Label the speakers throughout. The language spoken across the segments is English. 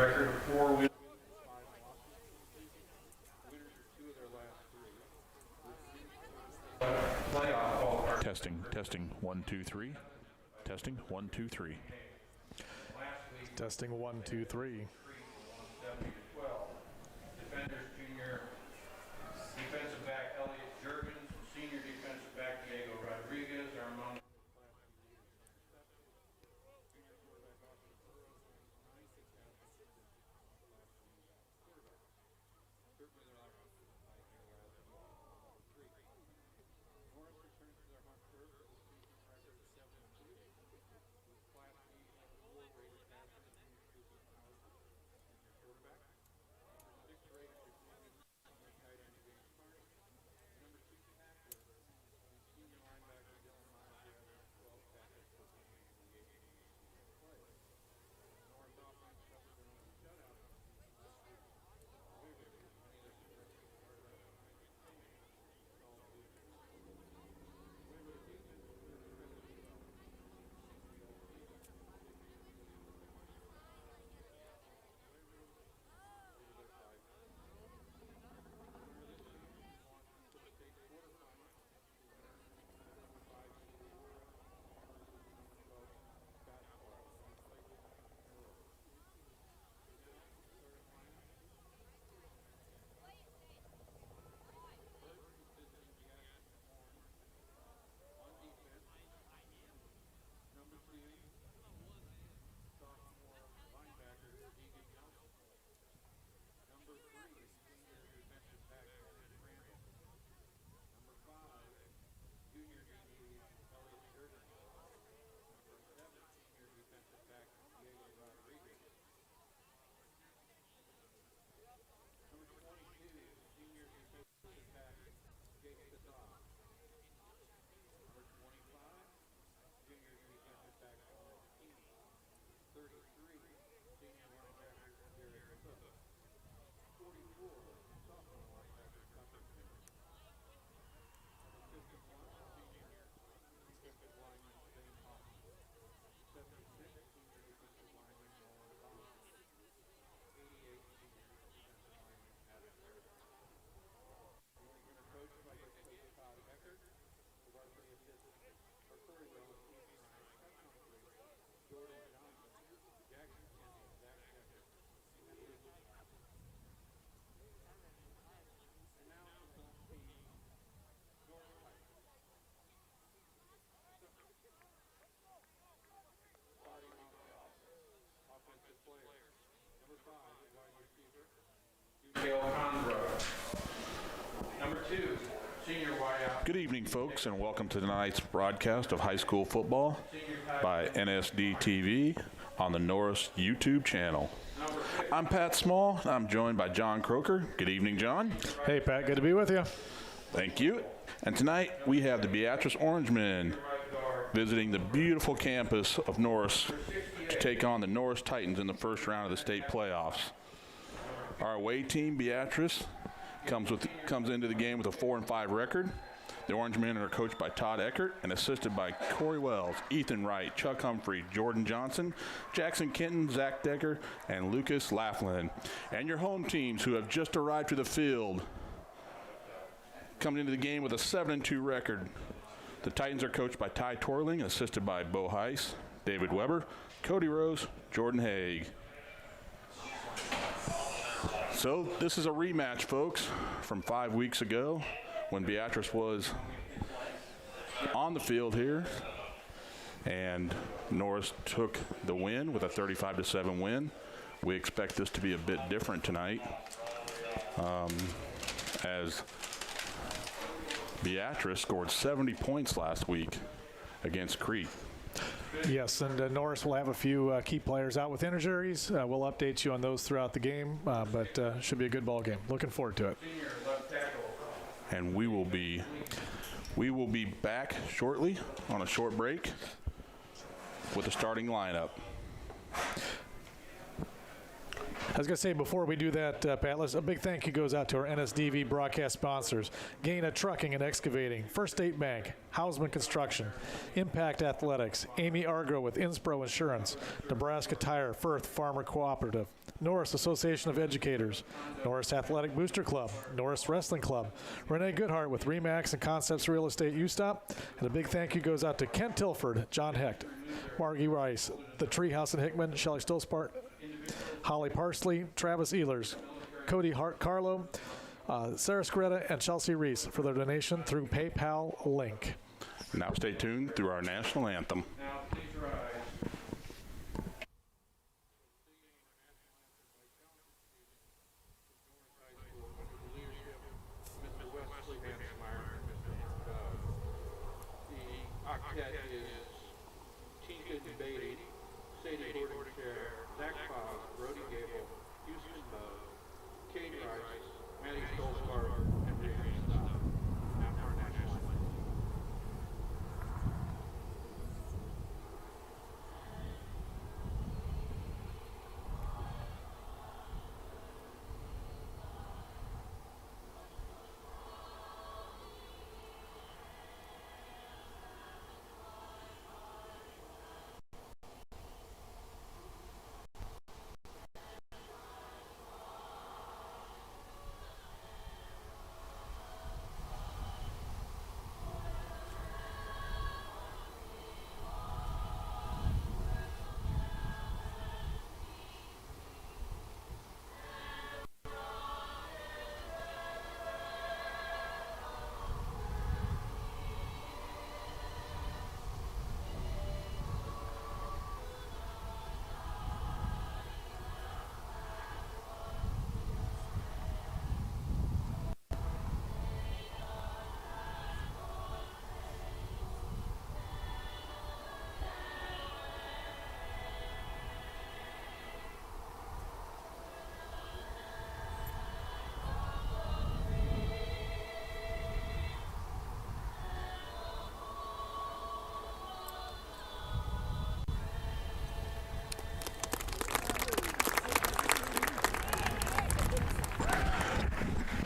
Speaker 1: record of 4 wins.
Speaker 2: Testing 1 2 3. Testing 1 2 3.
Speaker 3: Testing 1 2 3.
Speaker 1: Defenders, junior defensive back Elliot Juergens, senior defensive back Diego Rodriguez are among. Number 2, senior wideout.
Speaker 2: Good evening, folks, and welcome to tonight's broadcast of high school football by NSD TV on the Norris YouTube channel. I'm Pat Small, and I'm joined by John Croker. Good evening, John.
Speaker 3: Hey, Pat. Good to be with you.
Speaker 2: Thank you. And tonight we have the Beatrice Orangemen visiting the beautiful campus of Norris to take on the Norris Titans in the first round of the state playoffs. Our away team, Beatrice, comes into the game with a 4-5 record. The Orangemen are coached by Todd Eckert and assisted by Corey Wells, Ethan Wright, Chuck Humphrey, Jordan Johnson, Jackson Kenton, Zach Decker, and Lucas Laughlin. And your home teams who have just arrived to the field coming into the game with a 7-2 record. The Titans are coached by Ty Torling, assisted by Bo Heiss, David Weber, Cody Rose, Jordan Haig. So this is a rematch, folks, from 5 weeks ago when Beatrice was on the field here and Norris took the win with a 35-7 win. We expect this to be a bit different tonight as Beatrice scored 70 points last week against Crete.
Speaker 3: Yes, and Norris will have a few key players out with injuries. We'll update you on those throughout the game, but should be a good ball game. Looking forward to it.
Speaker 2: And we will be back shortly on a short break with the starting lineup.
Speaker 3: I was going to say, before we do that, Pat, a big thank you goes out to our NSDV broadcast sponsors, Gaina Trucking and Excavating, First State Bank, Hausman Construction, Impact Athletics, Amy Argo with Inspro Insurance, Nebraska Tire, Firth Farmer Cooperative, Norris Association of Educators, Norris Athletic Booster Club, Norris Wrestling Club, Renee Goodhart with Remax and Concepts Real Estate USTOP, and a big thank you goes out to Kent Tilford, John Hecht, Margie Rice, the Treehouse in Hickman, Shelley Stolzbart, Holly Parsley, Travis Ehlers, Cody Hart Carlo, Sarah Skretta, and Chelsea Reese for their donation through PayPal link.
Speaker 2: Now stay tuned through our national anthem.
Speaker 1: Now, please rise. The octet is Tinka Beatty, Sadie Gordon Chair, Zach Foss, Brody Gable, Houston Love, Kate Rice, Maddie Stolzbart, and Brianna Stop. Now for our national anthem.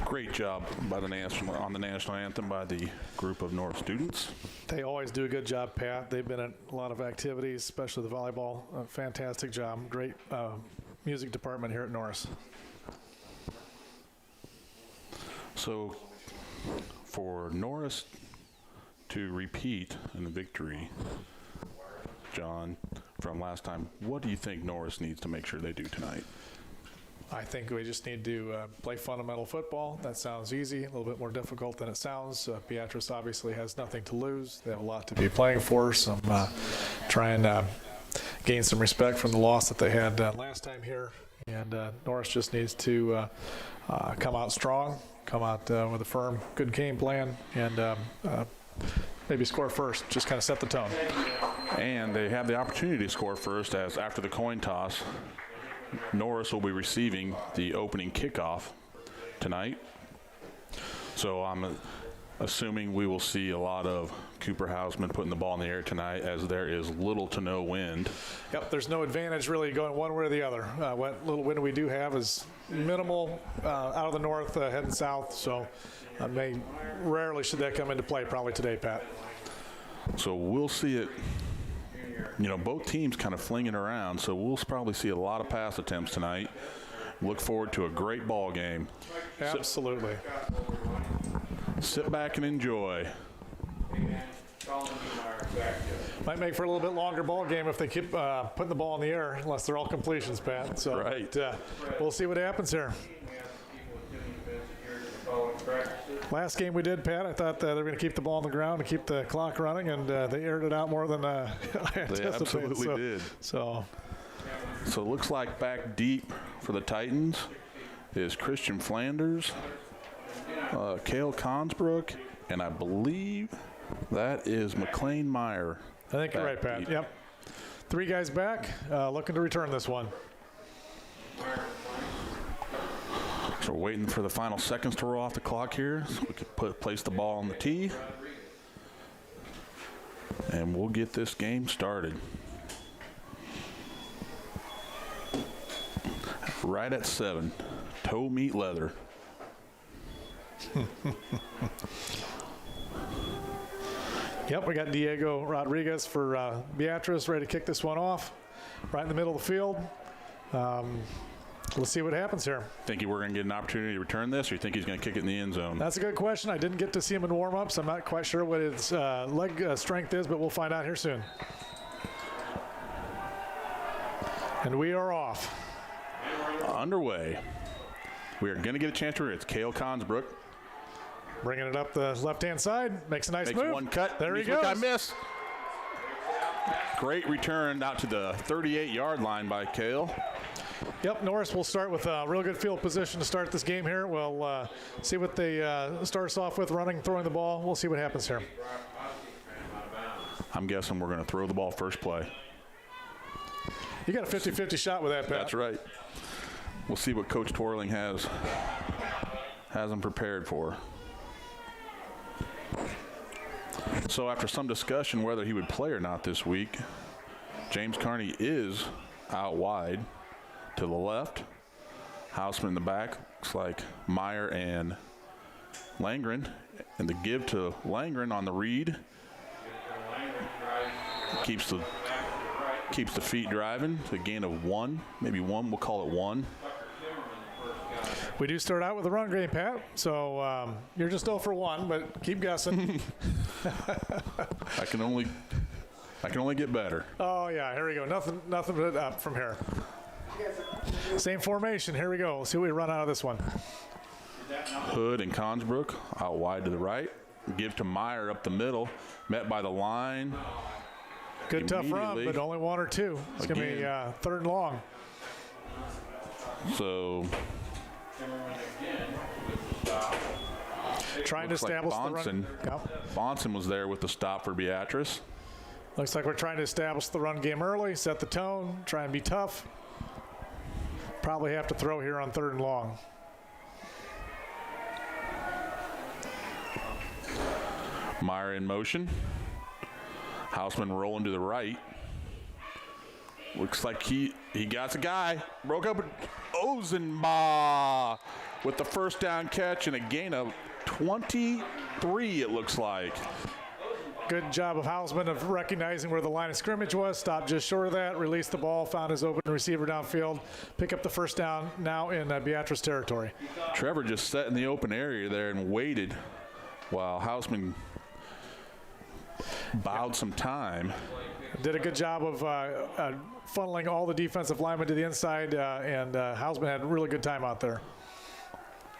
Speaker 2: Great job by the on the national anthem by the group of Norris students.
Speaker 3: They always do a good job, Pat. They've been at a lot of activities, especially the volleyball. Fantastic job. Great music department here at Norris.
Speaker 2: So for Norris to repeat in the victory, John, from last time, what do you think Norris needs to make sure they do tonight?
Speaker 3: I think we just need to play fundamental football. That sounds easy, a little bit more difficult than it sounds. Beatrice obviously has nothing to lose. They have a lot to be playing for. So try and gain some respect from the loss that they had last time here. And Norris just needs to come out strong, come out with a firm, good game plan, and maybe score first, just kind of set the tone.
Speaker 2: And they have the opportunity to score first, as after the coin toss, Norris will be receiving the opening kickoff tonight. So I'm assuming we will see a lot of Cooper Hausman putting the ball in the air tonight, as there is little to no wind.
Speaker 3: Yep, there's no advantage really going one way or the other. What little wind we do have is minimal out of the north, heading south. So rarely should that come into play, probably today, Pat.
Speaker 2: So we'll see it. You know, both teams kind of flinging around, so we'll probably see a lot of pass attempts tonight. Look forward to a great ball game.
Speaker 3: Absolutely.
Speaker 2: Sit back and enjoy.
Speaker 3: Might make for a little bit longer ball game if they keep putting the ball in the air, unless they're all completions, Pat. So
Speaker 2: right.
Speaker 3: We'll see what happens here. Last game we did, Pat, I thought they were going to keep the ball on the ground and keep the clock running, and they aired it out more than I anticipated.
Speaker 2: They absolutely did.
Speaker 3: So
Speaker 2: it looks like back deep for the Titans is Christian Flanders, Cale Consbrook, and I believe that is McLean Meyer.
Speaker 3: I think you're right, Pat.
Speaker 2: Deep.
Speaker 3: Yep. 3 guys back, looking to return this one.
Speaker 2: So we're waiting for the final seconds to roll off the clock here, so we can place the ball on the tee, and we'll get this game started. Right at 7, toe meet leather.
Speaker 3: Yep, we got Diego Rodriguez for Beatrice ready to kick this one off. Right in the middle of the field. Let's see what happens here.
Speaker 2: Think we're going to get an opportunity to return this, or you think he's going to kick it in the end zone?
Speaker 3: That's a good question. I didn't get to see him in warm-ups. I'm not quite sure what his leg strength is, but we'll find out here soon. And we are off.
Speaker 2: Underway. We are going to get a chance to. It's Cale Consbrook.
Speaker 3: Bringing it up the left-hand side. Makes a nice move.
Speaker 2: One cut.
Speaker 3: There he goes.
Speaker 2: I missed. Great return out to the 38-yard line by Cale.
Speaker 3: Yep, Norris will start with a real good field position to start this game here. We'll see what they start us off with, running, throwing the ball. We'll see what happens here.
Speaker 2: I'm guessing we're going to throw the ball first play.
Speaker 3: You got a 50-50 shot with that, Pat.
Speaker 2: That's right. We'll see what Coach Twirling has them prepared for. So after some discussion whether he would play or not this week, James Carney is out wide to the left. Houseman in the back. Looks like Meyer and Langren. And the give to Langren on the read. Keeps the feet driving. The gain of 1, maybe 1. We'll call it 1.
Speaker 3: We do start out with a run game, Pat. So you're just 0 for 1, but keep guessing.
Speaker 2: I can only get better.
Speaker 3: Oh yeah, here we go. Nothing but up from here. Same formation. Here we go. Let's see what we run out of this one.
Speaker 2: Hood and Consbrook out wide to the right. Give to Meyer up the middle. Met by the line.
Speaker 3: Good tough run, but only 1 or 2. It's going to be 3rd and long.
Speaker 2: So
Speaker 3: trying to establish the run. Yep.
Speaker 2: Bonson was there with the stop for Beatrice.
Speaker 3: Looks like we're trying to establish the run game early, set the tone, try and be tough. Probably have to throw here on 3rd and long.
Speaker 2: Meyer in motion. Houseman rolling to the right. Looks like he got the guy. Broke up Ozenbaugh with the first down catch and a gain of 23, it looks like.
Speaker 3: Good job of Houseman of recognizing where the line of scrimmage was. Stopped just short of that. Released the ball. Found his open receiver downfield. Pick up the first down now in Beatrice territory.
Speaker 2: Trevor just sat in the open area there and waited while Houseman bowed some time.
Speaker 3: Did a good job of funneling all the defensive linemen to the inside, and Houseman had a really good time out there.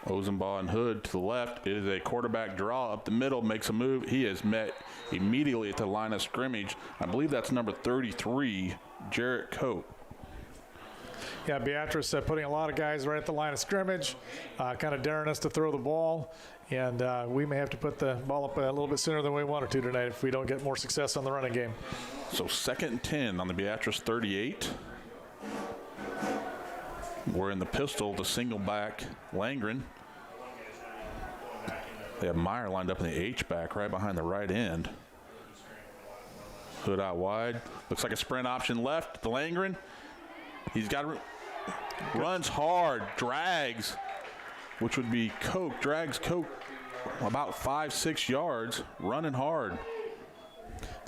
Speaker 2: Ozenbaugh and Hood to the left. It is a quarterback draw up the middle, makes a move. He is met immediately at the line of scrimmage. I believe that's number 33, Jarrett Cope.
Speaker 3: Yeah, Beatrice putting a lot of guys right at the line of scrimmage, kind of daring us to throw the ball. And we may have to put the ball up a little bit sooner than we wanted to tonight if we don't get more success on the running game.
Speaker 2: So 2nd and 10 on the Beatrice 38. We're in the pistol, the single back, Langren. They have Meyer lined up in the H-back right behind the right end. Hood out wide. Looks like a sprint option left to Langren. He's got runs hard, drags, which would be Coke. Drags Coke about 5-6 yards, running hard.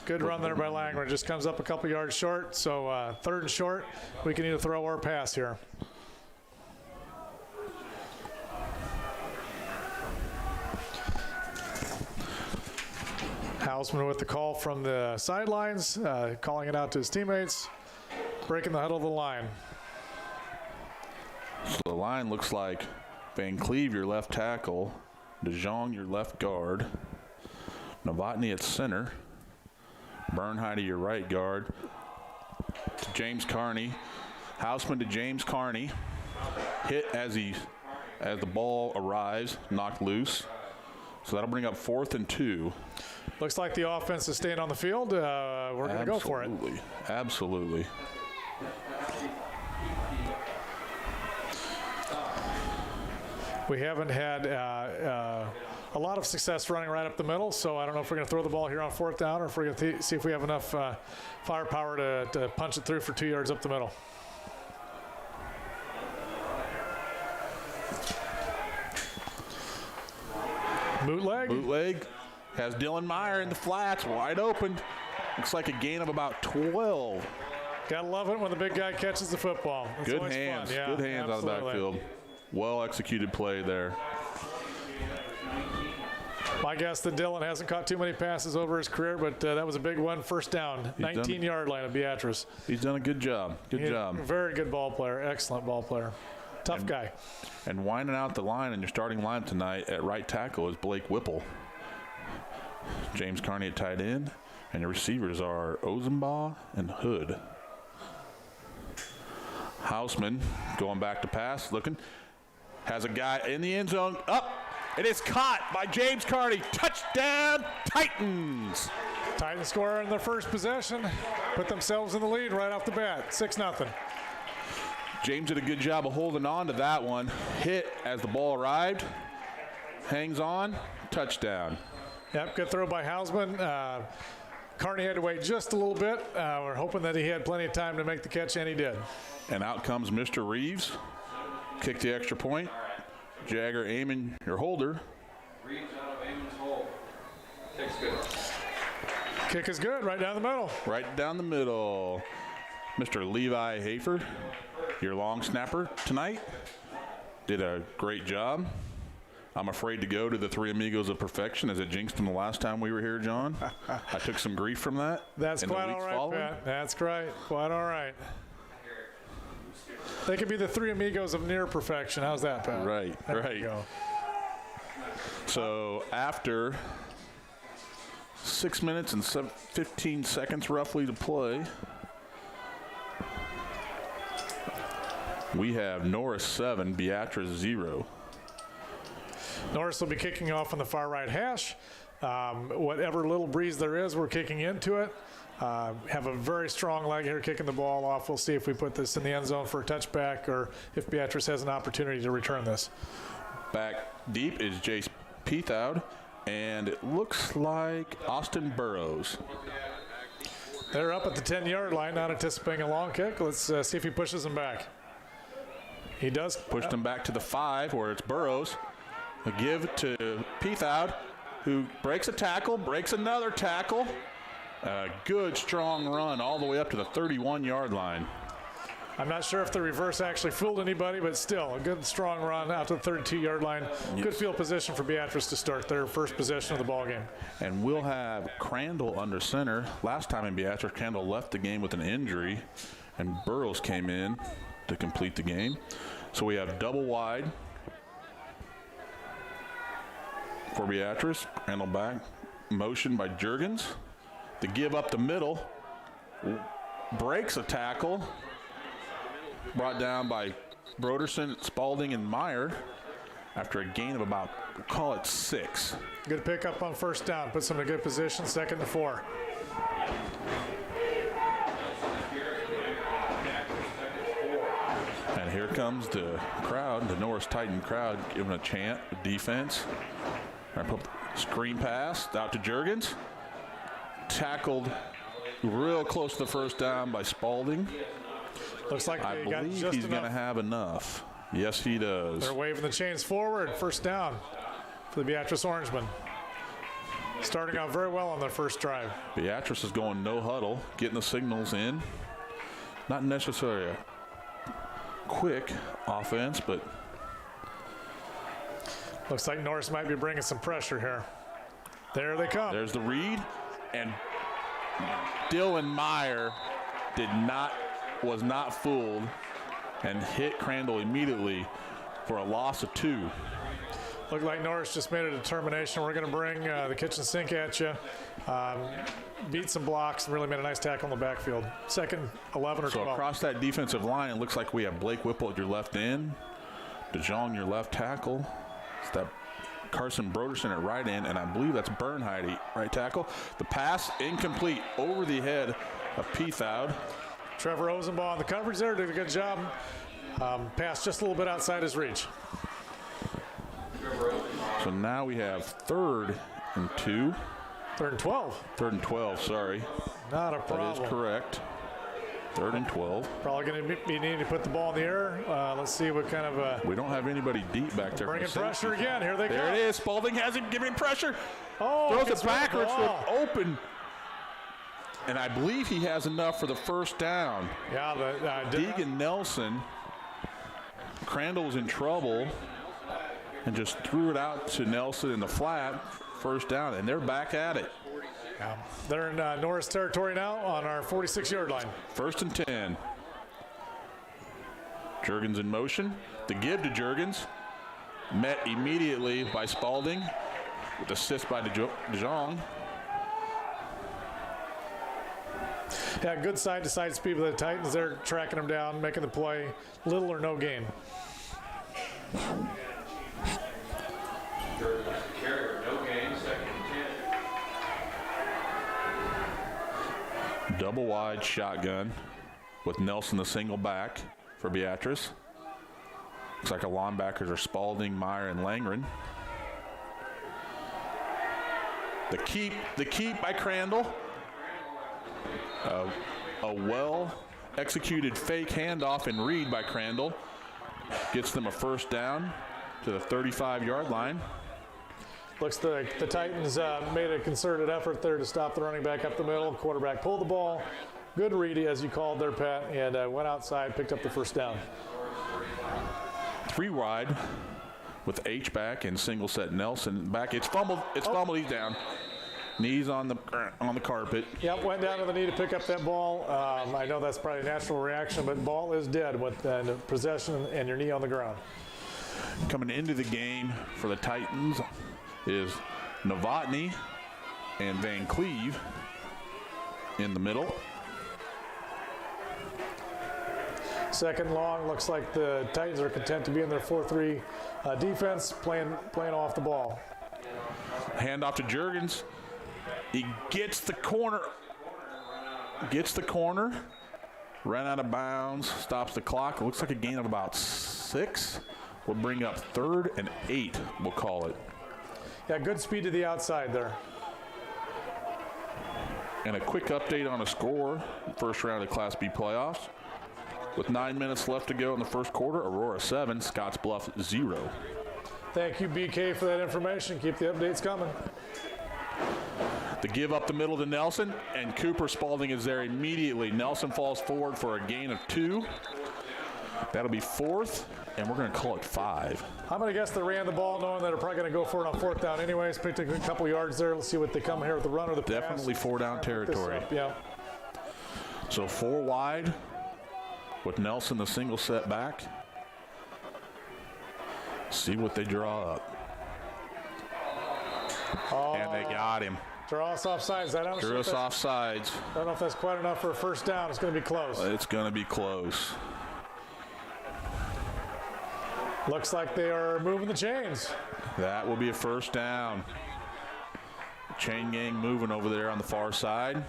Speaker 3: Good run there by Langren. Just comes up a couple yards short. So 3rd and short. We can either throw or pass here. Houseman with the call from the sidelines, calling it out to his teammates, breaking the huddle of the line.
Speaker 2: So the line looks like Van Cleve, your left tackle, DeJong, your left guard, Novotny at center, Bernheide, your right guard, to James Carney, Houseman to James Carney, hit as the ball arrives, knocked loose. So that'll bring up 4th and 2.
Speaker 3: Looks like the offense is staying on the field. We're going to go for it.
Speaker 2: Absolutely.
Speaker 3: We haven't had a lot of success running right up the middle, so I don't know if we're going to throw the ball here on 4th down or if we're going to see if we have enough firepower to punch it through for 2 yards up the middle.
Speaker 2: Bootleg has Dylan Meyer in the flats, wide open. Looks like a gain of about 12.
Speaker 3: Gotta love it when the big guy catches the football. It's
Speaker 2: Good
Speaker 3: always
Speaker 2: hands.
Speaker 3: fun. Yeah,
Speaker 2: Good hands out of the
Speaker 3: absolutely.
Speaker 2: backfield. Well executed play there.
Speaker 3: My guess that Dylan hasn't caught too many passes over his career, but that was a big one. First down, 19-yard line of Beatrice.
Speaker 2: He's done a good job. Good job.
Speaker 3: Very good ball player. Excellent ball player. Tough guy.
Speaker 2: And winding out the line in your starting line tonight at right tackle is Blake Whipple. James Carney at tight end. And your receivers are Ozenbaugh and Hood. Houseman going back to pass, looking. Has a guy in the end zone. Up. It is caught by James Carney. Touchdown, Titans.
Speaker 3: Titans score in their first possession. Put themselves in the lead right off the bat. 6-0.
Speaker 2: James did a good job of holding on to that one. Hit as the ball arrived. Hangs on. Touchdown.
Speaker 3: Yep, good throw by Hausman. Carney had to wait just a little bit. We're hoping that he had plenty of time to make the catch, and he did.
Speaker 2: And out comes Mr. Reeves. Kick the extra point. Jagger aiming your holder.
Speaker 1: Reeves out of Amon's hole. Kick's good.
Speaker 3: Kick is good, right down the middle.
Speaker 2: Right down the middle. Mr. Levi Hafer, your long snapper tonight, did a great job. I'm afraid to go to the Three Amigos of Perfection as it jinxed him the last time we were here, John. I took some grief from that.
Speaker 3: That's quite all right, Pat. That's quite all right. They could be the Three Amigos of near perfection. How's that, Pat?
Speaker 2: Right,
Speaker 3: there
Speaker 2: right.
Speaker 3: You go.
Speaker 2: So after 6 minutes and 15 seconds roughly to play, we have Norris 7, Beatrice 0.
Speaker 3: Norris will be kicking off on the far right hash. Whatever little breeze there is, we're kicking into it. Have a very strong leg here kicking the ball off. We'll see if we put this in the end zone for a touchback or if Beatrice has an opportunity to return this.
Speaker 2: Back deep is Jace Peathoud, and it looks like Austin Burrows.
Speaker 3: They're up at the 10-yard line, not anticipating a long kick. Let's see if he pushes them back. He does.
Speaker 2: Pushed him back to the 5 where it's Burrows. A give to Peathoud, who breaks a tackle, breaks another tackle. A good, strong run all the way up to the 31-yard line.
Speaker 3: I'm not sure if the reverse actually fooled anybody, but still a good, strong run out to the 32-yard line. Yes. Good field position for Beatrice to start their first possession of the ball game.
Speaker 2: And we'll have Crandall under center. Last time in Beatrice, Crandall left the game with an injury, and Burrows came in to complete the game. So we have double wide for Beatrice. Crandall back. Motion by Juergens. The give up the middle, breaks a tackle, brought down by Broderson, Spalding, and Meyer after a gain of about, we'll call it 6.
Speaker 3: Good pickup on first down, puts them in a good position, 2nd and 4.
Speaker 2: And here comes the crowd, the Norris Titan crowd, giving a chant, defense. Screen pass out to Juergens. Tackled real close to the first down by Spalding.
Speaker 3: Looks like
Speaker 2: I
Speaker 3: they got
Speaker 2: believe
Speaker 3: just
Speaker 2: he's going to have enough. Yes, he does.
Speaker 3: They're waving the chains forward. First down for the Beatrice Orangemen. Starting out very well on their first drive.
Speaker 2: Beatrice is going no huddle, getting the signals in. Not necessarily a quick offense, but
Speaker 3: looks like Norris might be bringing some pressure here. There they come.
Speaker 2: There's the read. And Dylan Meyer was not fooled and hit Crandall immediately for a loss of 2.
Speaker 3: Looked like Norris just made a determination. We're going to bring the kitchen sink at you. Beat some blocks and really made a nice tackle in the backfield. 2nd, 11 or 12.
Speaker 2: So across that defensive line, it looks like we have Blake Whipple at your left end, DeJong your left tackle. It's that Carson Broderson at right end, and I believe that's Bernheide, right tackle. The pass incomplete over the head of Peathoud.
Speaker 3: Trevor Ozenbaugh on the coverage there, did a good job. Pass just a little bit outside his reach.
Speaker 2: So now we have 3rd and 2.
Speaker 3: 3rd and 12.
Speaker 2: 3rd and 12, sorry.
Speaker 3: Not a problem.
Speaker 2: That is correct. 3rd and 12.
Speaker 3: Probably going to be needing to put the ball in the air. Let's see what kind of
Speaker 2: we don't have anybody deep back there.
Speaker 3: Bringing pressure again. Here they come.
Speaker 2: There it is. Spalding has him giving pressure.
Speaker 3: Oh,
Speaker 2: throws it backwards to an open. And I believe he has enough for the first down.
Speaker 3: Yeah, but
Speaker 2: Deegan Nelson, Crandall was in trouble and just threw it out to Nelson in the flat, first down, and they're back at it.
Speaker 3: Yeah. They're in Norris territory now on our 46-yard line.
Speaker 2: 1st and 10. Juergens in motion. The give to Juergens. Met immediately by Spalding with assist by DeJong.
Speaker 3: Yeah, good side-to-side speed with the Titans. They're tracking them down, making the play. Little or no gain.
Speaker 2: Double wide shotgun with Nelson the single back for Beatrice. Looks like our linebackers are Spalding, Meyer, and Langren. The keep by Crandall. A well-executed fake handoff and read by Crandall gets them a first down to the 35-yard line.
Speaker 3: Looks like the Titans made a concerted effort there to stop the running back up the middle. Quarterback pulled the ball. Good read, as you called there, Pat, and went outside, picked up the first down.
Speaker 2: 3 wide with H-back and single set Nelson back. It's fumbled. He's down. Knees on the carpet.
Speaker 3: Yep, went down to the knee to pick up that ball. I know that's probably a natural reaction, but ball is dead with possession and your knee on the ground.
Speaker 2: Coming into the game for the Titans is Novotny and Van Cleve in the middle.
Speaker 3: Second long, looks like the Titans are content to be in their 4-3 defense, playing off the ball.
Speaker 2: Handoff to Juergens. He gets the corner. Ran out of bounds, stops the clock. It looks like a gain of about 6. We'll bring up 3rd and 8, we'll call it.
Speaker 3: Yeah, good speed to the outside there.
Speaker 2: And a quick update on a score. First round of the Class B playoffs. With 9 minutes left to go in the first quarter, Aurora 7, Scottsbluff 0.
Speaker 3: Thank you, BK, for that information. Keep the updates coming.
Speaker 2: The give up the middle to Nelson, and Cooper Spalding is there immediately. Nelson falls forward for a gain of 2. That'll be 4th, and we're going to call it 5.
Speaker 3: I'm going to guess they ran the ball knowing that they're probably going to go for it on 4th down anyways. Picked a couple yards there. Let's see what they come here with the run or the pass.
Speaker 2: Definitely 4 down territory.
Speaker 3: Yeah.
Speaker 2: So 4 wide with Nelson the single set back. See what they draw up.
Speaker 3: Oh,
Speaker 2: and they got him.
Speaker 3: Draw us off sides.
Speaker 2: Drew us off sides.
Speaker 3: I don't know if that's quite enough for a first down. It's going to be close.
Speaker 2: It's going to be close.
Speaker 3: Looks like they are moving the chains.
Speaker 2: That will be a first down. Chain gang moving over there on the far side.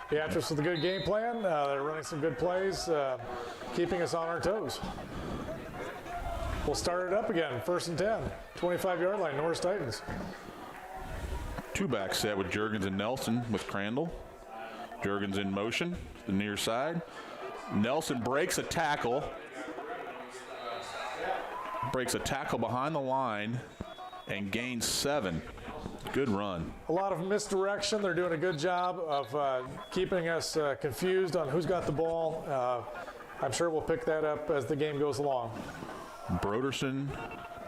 Speaker 3: Beatrice with a good game plan. They're running some good plays, keeping us on our toes. We'll start it up again. 1st and 10. 25-yard line, Norris Titans.
Speaker 2: 2-back set with Juergens and Nelson with Crandall. Juergens in motion, the near side. Nelson breaks a tackle. Breaks a tackle behind the line and gains 7. Good run.
Speaker 3: A lot of misdirection. They're doing a good job of keeping us confused on who's got the ball. I'm sure we'll pick that up as the game goes along.
Speaker 2: Broderson,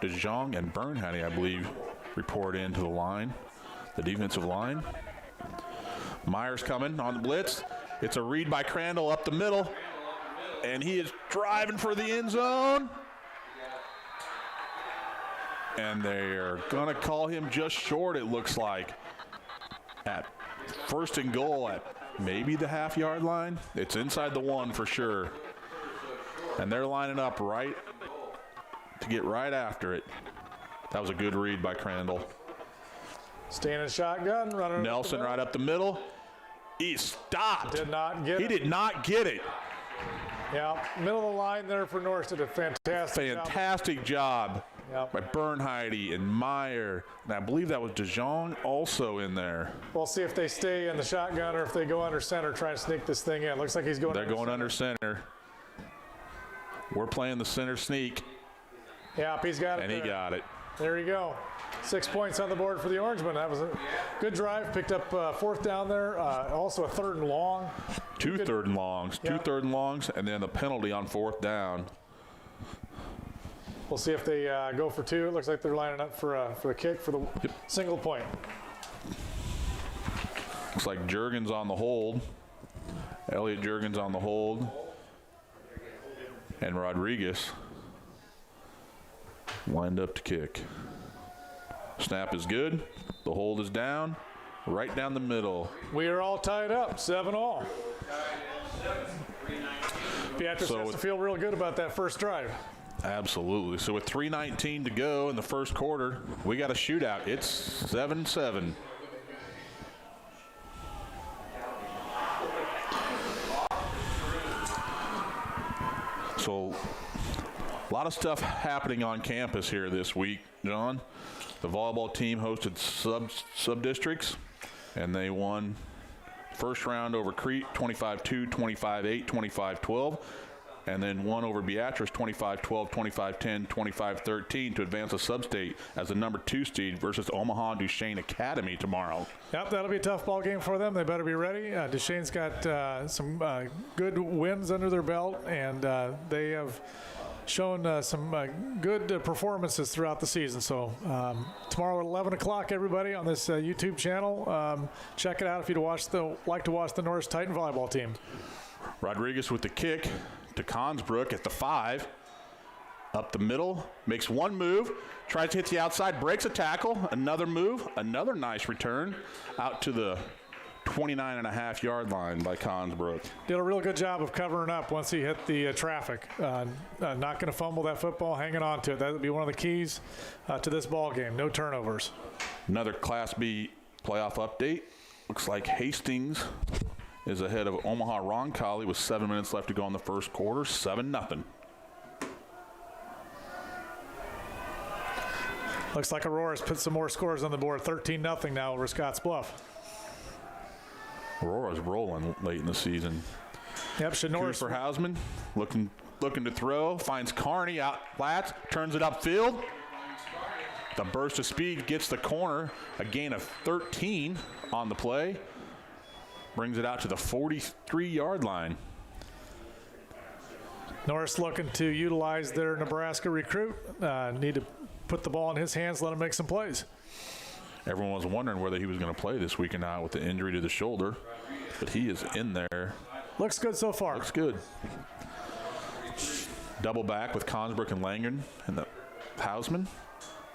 Speaker 2: DeJong, and Bernhatty, I believe, report into the line, the defensive line. Myers coming on the blitz. It's a read by Crandall up the middle, and he is driving for the end zone. And they're going to call him just short, it looks like, at 1st and goal at maybe the half-yard line. It's inside the 1 for sure. And they're lining up right to get right after it. That was a good read by Crandall.
Speaker 3: Staying in shotgun, running.
Speaker 2: Nelson right up the middle. He stopped.
Speaker 3: Did not get it.
Speaker 2: He did not get it.
Speaker 3: Yeah, middle of the line there for Norris. Did a fantastic
Speaker 2: job.
Speaker 3: Yep.
Speaker 2: By Bernheide and Meyer. And I believe that was DeJong also in there.
Speaker 3: We'll see if they stay in the shotgun or if they go under center, try to sneak this thing in. Looks like he's going.
Speaker 2: They're going under center. We're playing the center sneak.
Speaker 3: Yep, he's got it.
Speaker 2: And he got it.
Speaker 3: There you go. 6 points on the board for the Orangemen. That was a good drive. Picked up fourth down there. Also a third and long.
Speaker 2: Two third and longs, and then the penalty on fourth down.
Speaker 3: We'll see if they go for two. It looks like they're lining up for a kick for the single point.
Speaker 2: Looks like Juergens on the hold. Elliot Juergens on the hold. And Rodriguez lined up to kick. Snap is good. The hold is down. Right down the middle.
Speaker 3: We are all tied up, 7-all. Beatrice has to feel real good about that first drive.
Speaker 2: Absolutely. So with 3:19 to go in the first quarter, we got a shootout. It's 7-7. So a lot of stuff happening on campus here this week, John. The volleyball team hosted sub-districts, and they won first round over Crete 25-2, 25-8, 25-12, and then won over Beatrice 25-12, 25-10, 25-13 to advance a sub-state as the number 2 seed versus Omaha Duchesne Academy tomorrow.
Speaker 3: Yep, that'll be a tough ball game for them. They better be ready. Duchesne's got some good wins under their belt, and they have shown some good performances throughout the season. So tomorrow at 11 o'clock, everybody, on this YouTube channel. Check it out if you'd like to watch the Norris Titan volleyball team.
Speaker 2: Rodriguez with the kick to Consbrook at the 5. Up the middle, makes one move, tries to hit the outside, breaks a tackle, another move, another nice return out to the 29.5-yard line by Consbrook.
Speaker 3: Did a real good job of covering up once he hit the traffic. Not going to fumble that football, hanging on to it. That would be one of the keys to this ball game. No turnovers.
Speaker 2: Another Class B playoff update. Looks like Hastings is ahead of Omaha Roncalli with 7 minutes left to go in the first quarter, 7-0.
Speaker 3: Looks like Aurora's put some more scores on the board. 13-0 now over Scotts Bluff.
Speaker 2: Aurora's rolling late in the season.
Speaker 3: Yep, Norris
Speaker 2: for Hausman, looking to throw, finds Carney out flats, turns it upfield. The burst of speed gets the corner, a gain of 13 on the play. Brings it out to the 43-yard line.
Speaker 3: Norris looking to utilize their Nebraska recruit. Need to put the ball in his hands, let him make some plays.
Speaker 2: Everyone was wondering whether he was going to play this weekend out with the injury to the shoulder, but he is in there.
Speaker 3: Looks good so far.
Speaker 2: Looks good. Double back with Consbrook and Langren and the Hausman.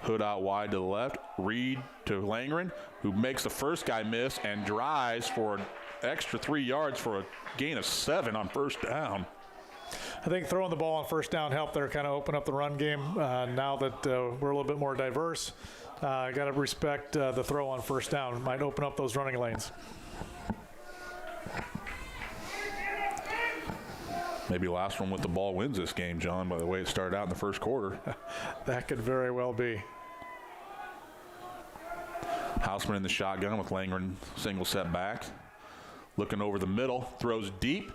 Speaker 2: Hood out wide to the left. Reed to Langren, who makes the first guy miss and drives for an extra 3 yards for a gain of 7 on first down.
Speaker 3: I think throwing the ball on first down helped there, kind of open up the run game. Now that we're a little bit more diverse, got to respect the throw on first down. Might open up those running lanes.
Speaker 2: Maybe last one with the ball wins this game, John, by the way it started out in the first quarter.
Speaker 3: That could very well be.
Speaker 2: Hausman in the shotgun with Langren single set back. Looking over the middle, throws deep.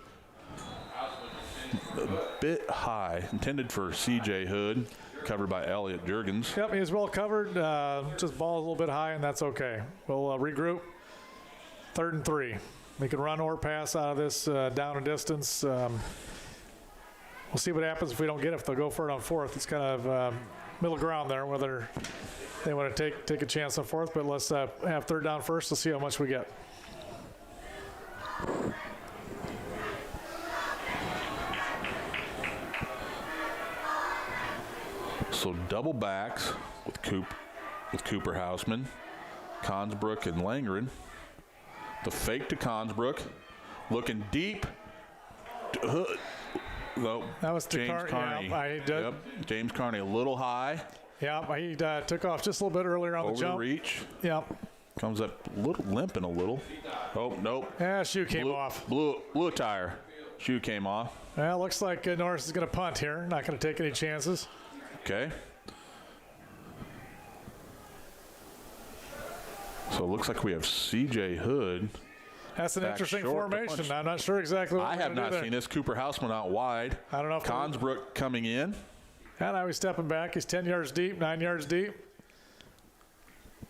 Speaker 2: A bit high, intended for C.J. Hood, covered by Elliot Juergens.
Speaker 3: Yep, he was well covered. Just ball a little bit high, and that's okay. We'll regroup. 3rd and 3. We can run or pass out of this down and distance. We'll see what happens if we don't get it. If they'll go for it on 4th. It's kind of middle ground there, whether they want to take a chance on 4th. But let's have 3rd down first. We'll see how much we get.
Speaker 2: So double backs with Cooper Hausman, Consbrook and Langren. The fake to Consbrook, looking deep. No,
Speaker 3: that was
Speaker 2: James Carney.
Speaker 3: Yeah,
Speaker 2: James Carney a little high.
Speaker 3: Yeah, he took off just a little bit earlier on the jump.
Speaker 2: Overreach.
Speaker 3: Yeah.
Speaker 2: Comes up limping a little. Oh, nope.
Speaker 3: Yeah, shoe came off.
Speaker 2: Blew a tire. Shoe came off.
Speaker 3: Well, looks like Norris is going to punt here. Not going to take any chances.
Speaker 2: Okay. So it looks like we have C.J. Hood.
Speaker 3: That's an interesting formation. I'm not sure exactly what
Speaker 2: I have not seen this. Cooper Hausman out wide.
Speaker 3: I don't know if
Speaker 2: Consbrook coming in.
Speaker 3: And now he's stepping back. He's 10 yards deep, 9 yards deep.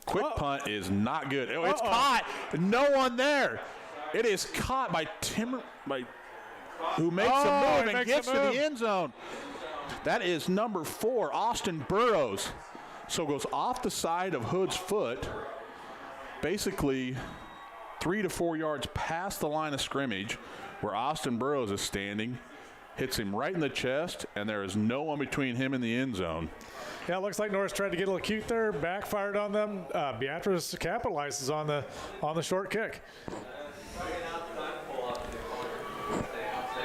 Speaker 2: Quick punt is not good. Oh, it's caught. No one there. It is caught by who makes a move and gets to the end zone. That is number 4, Austin Burrows. So goes off the side of Hood's foot, basically 3 to 4 yards past the line of scrimmage where Austin Burrows is standing, hits him right in the chest, and there is no one between him and the end zone.
Speaker 3: Yeah, it looks like Norris tried to get a little cute there, backfired on them. Beatrice capitalizes on the short kick.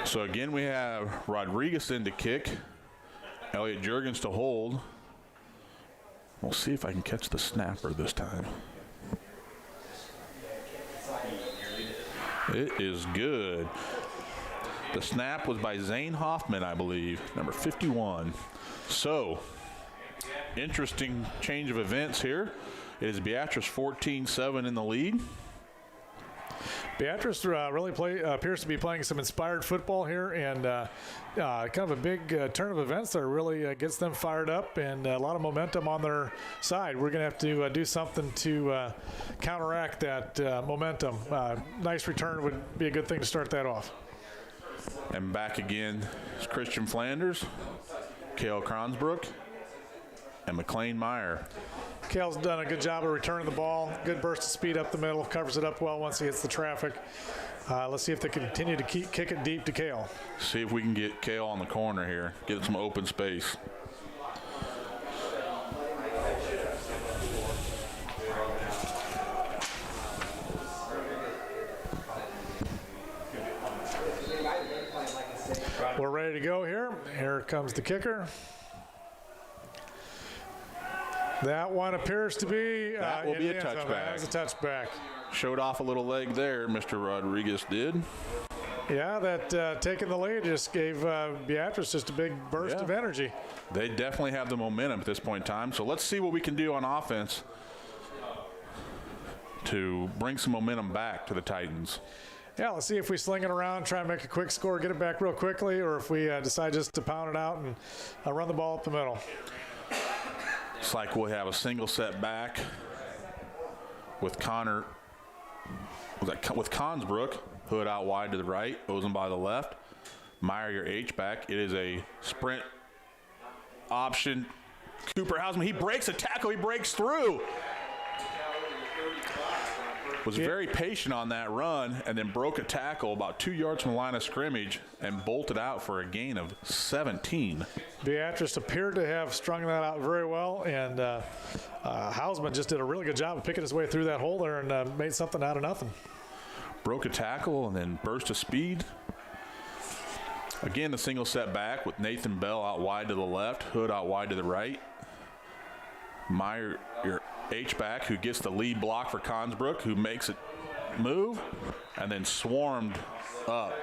Speaker 2: So again, we have Rodriguez in to kick, Elliot Juergens to hold. We'll see if I can catch the snapper this time. It is good. The snap was by Zane Hoffman, I believe, number 51. So, interesting change of events here. It is Beatrice 14-7 in the lead.
Speaker 3: Beatrice really appears to be playing some inspired football here, and kind of a big turn of events that really gets them fired up and a lot of momentum on their side. We're going to have to do something to counteract that momentum. Nice return would be a good thing to start that off.
Speaker 2: And back again is Christian Flanders, Cale Kronsbrook, and McLean Meyer.
Speaker 3: Cale's done a good job of returning the ball. Good burst of speed up the middle. Covers it up well once he hits the traffic. Let's see if they continue to kick it deep to Cale.
Speaker 2: See if we can get Cale on the corner here. Get some open space.
Speaker 3: We're ready to go here. Here comes the kicker. That one appears to be
Speaker 2: that will be a touchback.
Speaker 3: That is a touchback.
Speaker 2: Showed off a little leg there, Mr. Rodriguez did.
Speaker 3: Yeah, that taking the lead just gave Beatrice just a big burst of energy.
Speaker 2: They definitely have the momentum at this point in time. So let's see what we can do on offense to bring some momentum back to the Titans.
Speaker 3: Yeah, let's see if we sling it around, try and make a quick score, get it back real quickly, or if we decide just to pound it out and run the ball up the middle.
Speaker 2: It's like we'll have a single set back with with Consbrook, Hood out wide to the right, Ozen by the left, Meyer your H-back. It is a sprint option. Cooper Hausman, he breaks a tackle, he breaks through. Was very patient on that run and then broke a tackle about 2 yards from the line of scrimmage and bolted out for a gain of 17.
Speaker 3: Beatrice appeared to have strung that out very well, and Hausman just did a really good job of picking his way through that hole there and made something out of nothing.
Speaker 2: Broke a tackle and then burst of speed. Again, the single set back with Nathan Bell out wide to the left, Hood out wide to the right. Meyer, your H-back, who gets the lead block for Consbrook, who makes it move, and then swarmed up.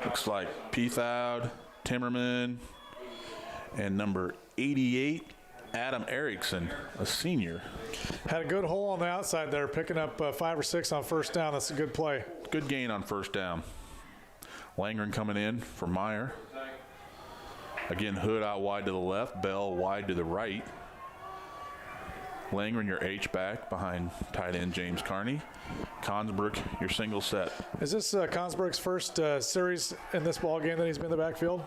Speaker 2: Looks like Peethoud, Timmerman, and number 88, Adam Erickson, a senior.
Speaker 3: Had a good hole on the outside there, picking up 5 or 6 on first down. That's a good play.
Speaker 2: Good gain on first down. Langren coming in for Meyer. Again, Hood out wide to the left, Bell wide to the right. Langren, your H-back behind tight end James Carney. Consbrook, your single set.
Speaker 3: Is this Consbrook's first series in this ball game that he's been in the backfield?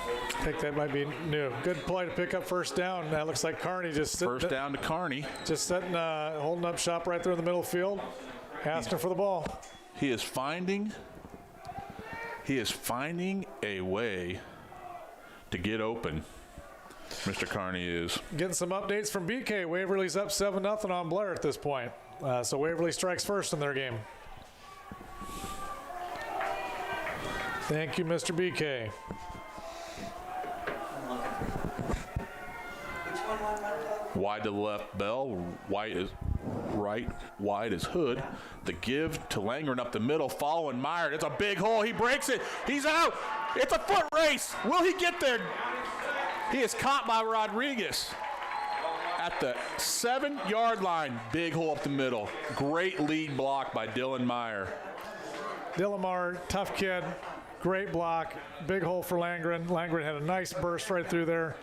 Speaker 3: I think that might be new. Good play to pick up first down. That looks like Carney just
Speaker 2: first down to Carney.
Speaker 3: Just sitting, holding up shop right there in the middle field, asking for the ball.
Speaker 2: He is finding a way to get open. Mr. Carney is.
Speaker 3: Getting some updates from BK. Waverly's up 7-0 on Blair at this point. So Waverly strikes first in their game. Thank you, Mr. BK.
Speaker 2: Wide to the left, Bell. White is right. Wide is Hood. The give to Langren up the middle, following Meyer. It's a big hole. He breaks it. He's out. It's a foot race. Will he get there? He is caught by Rodriguez at the 7-yard line. Big hole up the middle. Great lead block by Dylan Meyer.
Speaker 3: Dylan Meyer, tough kid. Great block, big hole for Langren. Langren had a nice burst right through there,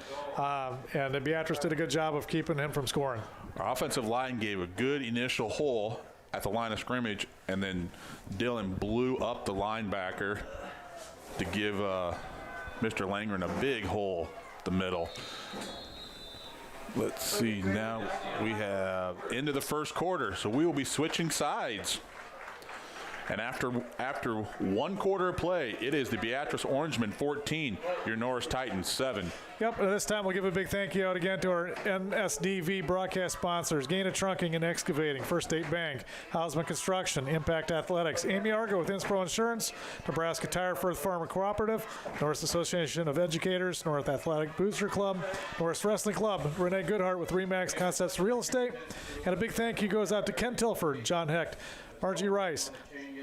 Speaker 3: and Beatrice did a good job of keeping him from scoring.
Speaker 2: Our offensive line gave a good initial hole at the line of scrimmage, and then Dylan blew up the linebacker to give Mr. Langren a big hole the middle. Let's see, now we have into the first quarter, so we will be switching sides. And after one quarter of play, it is the Beatrice Orangemen 14, your Norris Titans 7.
Speaker 3: Yep, this time we'll give a big thank you out again to our NSDV broadcast sponsors, Gaina Trunking and Excavating, First State Bank, Hausman Construction, Impact Athletics, Amy Argo with Inspro Insurance, Nebraska Tire Firth Farmer Cooperative, Norris Association of Educators, North Athletic Booster Club, Norris Wrestling Club, Renee Goodhart with Remax Concepts Real Estate, and a big thank you goes out to Ken Tilford, John Hecht, Margie Rice,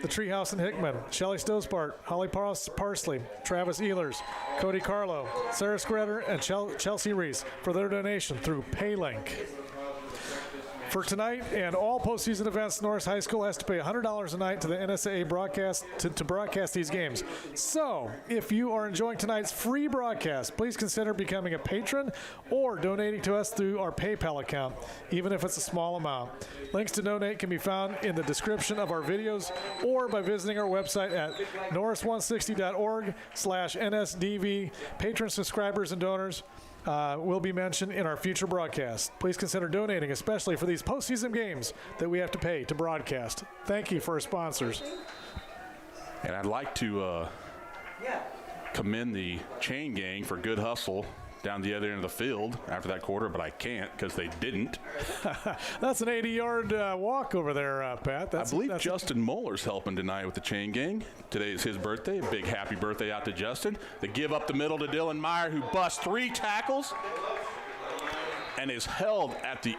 Speaker 3: the Treehouse in Hickman, Shelley Stosbart, Holly Parsley, Travis Ehlers, Cody Carlo, Sarah Scredder, and Chelsea Reese for their donation through PayLink. For tonight and all postseason events, Norris High School has to pay $100 a night to the NSAA broadcast to broadcast these games. So, if you are enjoying tonight's free broadcast, please consider becoming a patron or donating to us through our PayPal account, even if it's a small amount. Links to donate can be found in the description of our videos or by visiting our website at norris160.org/NSDV. Patron subscribers and donors will be mentioned in our future broadcasts. Please consider donating, especially for these postseason games that we have to pay to broadcast. Thank you for our sponsors.
Speaker 2: And I'd like to commend the Chain Gang for good hustle down the other end of the field after that quarter, but I can't because they didn't.
Speaker 3: That's an 80-yard walk over there, Pat.
Speaker 2: I believe Justin Moeller's helping tonight with the Chain Gang. Today is his birthday. A big happy birthday out to Justin. The give up the middle to Dylan Meyer, who busts 3 tackles and is held at the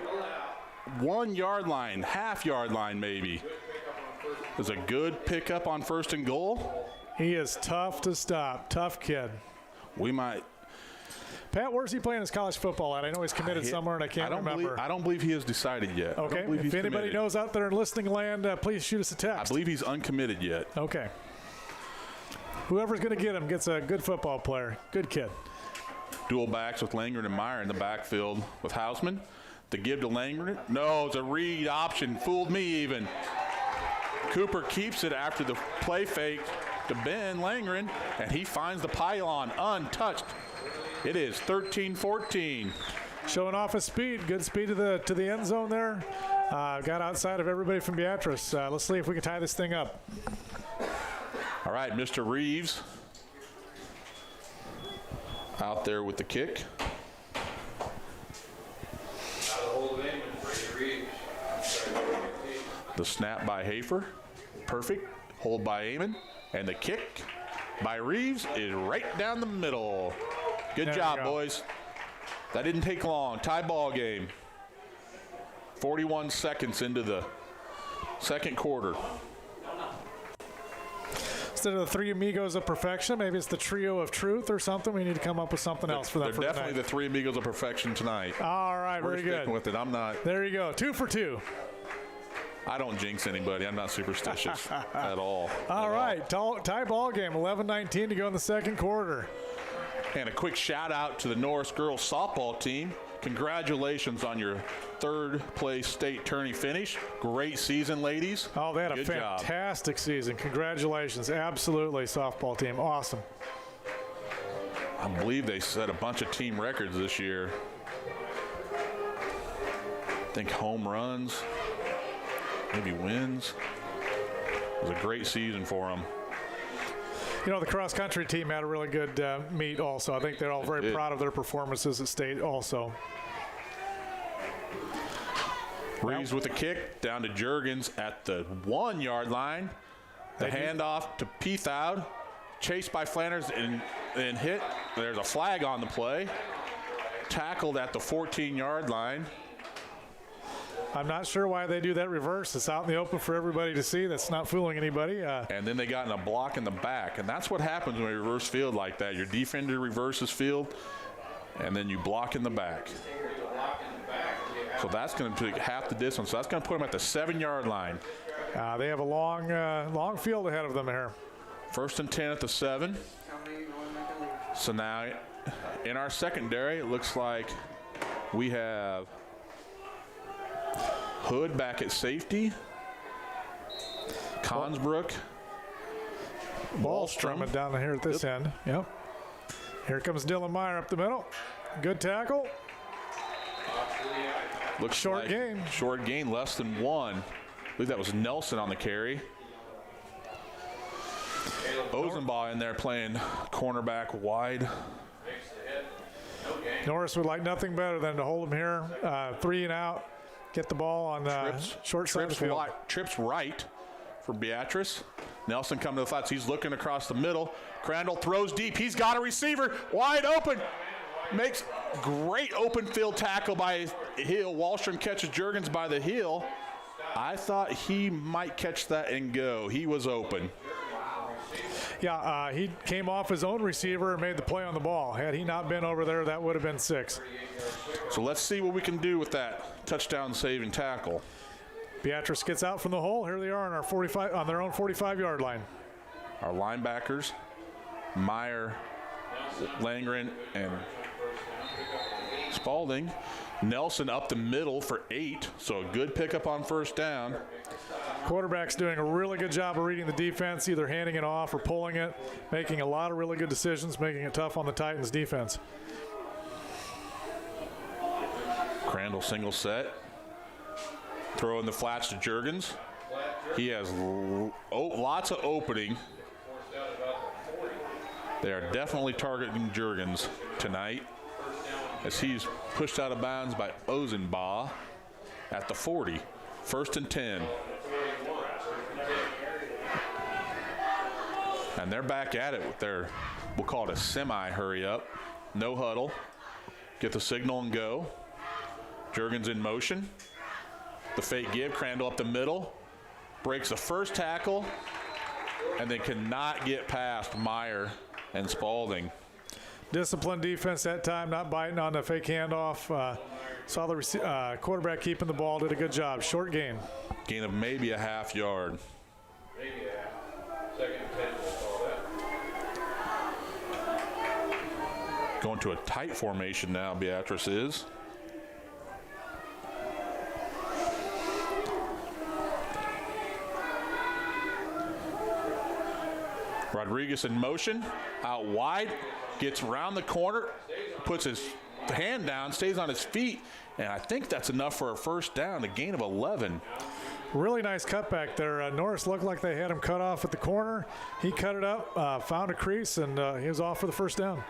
Speaker 2: 1 yard line, half-yard line maybe. There's a good pickup on 1st and goal.
Speaker 3: He is tough to stop. Tough kid.
Speaker 2: We might...
Speaker 3: Pat, where's he playing his college football at? I know he's committed somewhere, and I can't remember.
Speaker 2: I don't believe he has decided yet.
Speaker 3: Okay. If anybody knows out there in listening land, please shoot us a text.
Speaker 2: I believe he's uncommitted yet.
Speaker 3: Okay. Whoever's going to get him gets a good football player. Good kid.
Speaker 2: Dual backs with Langren and Meyer in the backfield with Hausman. The give to Langren. No, it's a read option. Fooled me even. Cooper keeps it after the play fake to Ben Langren, and he finds the pylon untouched. It is 13-14.
Speaker 3: Showing off his speed. Good speed to the end zone there. Got outside of everybody from Beatrice. Let's see if we can tie this thing up.
Speaker 2: All right, Mr. Reeves out there with the kick. The snap by Hafer. Perfect. Hold by Amon. And the kick by Reeves is right down the middle. Good job, boys. That didn't take long. Tie ball game. 41 seconds into the second quarter.
Speaker 3: Instead of the 3 amigos of perfection, maybe it's the trio of truth or something. We need to come up with something else for that.
Speaker 2: They're definitely the 3 amigos of perfection tonight.
Speaker 3: All right,
Speaker 2: We're
Speaker 3: very good.
Speaker 2: sticking with it. I'm not.
Speaker 3: There you go. 2 for 2.
Speaker 2: I don't jinx anybody. I'm not superstitious at all.
Speaker 3: All right, tie ball game. 11-19 to go in the second quarter.
Speaker 2: And a quick shout out to the Norris girls softball team. Congratulations on your 3rd place state tourney finish. Great season, ladies.
Speaker 3: Oh, they had
Speaker 2: Good
Speaker 3: a fantastic season. Congratulations. Absolutely, softball team. Awesome.
Speaker 2: I believe they set a bunch of team records this year. I think home runs, maybe wins. It was a great season for them.
Speaker 3: You know, the cross-country team had a really good meet also. I think they're all very proud of their performances at state also.
Speaker 2: Reeves with a kick down to Juergens at the 1 yard line. The handoff to Peathoud. Chased by Flanders and hit. There's a flag on the play. Tackled at the 14 yard line.
Speaker 3: I'm not sure why they do that reverse. It's out in the open for everybody to see. That's not fooling anybody.
Speaker 2: And then they got in a block in the back. And that's what happens when you reverse field like that. Your defender reverses field, and then you block in the back. So that's going to take half the distance. So that's going to put them at the 7 yard line.
Speaker 3: They have a long field ahead of them here.
Speaker 2: First and 10 at the 7. So now in our secondary, it looks like we have Hood back at safety. Consbrook.
Speaker 3: Wallstrom down here at this end. Yep. Here comes Dylan Meyer up the middle. Good tackle.
Speaker 2: Looks
Speaker 3: short
Speaker 2: like
Speaker 3: gain.
Speaker 2: Short gain, less than 1. I believe that was Nelson on the carry. Ozenbaugh in there playing cornerback wide.
Speaker 3: Norris would like nothing better than to hold him here. 3 and out. Get the ball on short side of the field.
Speaker 2: Trips right for Beatrice. Nelson coming to the flats. He's looking across the middle. Crandall throws deep. He's got a receiver wide open. Makes great open field tackle by Hill. Wallstrom catches Juergens by the heel. I thought he might catch that and go. He was open.
Speaker 3: Yeah, he came off his own receiver and made the play on the ball. Had he not been over there, that would have been 6.
Speaker 2: So let's see what we can do with that touchdown saving tackle.
Speaker 3: Beatrice gets out from the hole. Here they are on our 45 on their own 45-yard line.
Speaker 2: Our linebackers, Meyer, Langren, and Spalding. Nelson up the middle for 8, so a good pickup on first down.
Speaker 3: Quarterback's doing a really good job of reading the defense, either handing it off or pulling it, making a lot of really good decisions, making it tough on the Titans defense.
Speaker 2: Crandall single set. Throwing the flats to Juergens. He has lots of opening. They are definitely targeting Juergens tonight as he's pushed out of bounds by Ozenbaugh at the 40. First and 10. And they're back at it with their, we'll call it a semi-hurry up. No huddle. Get the signal and go. Juergens in motion. The fake give, Crandall up the middle. Breaks the first tackle and then cannot get past Meyer and Spalding.
Speaker 3: Disciplined defense that time, not biting on the fake handoff. Saw the quarterback keeping the ball, did a good job. Short gain.
Speaker 2: Gain of maybe a half yard.
Speaker 1: Maybe a half. Second and 10, we'll call that.
Speaker 2: Going to a tight formation now, Beatrice is. Rodriguez in motion, out wide, gets around the corner, puts his hand down, stays on his feet, and I think that's enough for a first down, a gain of 11.
Speaker 3: Really nice cutback there. Norris looked like they had him cut off at the corner. He cut it up, found a crease, and he was off for the first down.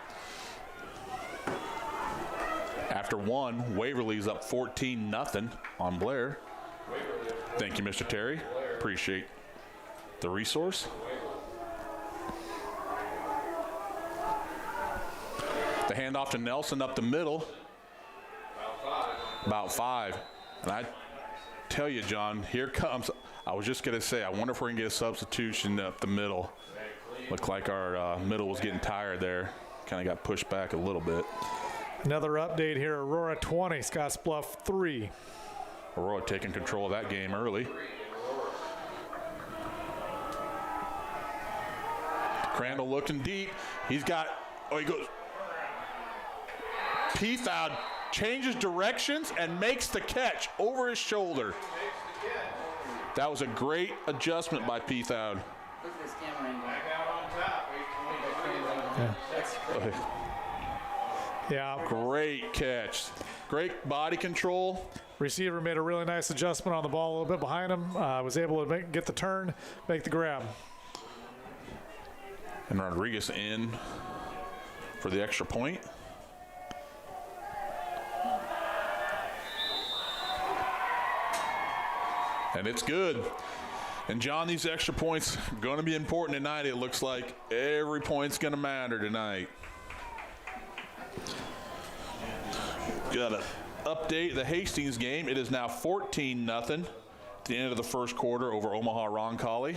Speaker 2: After 1, Waverly's up 14-0 on Blair. Thank you, Mr. Terry. Appreciate the resource. The handoff to Nelson up the middle. About 5. And I tell you, John, here comes, I was just going to say, I wonder if we're going to get a substitution up the middle. Looked like our middle was getting tired there. Kind of got pushed back a little bit.
Speaker 3: Another update here, Aurora 20, Scottsbluff 3.
Speaker 2: Aurora taking control of that game early. Crandall looking deep. He's got, he goes. Peathard changes directions and makes the catch over his shoulder. That was a great adjustment by Peathard.
Speaker 4: Look at this camera angle.
Speaker 1: Back out on top.
Speaker 3: Yeah.
Speaker 2: Great catch. Great body control.
Speaker 3: Receiver made a really nice adjustment on the ball a little bit behind him. Was able to get the turn, make the grab.
Speaker 2: And Rodriguez in for the extra point. And it's good. And John, these extra points are going to be important tonight. It looks like every point's going to matter tonight. Got to update the Hastings game. It is now 14-0 at the end of the first quarter over Omaha Roncalli.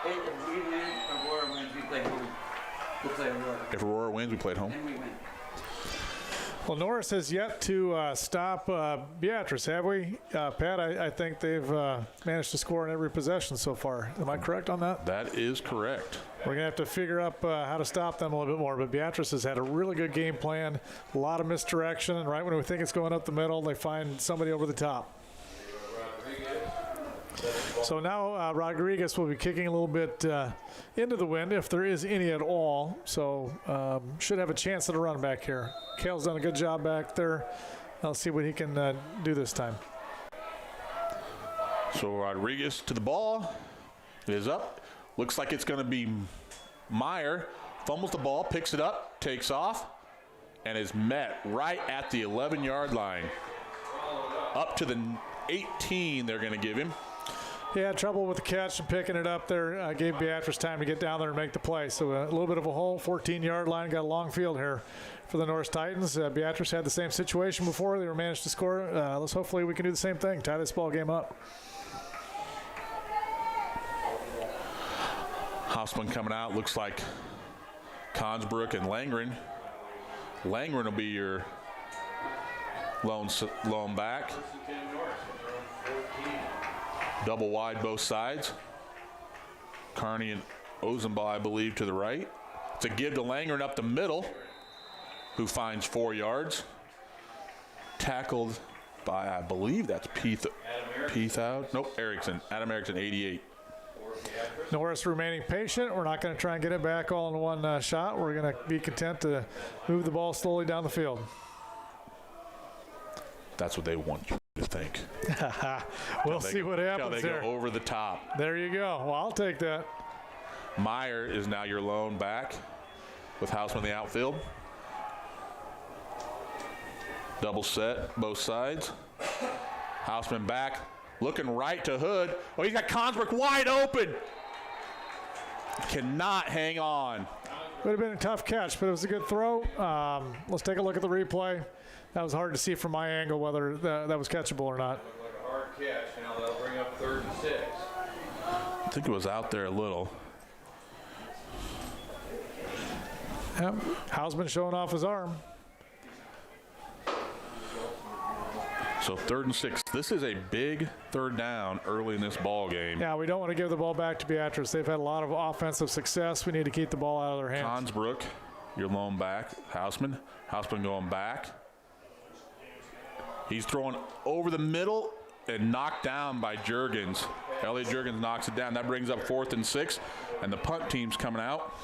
Speaker 4: If we win, Aurora wins, we play home. We'll play Aurora.
Speaker 2: If Aurora wins, we play at home.
Speaker 4: And we win.
Speaker 3: Well, Norris has yet to stop Beatrice, have we? Pat, I think they've managed to score in every possession so far. Am I correct on that?
Speaker 2: That is correct.
Speaker 3: We're going to have to figure out how to stop them a little bit more. But Beatrice has had a really good game plan, a lot of misdirection, and right when we think it's going up the middle, they find somebody over the top. So now Rodriguez will be kicking a little bit into the wind, if there is any at all. So should have a chance at a run back here. Kale's done a good job back there. I'll see what he can do this time.
Speaker 2: So Rodriguez to the ball. It is up. Looks like it's going to be Meyer. Fumbles the ball, picks it up, takes off, and is met right at the 11-yard line. Up to the 18 they're going to give him.
Speaker 3: He had trouble with the catch and picking it up there. Gave Beatrice time to get down there and make the play. So a little bit of a hole, 14-yard line. Got a long field here for the Norris Titans. Beatrice had the same situation before. They were managed to score. Let's hopefully we can do the same thing. Tie this ball game up.
Speaker 2: Hausman coming out. Looks like Consbrook and Langren. Langren will be your lone back. Double wide both sides. Carney and Ozenbaugh, I believe, to the right. It's a give to Langren up the middle, who finds 4 yards. Tackled by, I believe that's Peath out. Nope, Erickson. Adam Erickson, 88.
Speaker 3: Norris remaining patient. We're not going to try and get it back all in one shot. We're going to be content to move the ball slowly down the field.
Speaker 2: That's what they want you to think.
Speaker 3: We'll see what happens
Speaker 2: they
Speaker 3: there.
Speaker 2: Go over the top.
Speaker 3: There you go. Well, I'll take that.
Speaker 2: Meyer is now your lone back with Hausman in the outfield. Double set, both sides. Hausman back, looking right to Hood. Oh, he's got Consbrook wide open. Cannot hang on.
Speaker 3: Would have been a tough catch, but it was a good throw. Let's take a look at the replay. That was hard to see from my angle whether that was catchable or not.
Speaker 1: Looked like a hard catch. Now they'll bring up 3rd and 6.
Speaker 2: I think it was out there a little.
Speaker 3: Yep. Hausman showing off his arm.
Speaker 2: So 3rd and 6. This is a big 3rd down early in this ball game.
Speaker 3: Yeah, we don't want to give the ball back to Beatrice. They've had a lot of offensive success. We need to keep the ball out of their hands.
Speaker 2: Consbrook, your lone back. Hausman going back. He's throwing over the middle and knocked down by Juergens. Elliot Juergens knocks it down. That brings up 4th and 6, and the punt team's coming out.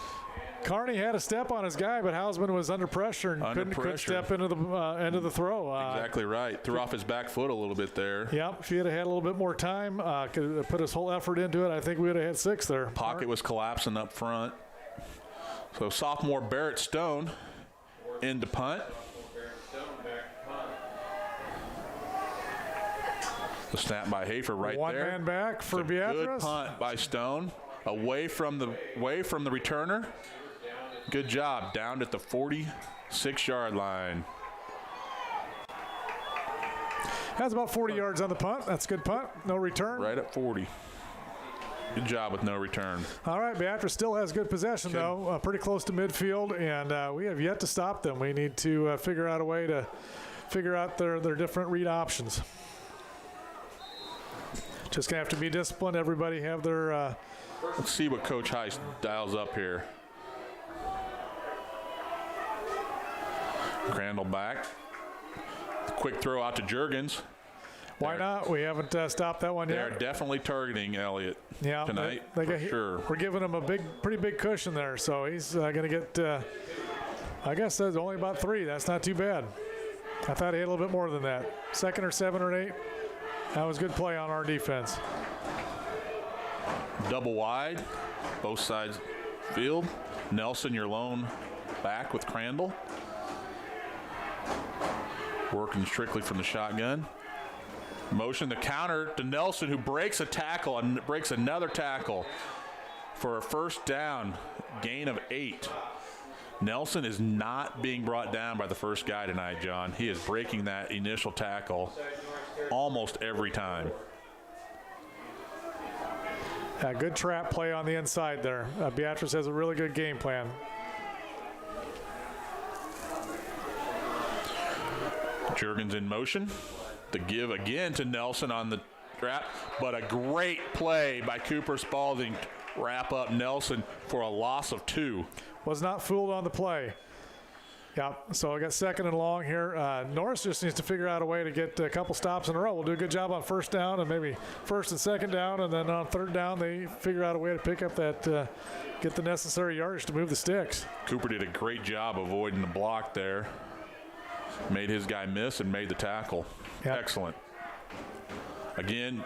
Speaker 3: Carney had a step on his guy, but Hausman was under pressure and couldn't step into the throw.
Speaker 2: Exactly right. Threw off his back foot a little bit there.
Speaker 3: Yep. If he had had a little bit more time, could have put his whole effort into it, I think we would have had 6 there.
Speaker 2: Pocket was collapsing up front. So sophomore Barrett Stone into punt. The snap by Hafer right
Speaker 3: One
Speaker 2: there.
Speaker 3: man back for Beatrice.
Speaker 2: Good punt by Stone. Away from the returner. Good job. Down at the 46-yard line.
Speaker 3: That's about 40 yards on the punt. That's a good punt. No return.
Speaker 2: Right at 40. Good job with no return.
Speaker 3: All right, Beatrice still has good possession, though. Pretty close to midfield, and we have yet to stop them. We need to figure out a way to figure out their different read options. Just going to have to be disciplined. Everybody have their...
Speaker 2: Let's see what Coach Heist dials up here. Crandall back. Quick throw out to Juergens.
Speaker 3: Why not? We haven't stopped that one yet.
Speaker 2: They're definitely targeting Elliott tonight, for sure.
Speaker 3: We're giving him a pretty big cushion there, so he's going to get, I guess that's only about 3. That's not too bad. I thought he had a little bit more than that. 2nd or 7 or 8. That was good play on our defense.
Speaker 2: Double wide, both sides field. Nelson, your lone back with Crandall. Working strictly from the shotgun. Motion the counter to Nelson, who breaks a tackle and breaks another tackle for a 1st down, gain of 8. Nelson is not being brought down by the first guy tonight, John. He is breaking that initial tackle almost every time.
Speaker 3: Good trap play on the inside there. Beatrice has a really good game plan.
Speaker 2: Juergens in motion. The give again to Nelson on the trap, but a great play by Cooper Spalding. Wrap up Nelson for a loss of 2.
Speaker 3: Was not fooled on the play. Yeah, so I got 2nd and long here. Norris just needs to figure out a way to get a couple stops in a row. We'll do a good job on 1st down and maybe 1st and 2nd down, and then on 3rd down they figure out a way to pick up that, get the necessary yardage to move the sticks.
Speaker 2: Cooper did a great job avoiding the block there. Made his guy miss and made the tackle.
Speaker 3: Yep.
Speaker 2: Excellent. Again,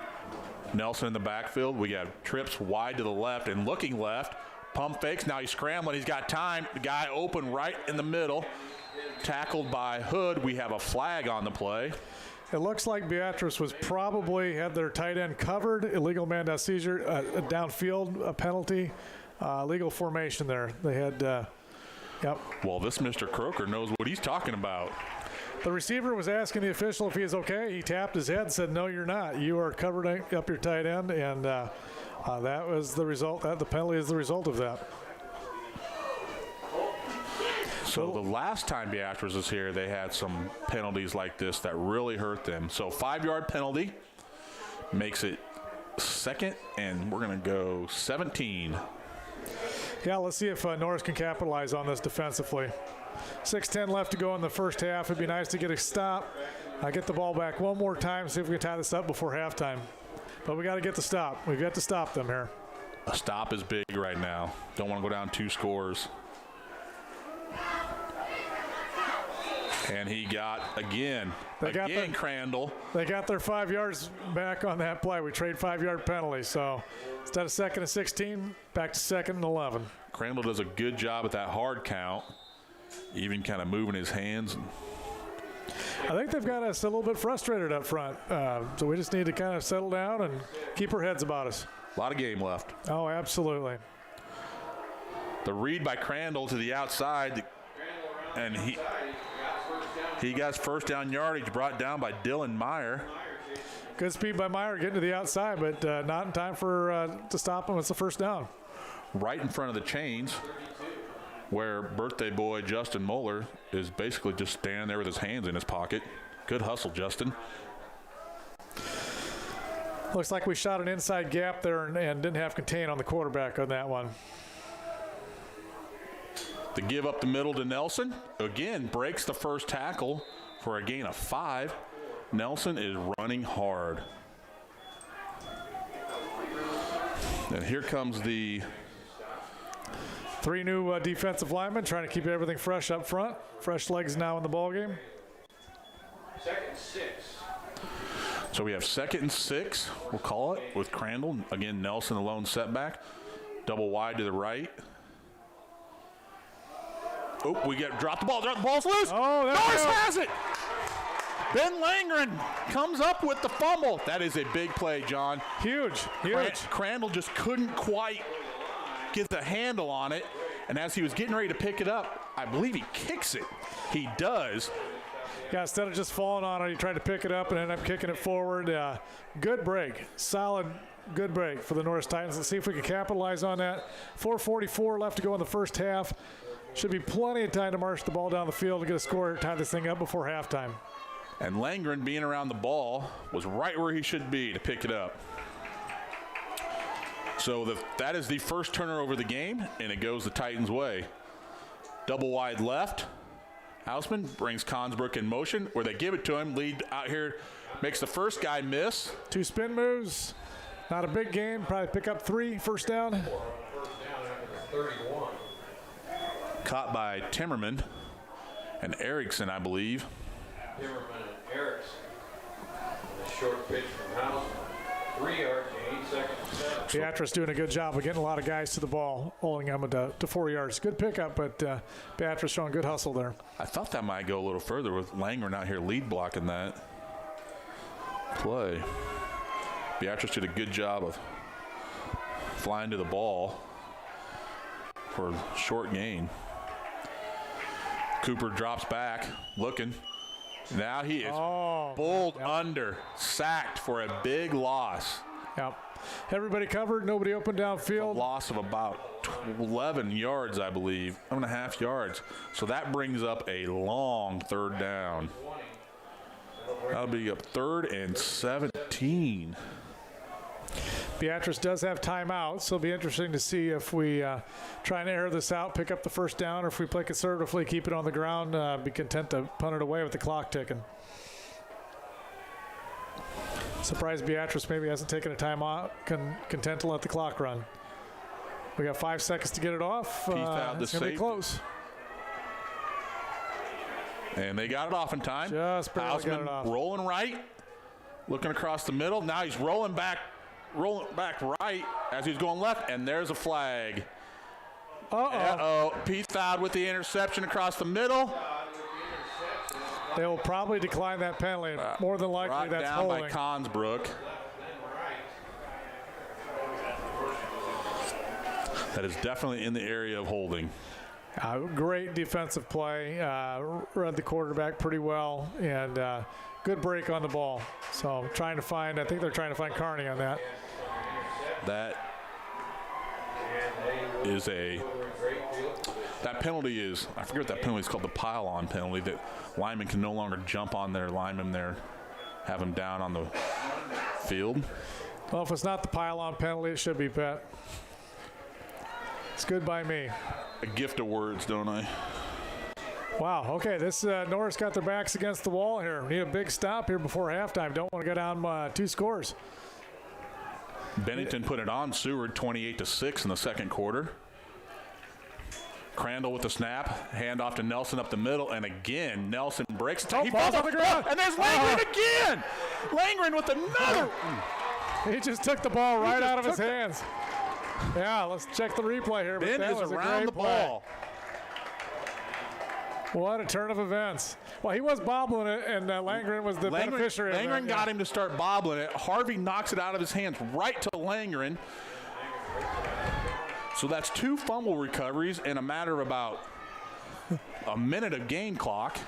Speaker 2: Nelson in the backfield. We got trips wide to the left and looking left. Pump fakes. Now he's scrambling. He's got time. The guy open right in the middle. Tackled by Hood. We have a flag on the play.
Speaker 3: It looks like Beatrice was probably had their tight end covered. Illegal man down seizure, a downfield, a penalty, legal formation there. They had, yep.
Speaker 2: Well, this Mr. Croker knows what he's talking about.
Speaker 3: The receiver was asking the official if he is okay. He tapped his head and said, "No, you're not. You are covering up your tight end," and that was the result. The penalty is the result of that.
Speaker 2: So the last time Beatrice was here, they had some penalties like this that really hurt them. So 5-yard penalty makes it 2nd, and we're going to go 17.
Speaker 3: Yeah, let's see if Norris can capitalize on this defensively. 6:10 left to go in the first half. It'd be nice to get a stop. Get the ball back one more time, see if we can tie this up before halftime. But we got to get the stop. We've got to stop them here.
Speaker 2: A stop is big right now. Don't want to go down 2 scores. And he got, again Crandall.
Speaker 3: They got their 5 yards back on that play. We trade 5-yard penalty. So instead of 2nd and 16, back to 2nd and 11.
Speaker 2: Crandall does a good job at that hard count, even kind of moving his hands.
Speaker 3: I think they've got us a little bit frustrated up front. So we just need to kind of settle down and keep our heads about us.
Speaker 2: A lot of game left.
Speaker 3: Oh, absolutely.
Speaker 2: The read by Crandall to the outside, and he got 1st down yardage brought down by Dylan Meyer.
Speaker 3: Good speed by Meyer getting to the outside, but not in time for to stop him. It's the 1st down.
Speaker 2: Right in front of the chains, where birthday boy Justin Moeller is basically just standing there with his hands in his pocket. Good hustle, Justin.
Speaker 3: Looks like we shot an inside gap there and didn't have contain on the quarterback on that one.
Speaker 2: The give up the middle to Nelson. Again, breaks the first tackle for a gain of 5. Nelson is running hard. And here comes the
Speaker 3: 3 new defensive linemen trying to keep everything fresh up front. Fresh legs now in the ballgame.
Speaker 1: 2nd and 6.
Speaker 2: So we have 2nd and 6, we'll call it, with Crandall. Again, Nelson, the lone setback. Double wide to the right. Oh, we dropped the ball. The ball's loose.
Speaker 3: Oh,
Speaker 2: Norris has it. Ben Langren comes up with the fumble. That is a big play, John.
Speaker 3: Huge.
Speaker 2: Crandall just couldn't quite get the handle on it. And as he was getting ready to pick it up, I believe he kicks it. He does.
Speaker 3: Yeah, instead of just falling on it, he tried to pick it up and ended up kicking it forward. Good break. Solid, good break for the Norris Titans. Let's see if we can capitalize on that. 4:44 left to go in the first half. Should be plenty of time to march the ball down the field to get a score, tie this thing up before halftime.
Speaker 2: And Langren, being around the ball, was right where he should be to pick it up. So that is the first turnover of the game, and it goes the Titans' way. Double wide left. Hausman brings Consbrook in motion, where they give it to him. Lead out here, makes the first guy miss.
Speaker 3: 2 spin moves. Not a big game. Probably pick up 3 first down.
Speaker 1: 1st down after 31.
Speaker 2: Caught by Timmerman and Erickson, I believe.
Speaker 1: Timmerman and Erickson. A short pitch from Hausman. 3-yard gain, 2nd and 7.
Speaker 3: Beatrice doing a good job of getting a lot of guys to the ball, holding them to 4 yards. Good pickup, but Beatrice showing good hustle there.
Speaker 2: I thought that might go a little further with Langren out here lead blocking that play. Beatrice did a good job of flying to the ball for a short gain. Cooper drops back, looking. Now he is bowled under, sacked for a big loss.
Speaker 3: Yep. Everybody covered, nobody open downfield.
Speaker 2: A loss of about 11 yards, I believe, 11.5 yards. So that brings up a long 3rd down. That'll be up 3rd and 17.
Speaker 3: Beatrice does have timeouts, so it'll be interesting to see if we try and air this out, pick up the first down, or if we play conservatively, keep it on the ground, be content to punt it away with the clock ticking. Surprised Beatrice maybe hasn't taken a timeout, content to let the clock run. We got 5 seconds to get it off. It's going to be close.
Speaker 2: And they got it off in time.
Speaker 3: Just barely got it off.
Speaker 2: Rolling right, looking across the middle. Now he's rolling back right as he's going left, and there's a flag. Uh-oh. Peathard with the interception across the middle.
Speaker 3: They will probably decline that penalty. More than likely, that's
Speaker 2: down
Speaker 3: holding.
Speaker 2: by Consbrook. That is definitely in the area of holding.
Speaker 3: Great defensive play. Read the quarterback pretty well, and good break on the ball. So I think they're trying to find Carney on that.
Speaker 2: That penalty is, I forget what that penalty is called, the pile-on penalty, that linemen can no longer jump on their lineman there, have him down on the field.
Speaker 3: Well, if it's not the pile-on penalty, it should be, Pat. It's good by me.
Speaker 2: A gift of words, don't I?
Speaker 3: Wow, okay, this Norris got their backs against the wall here. Need a big stop here before halftime. Don't want to go down 2 scores.
Speaker 2: Bennington put it on Seward 28-6 in the second quarter. Crandall with the snap, handoff to Nelson up the middle, and again, Nelson breaks. He falls on the ground, and there's Langren again! Langren with another!
Speaker 3: He just took the ball right out of his hands. Yeah, let's check the replay here.
Speaker 2: Ben is around the ball.
Speaker 3: What a turn of events. Well, he was bobbling it, and Langren was the beneficiary.
Speaker 2: Langren got him to start bobbling it. Harvey knocks it out of his hands right to Langren. So that's 2 fumble recoveries in a matter of about a minute of game clock.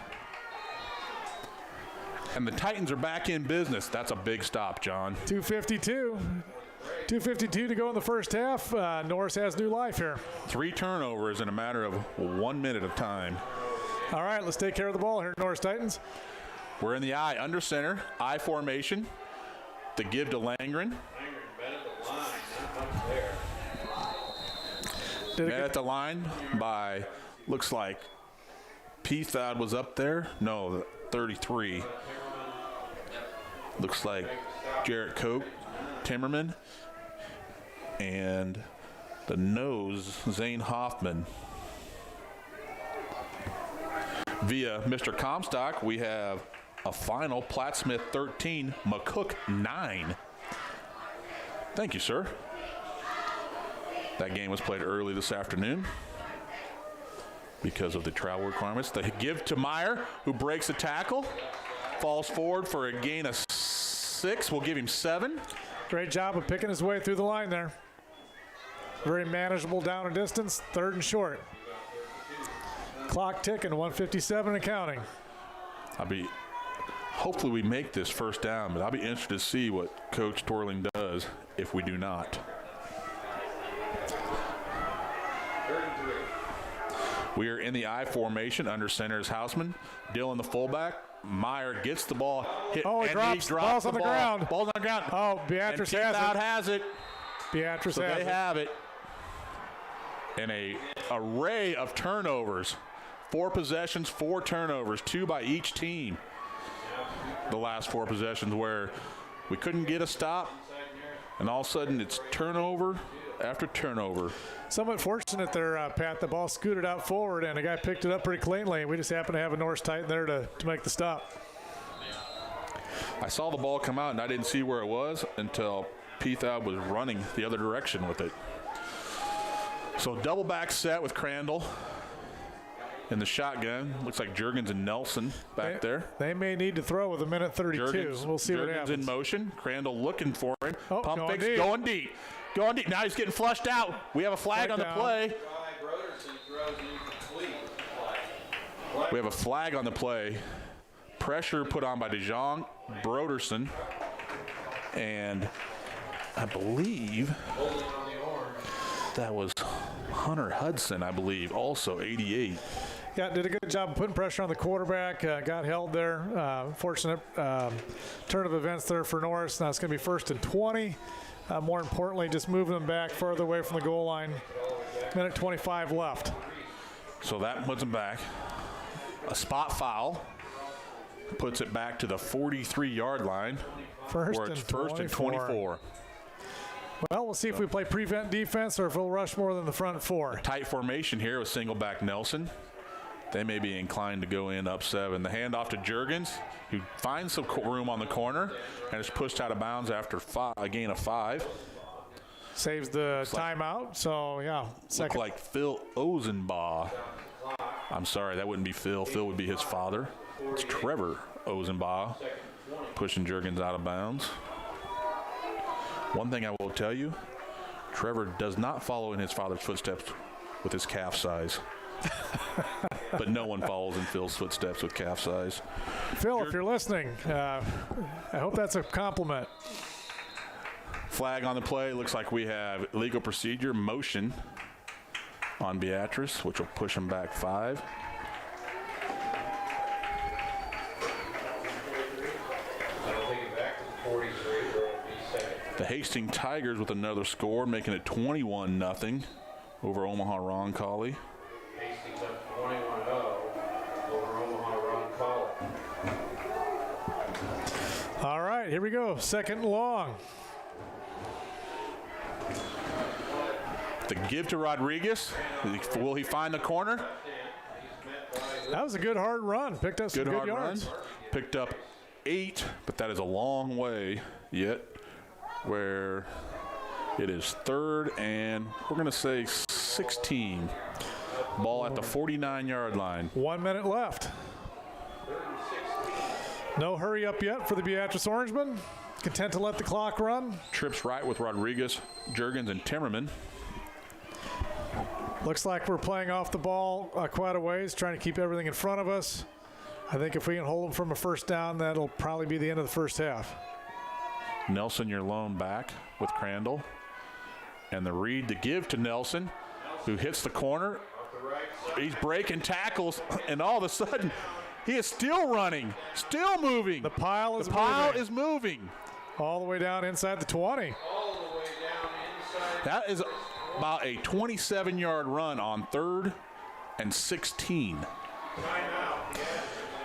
Speaker 2: And the Titans are back in business. That's a big stop, John.
Speaker 3: 2:52 to go in the first half. Norris has new life here.
Speaker 2: 3 turnovers in a matter of 1 minute of time.
Speaker 3: All right, let's take care of the ball here, Norris Titans.
Speaker 2: We're in the I under center, I formation. The give to Langren. Met at the line by, looks like Peathard was up there. No, 33. Looks like Jarrett Koch, Timmerman, and the nose, Zane Hoffman. Via Mr. Comstock, we have a final, Plattsmith 13, McCook 9. Thank you, sir. That game was played early this afternoon because of the travel requirements. The give to Meyer, who breaks the tackle, falls forward for a gain of 6. We'll give him 7.
Speaker 3: Great job of picking his way through the line there. Very manageable down and distance, 3rd and short. Clock ticking, 1:57 and counting.
Speaker 2: Hopefully we make this first down, but I'll be interested to see what Coach Torling does if we do not. We are in the I formation. Under center is Hausman. Dillon, the fullback. Meyer gets the ball.
Speaker 3: He drops the ball. On the ground.
Speaker 2: Ball's on the ground.
Speaker 3: Oh, Beatrice has it. Beatrice has it.
Speaker 2: They have it. And an array of turnovers. 4 possessions, 4 turnovers, 2 by each team. The last 4 possessions where we couldn't get a stop, and all of a sudden it's turnover after turnover.
Speaker 3: Somewhat fortunate there, Pat. The ball scooted out forward, and the guy picked it up pretty cleanly. We just happened to have a Norris Titan there to make the stop.
Speaker 2: I saw the ball come out, and I didn't see where it was until Peathard was running the other direction with it. So double back set with Crandall in the shotgun. Looks like Juergens and Nelson back there.
Speaker 3: They may need to throw with a minute 32. We'll see what happens.
Speaker 2: In motion. Crandall looking for him. Pump fake,
Speaker 3: going deep.
Speaker 2: Going deep. Now he's getting flushed out. We have a flag on the play. We have a flag on the play. Pressure put on by DeJong, Broderson, and I believe that was Hunter Hudson, also 88.
Speaker 3: Yeah, did a good job of putting pressure on the quarterback. Got held there. Fortunate turn of events there for Norris. Now it's going to be 1st and 20. More importantly, just moving them back further away from the goal line. Minute 25 left.
Speaker 2: So that puts them back. A spot foul puts it back to the 43-yard line. Where it's 1st and 24.
Speaker 3: Well, we'll see if we play prevent defense or if we'll rush more than the front four.
Speaker 2: Tight formation here with single back Nelson. They may be inclined to go in up 7. The handoff to Juergens, who finds some room on the corner and is pushed out of bounds after a gain of 5.
Speaker 3: Saves the timeout. So, yeah.
Speaker 2: Look like Phil Ozenbaugh. I'm sorry, that wouldn't be Phil. Phil would be his father. It's Trevor Ozenbaugh pushing Juergens out of bounds. One thing I will tell you, Trevor does not follow in his father's footsteps with his calf size. But no one follows in Phil's footsteps with calf size.
Speaker 3: Phil, if you're listening, I hope that's a compliment.
Speaker 2: Flag on the play. Looks like we have illegal procedure motion on Beatrice, which will push him back 5. The Hastings Tigers with another score, making it 21-0 over Omaha Roncalli.
Speaker 1: Hastings up 21-0 over Omaha Roncalli.
Speaker 3: All right, here we go. 2nd and long.
Speaker 2: The give to Rodriguez. Will he find the corner?
Speaker 3: That was a good hard run. Picked up some good yards.
Speaker 2: Run. Picked up 8, but that is a long way yet. Where it is 3rd and we're going to say 16. Ball at the 49-yard line.
Speaker 3: 1 minute left. No hurry up yet for the Beatrice Orangemen. Content to let the clock run.
Speaker 2: Trips right with Rodriguez, Juergens, and Timmerman.
Speaker 3: Looks like we're playing off the ball quite a ways, trying to keep everything in front of us. I think if we can hold them from a 1st down, that'll probably be the end of the 1st half.
Speaker 2: Nelson, your lone back with Crandall. And the read to give to Nelson, who hits the corner. He's breaking tackles, and all of a sudden, he is still running, still moving.
Speaker 3: The pile
Speaker 2: is moving.
Speaker 3: All the way down inside the 20.
Speaker 1: All the way down inside.
Speaker 2: That is about a 27-yard run on 3rd and 16.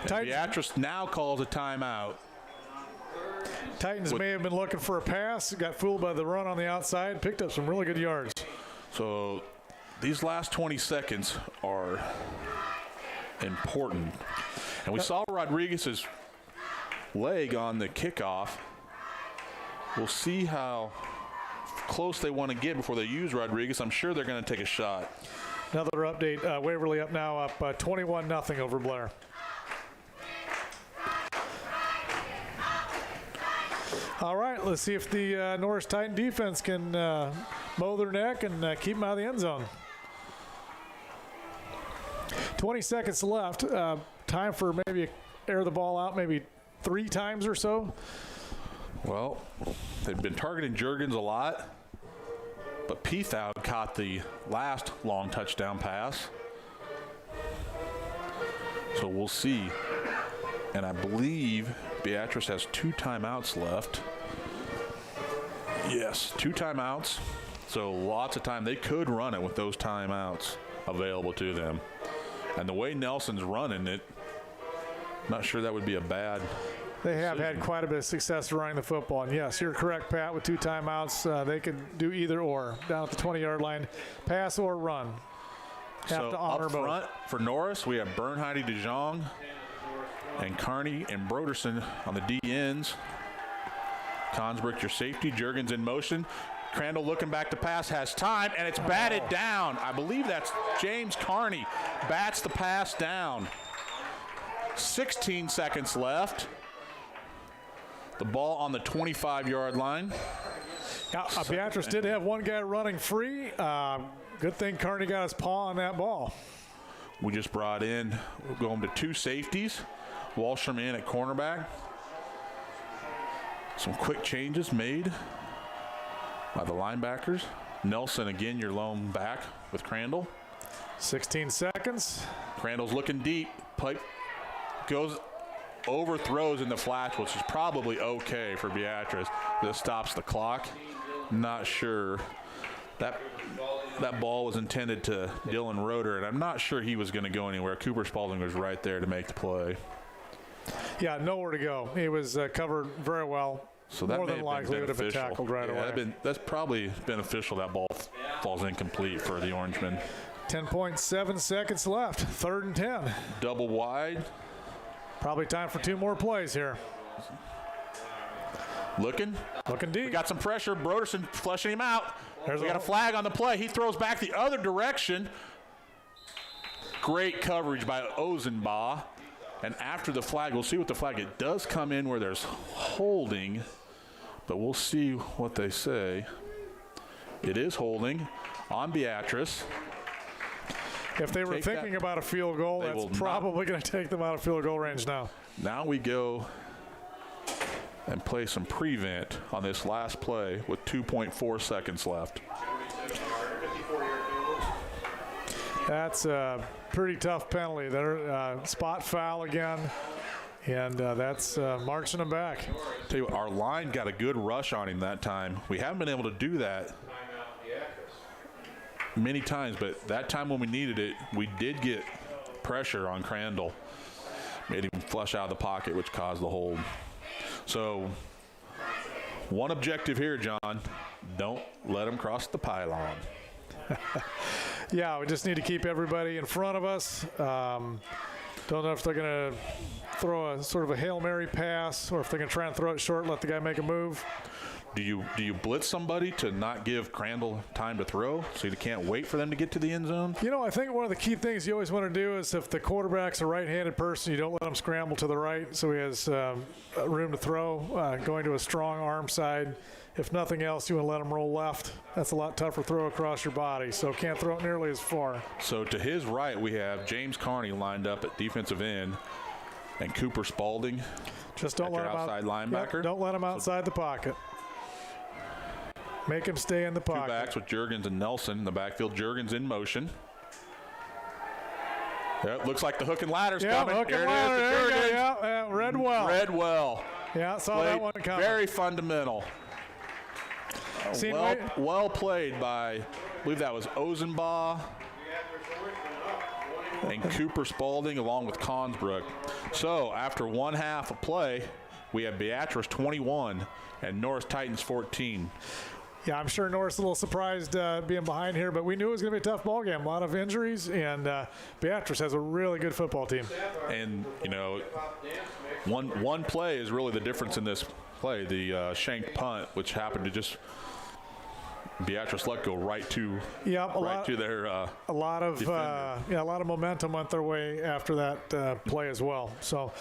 Speaker 1: Timeout.
Speaker 2: Beatrice now calls a timeout.
Speaker 3: Titans may have been looking for a pass, got fooled by the run on the outside, picked up some really good yards.
Speaker 2: So these last 20 seconds are important. And we saw Rodriguez's leg on the kickoff. We'll see how close they want to get before they use Rodriguez. I'm sure they're going to take a shot.
Speaker 3: Another update, Waverly up now, up 21-0 over Blair. All right, let's see if the Norris Titan defense can mow their neck and keep them out of the end zone. 20 seconds left. Time for maybe air the ball out maybe 3 times or so.
Speaker 2: Well, they've been targeting Juergens a lot, but Peathau caught the last long touchdown pass. So we'll see. And I believe Beatrice has 2 timeouts left. Yes, 2 timeouts. So lots of time. They could run it with those timeouts available to them. And the way Nelson's running it, not sure that would be a bad
Speaker 3: They have had quite a bit of success running the football. And yes, you're correct, Pat, with 2 timeouts. They could do either or. Down at the 20-yard line, pass or run. Have to honor
Speaker 2: up
Speaker 3: both.
Speaker 2: Front for Norris, we have Bernheide de Jong and Carney and Broderson on the D ends. Consbrick, your safety. Juergens in motion. Crandall looking back to pass, has time, and it's batted down. I believe that's James Carney. Bats the pass down. 16 seconds left. The ball on the 25-yard line.
Speaker 3: Beatrice did have one guy running free. Good thing Carney got his paw on that ball.
Speaker 2: We just brought in, we're going to 2 safeties. Wallstrom in at cornerback. Some quick changes made by the linebackers. Nelson, again, your lone back with Crandall.
Speaker 3: 16 seconds.
Speaker 2: Crandall's looking deep. Pipe goes, overthrows in the flash, which is probably okay for Beatrice. This stops the clock. Not sure. That ball was intended to Dylan Roeder, and I'm not sure he was going to go anywhere. Cooper Spalding was right there to make the play.
Speaker 3: Yeah, nowhere to go. He was covered very well.
Speaker 2: So that
Speaker 3: more than likely would have been tackled right away.
Speaker 2: That's probably beneficial. That ball falls incomplete for the Orangemen.
Speaker 3: 10.7 seconds left. 3rd and 10.
Speaker 2: Double wide.
Speaker 3: Probably time for 2 more plays here.
Speaker 2: Looking deep. We got some pressure. Broderson flushing him out. We got a flag on the play. He throws back the other direction. Great coverage by Ozenbaugh. And after the flag, we'll see what the flag, it does come in where there's holding, but we'll see what they say. It is holding on Beatrice.
Speaker 3: If they were thinking about a field goal, that's probably going to take them out of field goal range now.
Speaker 2: Now we go and play some prevent on this last play with 2.4 seconds left.
Speaker 3: That's a pretty tough penalty there. Spot foul again, and that's marching them back.
Speaker 2: Tell you what, our line got a good rush on him that time. We haven't been able to do that many times, but that time when we needed it, we did get pressure on Crandall. Made him flush out of the pocket, which caused the hold. So one objective here, John, don't let him cross the pylon.
Speaker 3: Yeah, we just need to keep everybody in front of us. Don't know if they're going to throw a sort of a Hail Mary pass or if they're going to try and throw it short and let the guy make a move.
Speaker 2: Do you blitz somebody to not give Crandall time to throw so you can't wait for them to get to the end zone?
Speaker 3: You know, I think one of the key things you always want to do is if the quarterback's a right-handed person, you don't let him scramble to the right so he has room to throw, going to a strong arm side. If nothing else, you want to let him roll left. That's a lot tougher throw across your body, so can't throw it nearly as far.
Speaker 2: So to his right, we have James Carney lined up at defensive end and Cooper Spalding.
Speaker 3: Just don't let him
Speaker 2: outside linebacker.
Speaker 3: Yep, don't let him outside the pocket. Make him stay in the pocket.
Speaker 2: Two backs with Juergens and Nelson in the backfield. Juergens in motion. Yep, looks like the hook and ladder's coming.
Speaker 3: Hook and ladder. Yeah, read well.
Speaker 2: Read well.
Speaker 3: Yeah, saw that one coming.
Speaker 2: Very fundamental. Well played by, I believe that was Ozenbaugh and Cooper Spalding along with Consbrook. So after one half of play, we have Beatrice 21 and Norris Titans 14.
Speaker 3: Yeah, I'm sure Norris is a little surprised being behind here, but we knew it was going to be a tough ball game. A lot of injuries, and Beatrice has a really good football team.
Speaker 2: And, you know, one play is really the difference in this play, the shanked punt, which happened to just Beatrice let go right to their
Speaker 3: a lot of momentum went their way after that play as well. So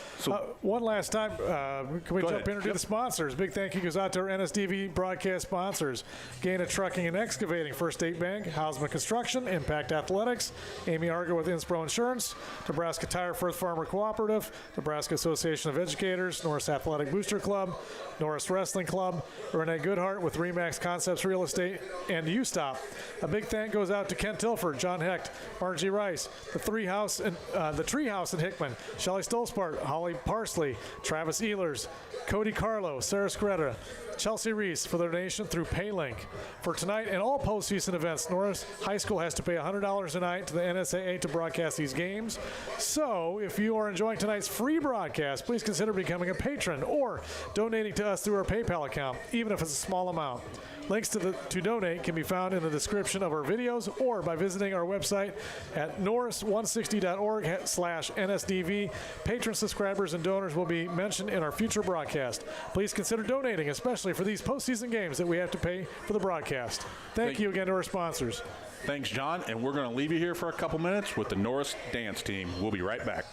Speaker 3: one last time, can we jump in and do the sponsors? Big thank you goes out to our NSDV broadcast sponsors: Gaina Trucking and Excavating, First State Bank, Hausman Construction, Impact Athletics, Amy Argo with Inspro Insurance, Nebraska Tire First Farmer Cooperative, Nebraska Association of Educators, Norris Athletic Booster Club, Norris Wrestling Club, Renee Goodhart with Remax Concepts Real Estate, and U-Stop. A big thank goes out to Ken Tilford, John Hecht, Margie Rice, the Treehouse in Hickman, Shelley Stolzbart, Holly Parsley, Travis Ehlers, Cody Carlo, Sarah Scretta, Chelsea Reese for their donation through PayLink. For tonight and all postseason events, Norris High School has to pay $100 a night to the NSAA to broadcast these games. So if you are enjoying tonight's free broadcast, please consider becoming a patron or donating to us through our PayPal account, even if it's a small amount. Links to donate can be found in the description of our videos or by visiting our website at norris160.org/NSDV. Patron subscribers and donors will be mentioned in our future broadcast. Please consider donating, especially for these postseason games that we have to pay for the broadcast. Thank you again to our sponsors.
Speaker 2: Thanks, John. And we're going to leave you here for a couple minutes with the Norris dance team. We'll be right back.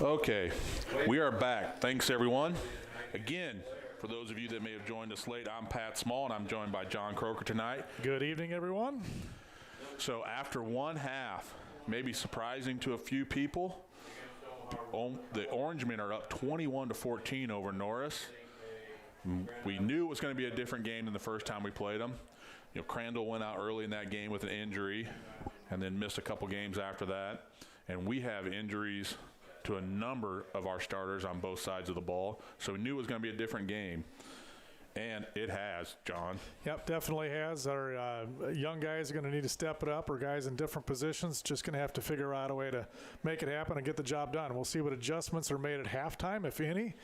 Speaker 2: Okay, we are back. Thanks, everyone. Again, for those of you that may have joined us late, I'm Pat Small, and I'm joined by John Croker tonight.
Speaker 3: Good evening, everyone.
Speaker 2: So after one half, maybe surprising to a few people, the Orangemen are up 21-14 over Norris. We knew it was going to be a different game than the first time we played them. Crandall went out early in that game with an injury and then missed a couple games after that. And we have injuries to a number of our starters on both sides of the ball. So we knew it was going to be a different game. And it has, John.
Speaker 3: Yep, definitely has. Our young guys are going to need to step it up, or guys in different positions just going to have to figure out a way to make it happen and get the job done. We'll see what adjustments are made at halftime, if any.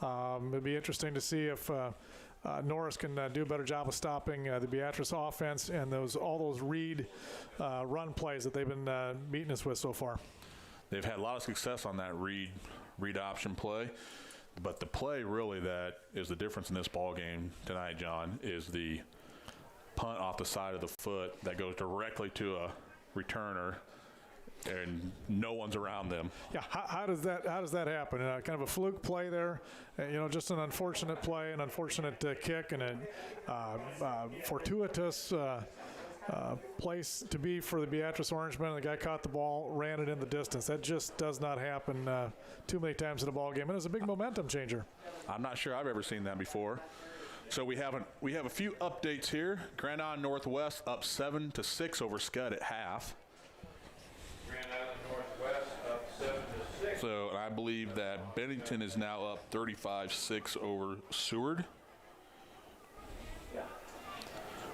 Speaker 3: It'd be interesting to see if Norris can do a better job of stopping the Beatrice offense and all those read run plays that they've been beating us with so far.
Speaker 2: They've had a lot of success on that read option play. But the play really that is the difference in this ball game tonight, John, is the punt off the side of the foot that goes directly to a returner, and no one's around them.
Speaker 3: Yeah, how does that happen? Kind of a fluke play there, just an unfortunate play, an unfortunate kick, and a fortuitous place to be for the Beatrice Orangemen. The guy caught the ball, ran it in the distance. That just does not happen too many times in a ball game, and it was a big momentum changer.
Speaker 2: I'm not sure I've ever seen that before. So we have a few updates here. Grand Island Northwest up 7-6 over Scud at half.
Speaker 1: Grand Island Northwest up 7-6.
Speaker 2: So I believe that Bennington is now up 35-6 over Seward.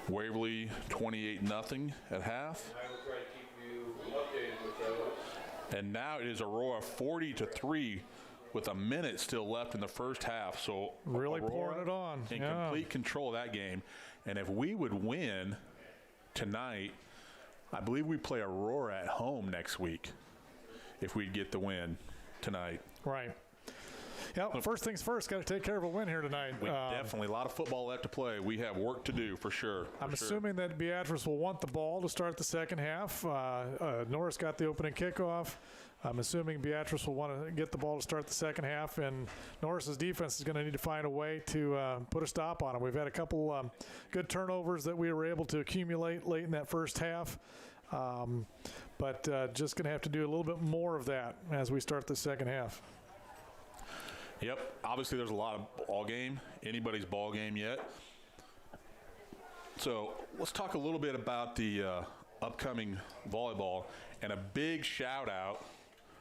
Speaker 2: Waverly 28-0 at half.
Speaker 1: I will try to keep you updated with those.
Speaker 2: And now it is Aurora 40-3 with a minute still left in the first half. So
Speaker 3: really
Speaker 2: Aurora
Speaker 3: pouring it on.
Speaker 2: In complete control of that game. And if we would win tonight, I believe we play Aurora at home next week if we'd get the win tonight.
Speaker 3: Right. Yeah, first things first, got to take care of a win here tonight.
Speaker 2: Definitely a lot of football left to play. We have work to do for sure.
Speaker 3: I'm assuming that Beatrice will want the ball to start the second half. Norris got the opening kickoff. I'm assuming Beatrice will want to get the ball to start the second half, and Norris's defense is going to need to find a way to put a stop on it. We've had a couple good turnovers that we were able to accumulate late in that first half. But just going to have to do a little bit more of that as we start the second half.
Speaker 2: Yep. Obviously, there's a lot of ball game, anybody's ball game yet. So let's talk a little bit about the upcoming volleyball, and a big shout out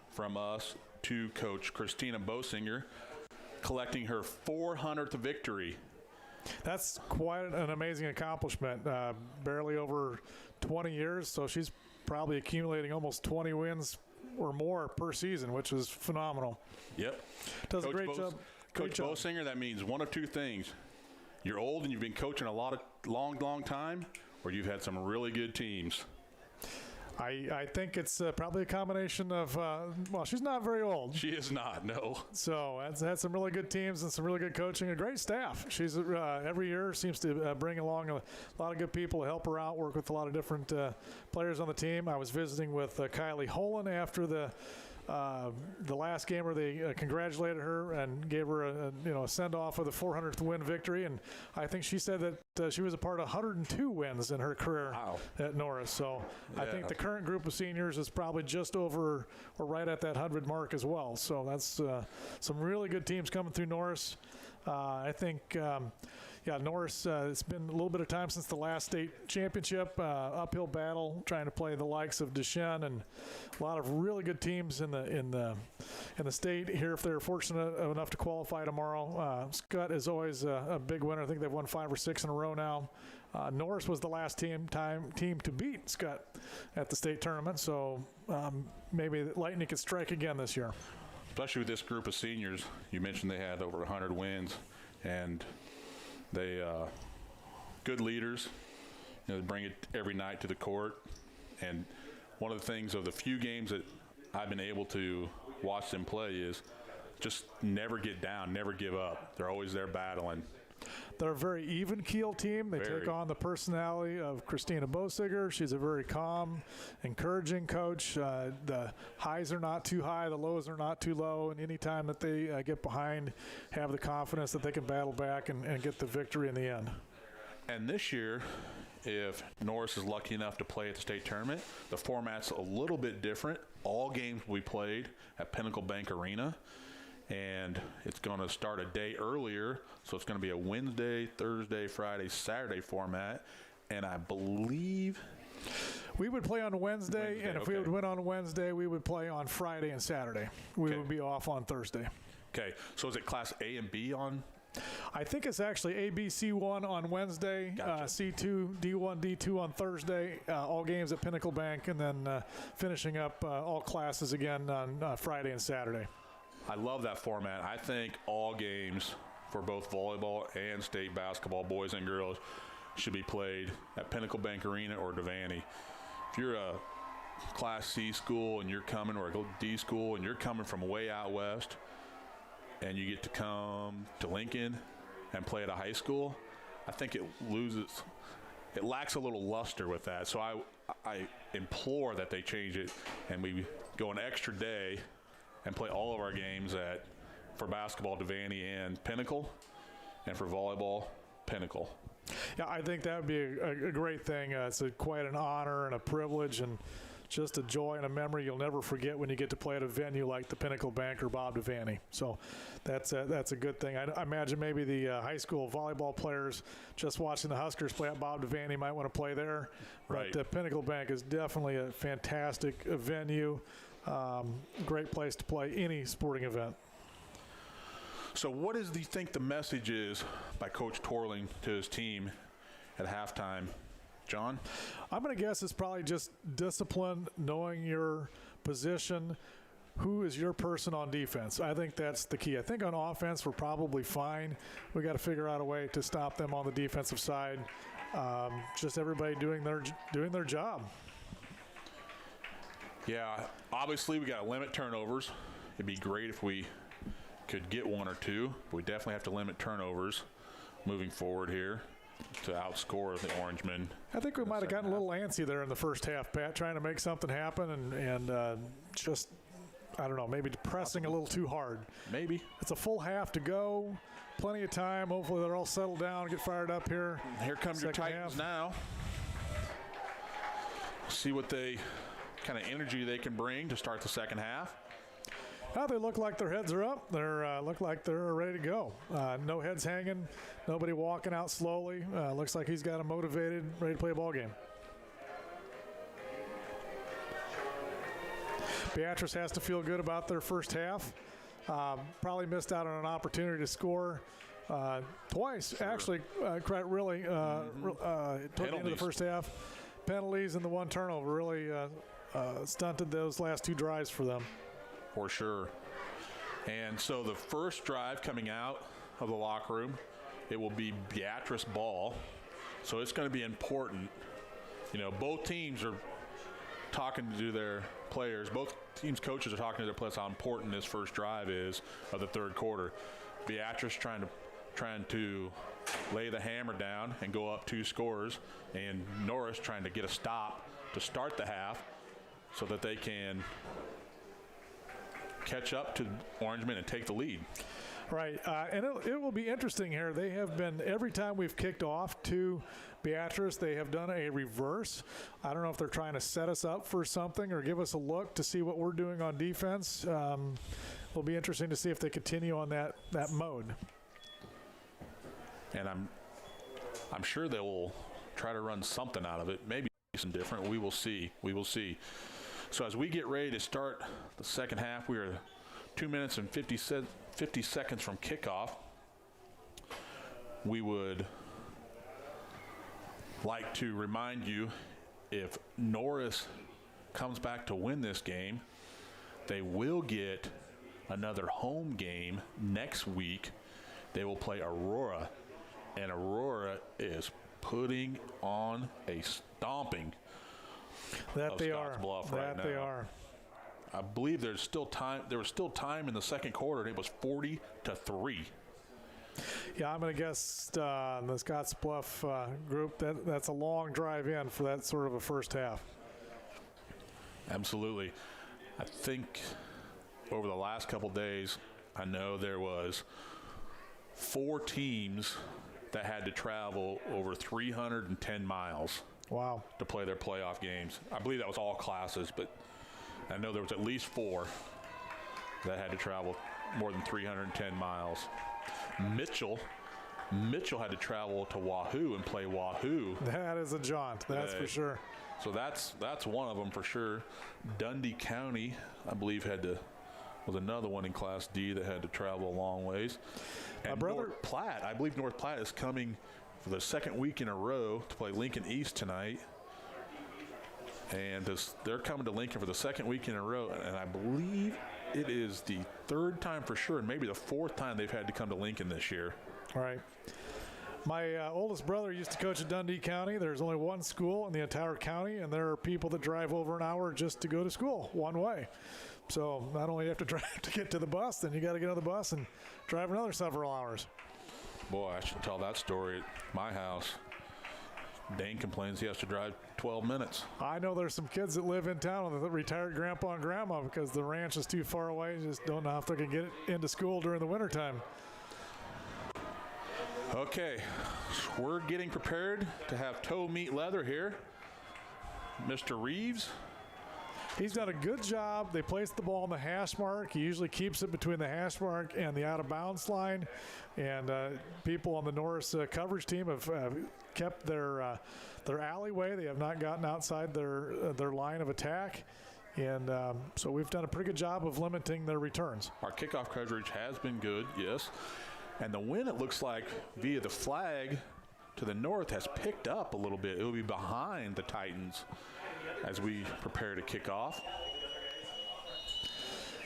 Speaker 2: from us to Coach Christina Bosinger, collecting her 400th victory.
Speaker 3: That's quite an amazing accomplishment. Barely over 20 years, so she's probably accumulating almost 20 wins or more per season, which is phenomenal.
Speaker 2: Yep.
Speaker 3: Does a great job.
Speaker 2: Coach Bosinger, that means one of two things. You're old and you've been coaching a long time, or you've had some really good teams.
Speaker 3: I think it's probably a combination of, well, she's not very old.
Speaker 2: She is not, no.
Speaker 3: So that's had some really good teams and some really good coaching, a great staff. She's every year seems to bring along a lot of good people to help her out, work with a lot of different players on the team. I was visiting with Kylie Holan after the last game where they congratulated her and gave her a send-off of the 400th win victory, and I think she said that she was a part of 102 wins in her career at Norris. So yeah. I think the current group of seniors is probably just over or right at that 100 mark as well. So that's some really good teams coming through Norris. I think, Norris, it's been a little bit of time since the last state championship, uphill battle, trying to play the likes of Deschênes and a lot of really good teams in the state here if they're fortunate enough to qualify tomorrow. Scott is always a big winner. I think they've won 5 or 6 in a row now. Norris was the last team to beat Scott at the state tournament, so maybe Lightning could strike again this year.
Speaker 2: Especially with this group of seniors, you mentioned they had over 100 wins, and they good leaders. They bring it every night to the court. And one of the things of the few games that I've been able to watch them play is just never get down, never give up. They're always there battling.
Speaker 3: They're a very even-keeled team. They take on the personality of Christina Bosiger. She's a very calm, encouraging coach. The highs are not too high, the lows are not too low, and any time that they get behind, have the confidence that they can battle back and get the victory in the end.
Speaker 2: And this year, if Norris is lucky enough to play at the state tournament, the format's a little bit different. All games will be played at Pinnacle Bank Arena. And it's going to start a day earlier, so it's going to be a Wednesday, Thursday, Friday, Saturday format. And I believe
Speaker 3: we would play on Wednesday, and if we would win on Wednesday, we would play on Friday and Saturday. We would be off on Thursday.
Speaker 2: Okay, so is it Class A and B on?
Speaker 3: I think it's actually A, B, C1 on Wednesday,
Speaker 2: Gotcha.
Speaker 3: C2, D1, D2 on Thursday, all games at Pinnacle Bank, and then finishing up all classes again on Friday and Saturday.
Speaker 2: I love that format. I think all games for both volleyball and state basketball, boys and girls, should be played at Pinnacle Bank Arena or Devaney. If you're a Class C school and you're coming, or a D school and you're coming from way out west, and you get to come to Lincoln and play at a high school, I think it lacks a little luster with that. So I implore that they change it and we go an extra day and play all of our games for basketball, Devaney and Pinnacle, and for volleyball, Pinnacle.
Speaker 3: Yeah, I think that would be a great thing. It's quite an honor and a privilege and just a joy and a memory you'll never forget when you get to play at a venue like the Pinnacle Bank or Bob Devaney. So that's a good thing. I imagine maybe the high school volleyball players just watching the Huskers play at Bob Devaney might want to play there.
Speaker 2: Right.
Speaker 3: But Pinnacle Bank is definitely a fantastic venue. Great place to play any sporting event.
Speaker 2: So what do you think the message is by Coach Torling to his team at halftime? John?
Speaker 3: I'm going to guess it's probably just discipline, knowing your position, who is your person on defense. I think that's the key. I think on offense we're probably fine. We got to figure out a way to stop them on the defensive side. Just everybody doing their job.
Speaker 2: Yeah, obviously we got to limit turnovers. It'd be great if we could get one or two. But we definitely have to limit turnovers moving forward here to outscore the Orangemen.
Speaker 3: I think we might have gotten a little antsy there in the first half, Pat, trying to make something happen and just, I don't know, maybe pressing a little too hard.
Speaker 2: Maybe.
Speaker 3: It's a full half to go. Plenty of time. Hopefully they're all settled down and get fired up here.
Speaker 2: Here come your Titans now. See what kind of energy they can bring to start the second half.
Speaker 3: Now they look like their heads are up. They look like they're ready to go. No heads hanging. Nobody walking out slowly. Looks like he's got them motivated, ready to play a ball game. Beatrice has to feel good about their first half. Probably missed out on an opportunity to score twice. Sure. Actually, really toward the end of the first half. Penalties and the one turnover really stunted those last two drives for them.
Speaker 2: For sure. And so the first drive coming out of the locker room, it will be Beatrice ball. So it's going to be important. You know, both teams are talking to their players. Both teams' coaches are talking to their players how important this first drive is of the third quarter. Beatrice trying to lay the hammer down and go up 2 scores, and Norris trying to get a stop to start the half so that they can catch up to Orangemen and take the lead.
Speaker 3: Right, and it will be interesting here. They have been, every time we've kicked off to Beatrice, they have done a reverse. I don't know if they're trying to set us up for something or give us a look to see what we're doing on defense. It'll be interesting to see if they continue on that mode.
Speaker 2: And I'm sure they will try to run something out of it. Maybe something different. We will see. We will see. So as we get ready to start the second half, we are 2 minutes and 50 seconds from kickoff. We would like to remind you, if Norris comes back to win this game, they will get another home game next week. They will play Aurora, and Aurora is putting on a stomping.
Speaker 3: That they are.
Speaker 2: Right now.
Speaker 3: They are.
Speaker 2: I believe there's still time. There was still time in the second quarter, and it was 40-3.
Speaker 3: Yeah, I'm going to guess the Scottsbluff group, that's a long drive in for that sort of a first half.
Speaker 2: Absolutely. I think over the last couple days, I know there was 4 teams that had to travel over 310 miles.
Speaker 3: Wow.
Speaker 2: To play their playoff games. I believe that was all classes, but I know there was at least 4 that had to travel more than 310 miles. Mitchell had to travel to Wahoo and play Wahoo.
Speaker 3: That is a jaunt, that's for sure.
Speaker 2: So that's one of them for sure. Dundee County, I believe, was another one in Class D that had to travel a long ways. And North Platte, I believe North Platte is coming for the second week in a row to play Lincoln East tonight. And they're coming to Lincoln for the second week in a row, and I believe it is the 3rd time for sure, and maybe the 4th time they've had to come to Lincoln this year.
Speaker 3: All right. My oldest brother used to coach at Dundee County. There's only one school in the entire county, and there are people that drive over an hour just to go to school one way. So not only do you have to drive to get to the bus, then you got to get on the bus and drive another several hours.
Speaker 2: Boy, I should tell that story at my house. Dane complains he has to drive 12 minutes.
Speaker 3: I know there's some kids that live in town with a retired grandpa and grandma because the ranch is too far away. Just don't know if they can get it into school during the wintertime.
Speaker 2: Okay, we're getting prepared to have toe meet leather here. Mr. Reeves.
Speaker 3: He's done a good job. They placed the ball on the hash mark. He usually keeps it between the hash mark and the out-of-bounds line. And people on the Norris coverage team have kept their alleyway. They have not gotten outside their line of attack. And so we've done a pretty good job of limiting their returns.
Speaker 2: Our kickoff coverage has been good, yes. And the wind, it looks like, via the flag to the north has picked up a little bit. It will be behind the Titans as we prepare to kick off.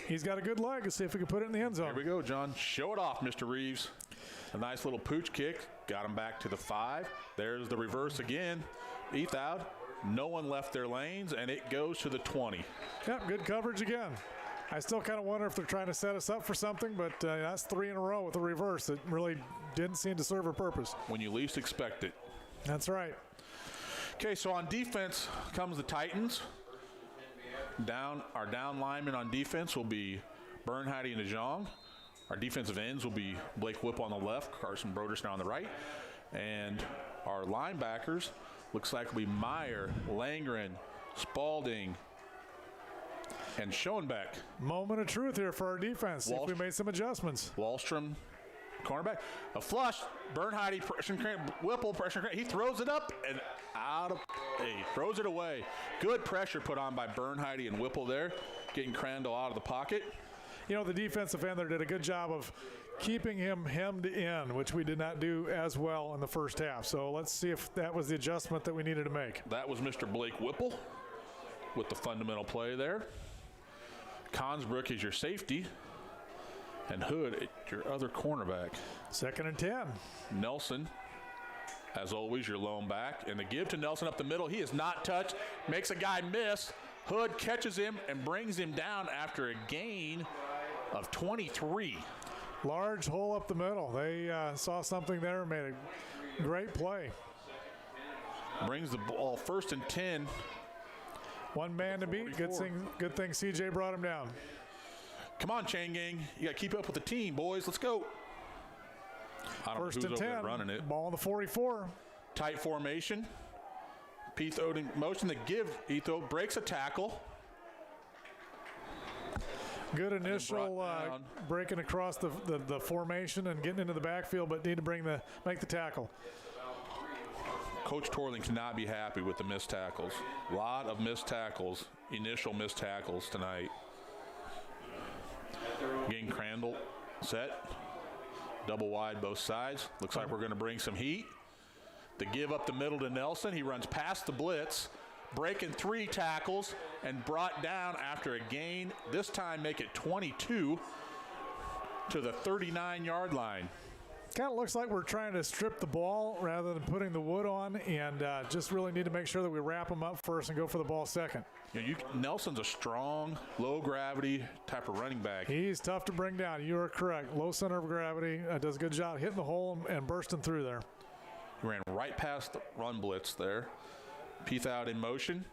Speaker 3: He's got a good leg. Let's see if we can put it in the end zone.
Speaker 2: Here we go, John. Show it off, Mr. Reeves. A nice little pooch kick. Got him back to the 5. There's the reverse again. Ethod. No one left their lanes, and it goes to the 20.
Speaker 3: Yep, good coverage again. I still kind of wonder if they're trying to set us up for something, but that's 3 in a row with a reverse. It really didn't seem to serve a purpose.
Speaker 2: When you least expect it.
Speaker 3: That's right.
Speaker 2: Okay, so on defense comes the Titans. Our down linemen on defense will be Bernheide and DeJong. Our defensive ends will be Blake Whipple on the left, Carson Broderson on the right. And our linebackers looks like will be Meyer, Langren, Spalding, and Schoenbeck.
Speaker 3: Moment of truth here for our defense. If we made some adjustments.
Speaker 2: Wallstrom, cornerback. A flush. Bernheide, pressure, Whipple, pressure. He throws it up and he throws it away. Good pressure put on by Bernheide and Whipple there, getting Crandall out of the pocket.
Speaker 3: You know, the defensive end there did a good job of keeping him hemmed in, which we did not do as well in the first half. So let's see if that was the adjustment that we needed to make.
Speaker 2: That was Mr. Blake Whipple with the fundamental play there. Consbrook is your safety, and Hood, your other cornerback.
Speaker 3: 2nd and 10.
Speaker 2: Nelson, as always, your lone back. And the give to Nelson up the middle. He is not touched. Makes a guy miss. Hood catches him and brings him down after a gain of 23.
Speaker 3: Large hole up the middle. They saw something there, made a great play.
Speaker 2: Brings the ball 1st and 10.
Speaker 3: One man to beat. Good thing CJ brought him down.
Speaker 2: Come on, chain gang. You got to keep up with the team, boys. Let's go. I don't
Speaker 3: 1st
Speaker 2: know who's
Speaker 3: and
Speaker 2: over
Speaker 3: 10.
Speaker 2: there running it.
Speaker 3: Ball on the 44.
Speaker 2: Tight formation. Etho in motion to give. Etho breaks a tackle.
Speaker 3: Good initial breaking across the formation and getting into the backfield, but need to make the tackle.
Speaker 2: Coach Torling cannot be happy with the missed tackles. A lot of missed tackles, initial missed tackles tonight. Getting Crandall set. Double wide both sides. Looks like we're going to bring some heat. The give up the middle to Nelson. He runs past the blitz, breaking 3 tackles, and brought down after a gain. This time make it 22 to the 39-yard line.
Speaker 3: Kind of looks like we're trying to strip the ball rather than putting the wood on, and just really need to make sure that we wrap them up first and go for the ball second.
Speaker 2: Nelson's a strong, low-gravity type of running back.
Speaker 3: He's tough to bring down. You are correct. Low center of gravity. Does a good job hitting the hole and bursting through there.
Speaker 2: He ran right past the run blitz there. Peace out in motion.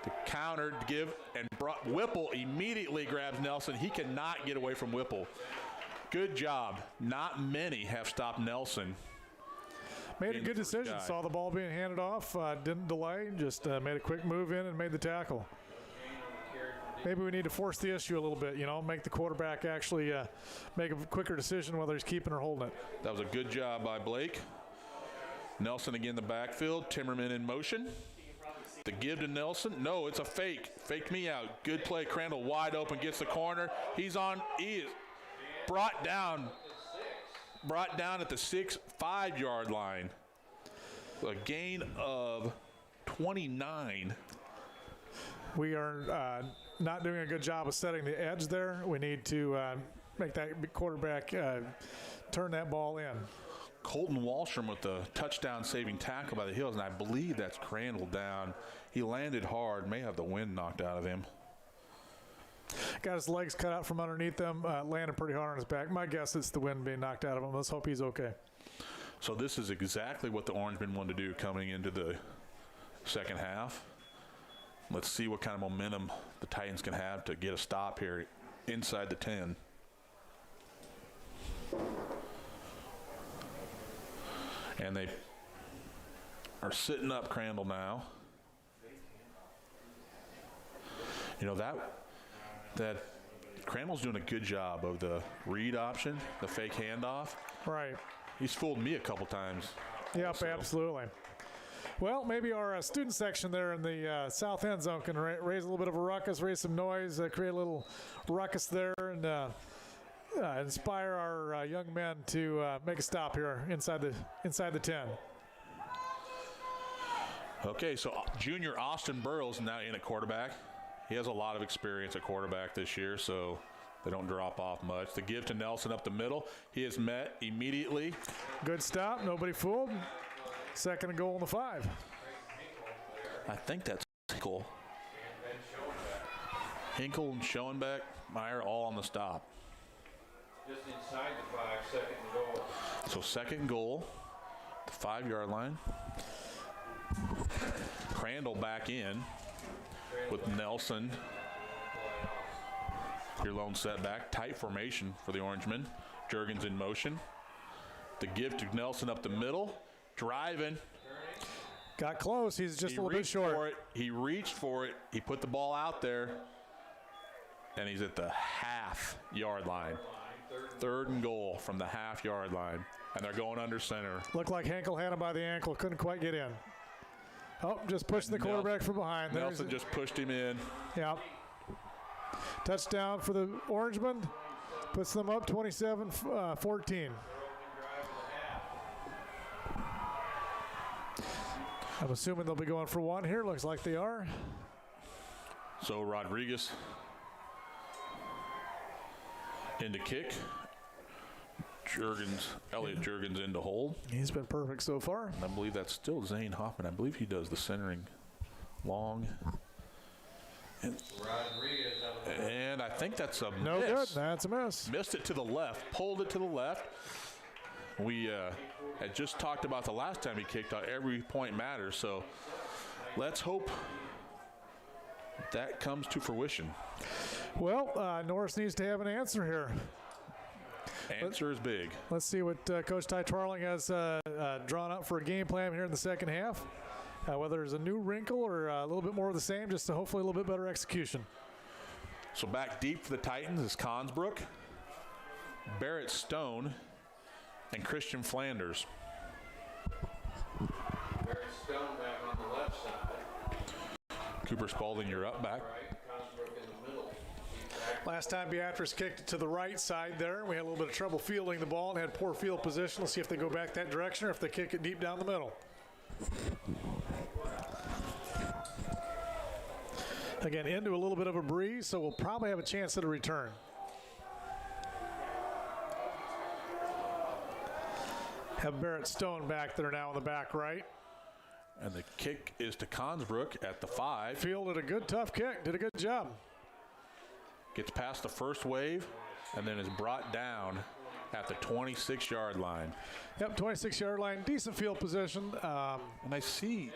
Speaker 2: The counter to give, and Whipple immediately grabs Nelson. He cannot get away from Whipple. Good job. Not many have stopped Nelson.
Speaker 3: Made a good decision. Saw the ball being handed off. Didn't delay. Just made a quick move in and made the tackle. Maybe we need to force the issue a little bit, make the quarterback actually make a quicker decision whether he's keeping or holding it.
Speaker 2: That was a good job by Blake. Nelson again in the backfield. Timmerman in motion. The give to Nelson. No, it's a fake. Faked me out. Good play. Crandall wide open, gets the corner. He is brought down at the 5-yard line. A gain of 29.
Speaker 3: We are not doing a good job of setting the edge there. We need to make that quarterback turn that ball in.
Speaker 2: Colton Wallstrom with the touchdown-saving tackle by the Hills, and I believe that's Crandall down. He landed hard, may have the wind knocked out of him.
Speaker 3: Got his legs cut out from underneath them, landed pretty hard on his back. My guess is the wind being knocked out of him. Let's hope he's okay.
Speaker 2: So this is exactly what the Orangemen wanted to do coming into the second half. Let's see what kind of momentum the Titans can have to get a stop here inside the 10. And they are sitting up Crandall now. That Crandall's doing a good job of the read option, the fake handoff.
Speaker 3: Right.
Speaker 2: He's fooled me a couple times.
Speaker 3: Yep, absolutely. Well, maybe our student section there in the south end zone can raise a little bit of a ruckus, raise some noise, create a little ruckus there, and inspire our young men to make a stop here inside the 10.
Speaker 2: Okay, so junior Austin Burrows now in at quarterback. He has a lot of experience at quarterback this year, so they don't drop off much. The give to Nelson up the middle. He is met immediately.
Speaker 3: Good stop. Nobody fooled. Second and goal on the 5.
Speaker 2: I think that's Hinkle. Hinkle and Schoenbeck, Meyer all on the stop.
Speaker 1: Just inside the 5, second and goal.
Speaker 2: So second and goal, the 5-yard line. Crandall back in with Nelson. Your lone setback. Tight formation for the Orangemen. Juergens in motion. The give to Nelson up the middle. Driving.
Speaker 3: Got close. He's just a little bit short.
Speaker 2: He reached for it. He put the ball out there. And he's at the half-yard line. Third and goal from the half-yard line. And they're going under center.
Speaker 3: Looked like Henkel had him by the ankle. Couldn't quite get in. Oh, just pushing the quarterback from behind.
Speaker 2: Nelson just pushed him in.
Speaker 3: Yeah. Touchdown for the Orangemen. Puts them up 27-14. I'm assuming they'll be going for one here. Looks like they are.
Speaker 2: So Rodriguez into kick. Elliot Juergens into hold.
Speaker 3: He's been perfect so far.
Speaker 2: I believe that's still Zane Hoffman. I believe he does the centering long. And I think that's a
Speaker 3: no
Speaker 2: miss.
Speaker 3: Good. That's a miss.
Speaker 2: Missed it to the left. Pulled it to the left. We had just talked about the last time he kicked out. Every point matters. So let's hope that comes to fruition.
Speaker 3: Well, Norris needs to have an answer here.
Speaker 2: Answer is big.
Speaker 3: Let's see what Coach Ty Tarling has drawn up for a game plan here in the second half. Whether there's a new wrinkle or a little bit more of the same, just to hopefully a little bit better execution.
Speaker 2: So back deep for the Titans is Consbrook, Barrett Stone, and Christian Flanders.
Speaker 1: Barrett Stone back on the left side.
Speaker 2: Cooper Spalding, you're up back.
Speaker 1: Consbrook in the middle.
Speaker 3: Last time Beatrice kicked it to the right side there. We had a little bit of trouble fielding the ball and had poor field position. Let's see if they go back that direction or if they kick it deep down the middle. Again, into a little bit of a breeze, so we'll probably have a chance at a return. Have Barrett Stone back there now on the back right.
Speaker 2: And the kick is to Consbrook at the 5.
Speaker 3: Fielded a good, tough kick. Did a good job.
Speaker 2: Gets past the first wave and then is brought down at the 26-yard line.
Speaker 3: Yep, 26-yard line. Decent field position.
Speaker 2: And I see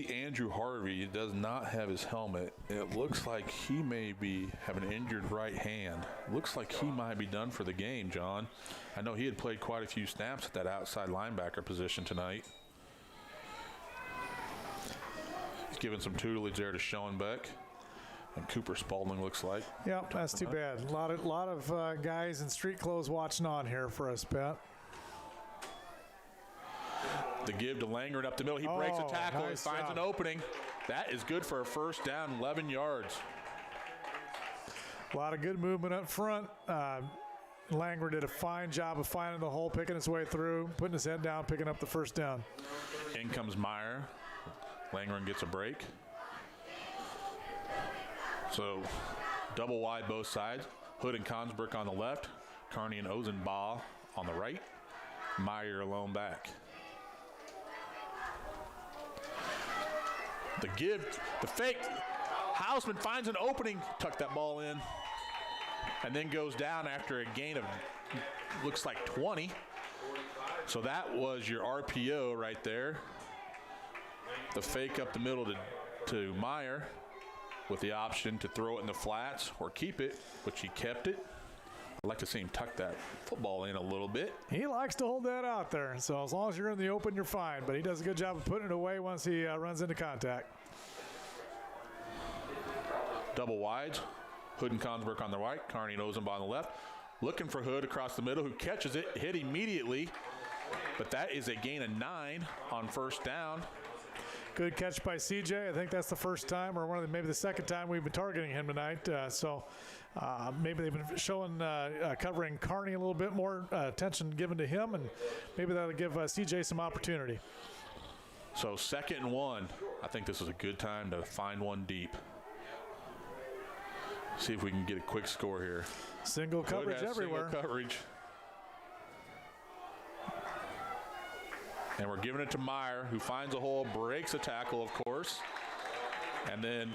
Speaker 2: Andrew Harvey does not have his helmet. It looks like he may have an injured right hand. Looks like he might be done for the game, John. I know he had played quite a few snaps at that outside linebacker position tonight. He's giving some tutelage there to Schoenbeck. And Cooper Spalding looks like.
Speaker 3: Yep, that's too bad. A lot of guys in street clothes watching on here for us, Pat.
Speaker 2: The give to Langren up the middle. He breaks a tackle and finds an opening. That is good for a first down, 11 yards.
Speaker 3: A lot of good movement up front. Langren did a fine job of finding the hole, picking his way through, putting his head down, picking up the first down.
Speaker 2: In comes Meyer. Langren gets a break. So double wide both sides. Hood and Consbrook on the left. Carney and Ozenbaugh on the right. Meyer alone back. The give, the fake. Hausman finds an opening, tuck that ball in, and then goes down after a gain of, looks like 20. So that was your RPO right there. The fake up the middle to Meyer with the option to throw it in the flats or keep it, which he kept it. I'd like to see him tuck that football in a little bit.
Speaker 3: He likes to hold that out there. So as long as you're in the open, you're fine. But he does a good job of putting it away once he runs into contact.
Speaker 2: Double wides. Hood and Consbrook on the right. Carney and Ozenbaugh on the left. Looking for Hood across the middle, who catches it, hit immediately. But that is a gain of 9 on first down.
Speaker 3: Good catch by CJ. I think that's the first time, or maybe the second time we've been targeting him tonight. So maybe they've been showing, covering Carney a little bit more attention given to him, and maybe that'll give CJ some opportunity.
Speaker 2: So 2nd and 1. I think this is a good time to find one deep. See if we can get a quick score here.
Speaker 3: Single coverage everywhere.
Speaker 2: Single coverage. And we're giving it to Meyer, who finds a hole, breaks a tackle, of course. And then,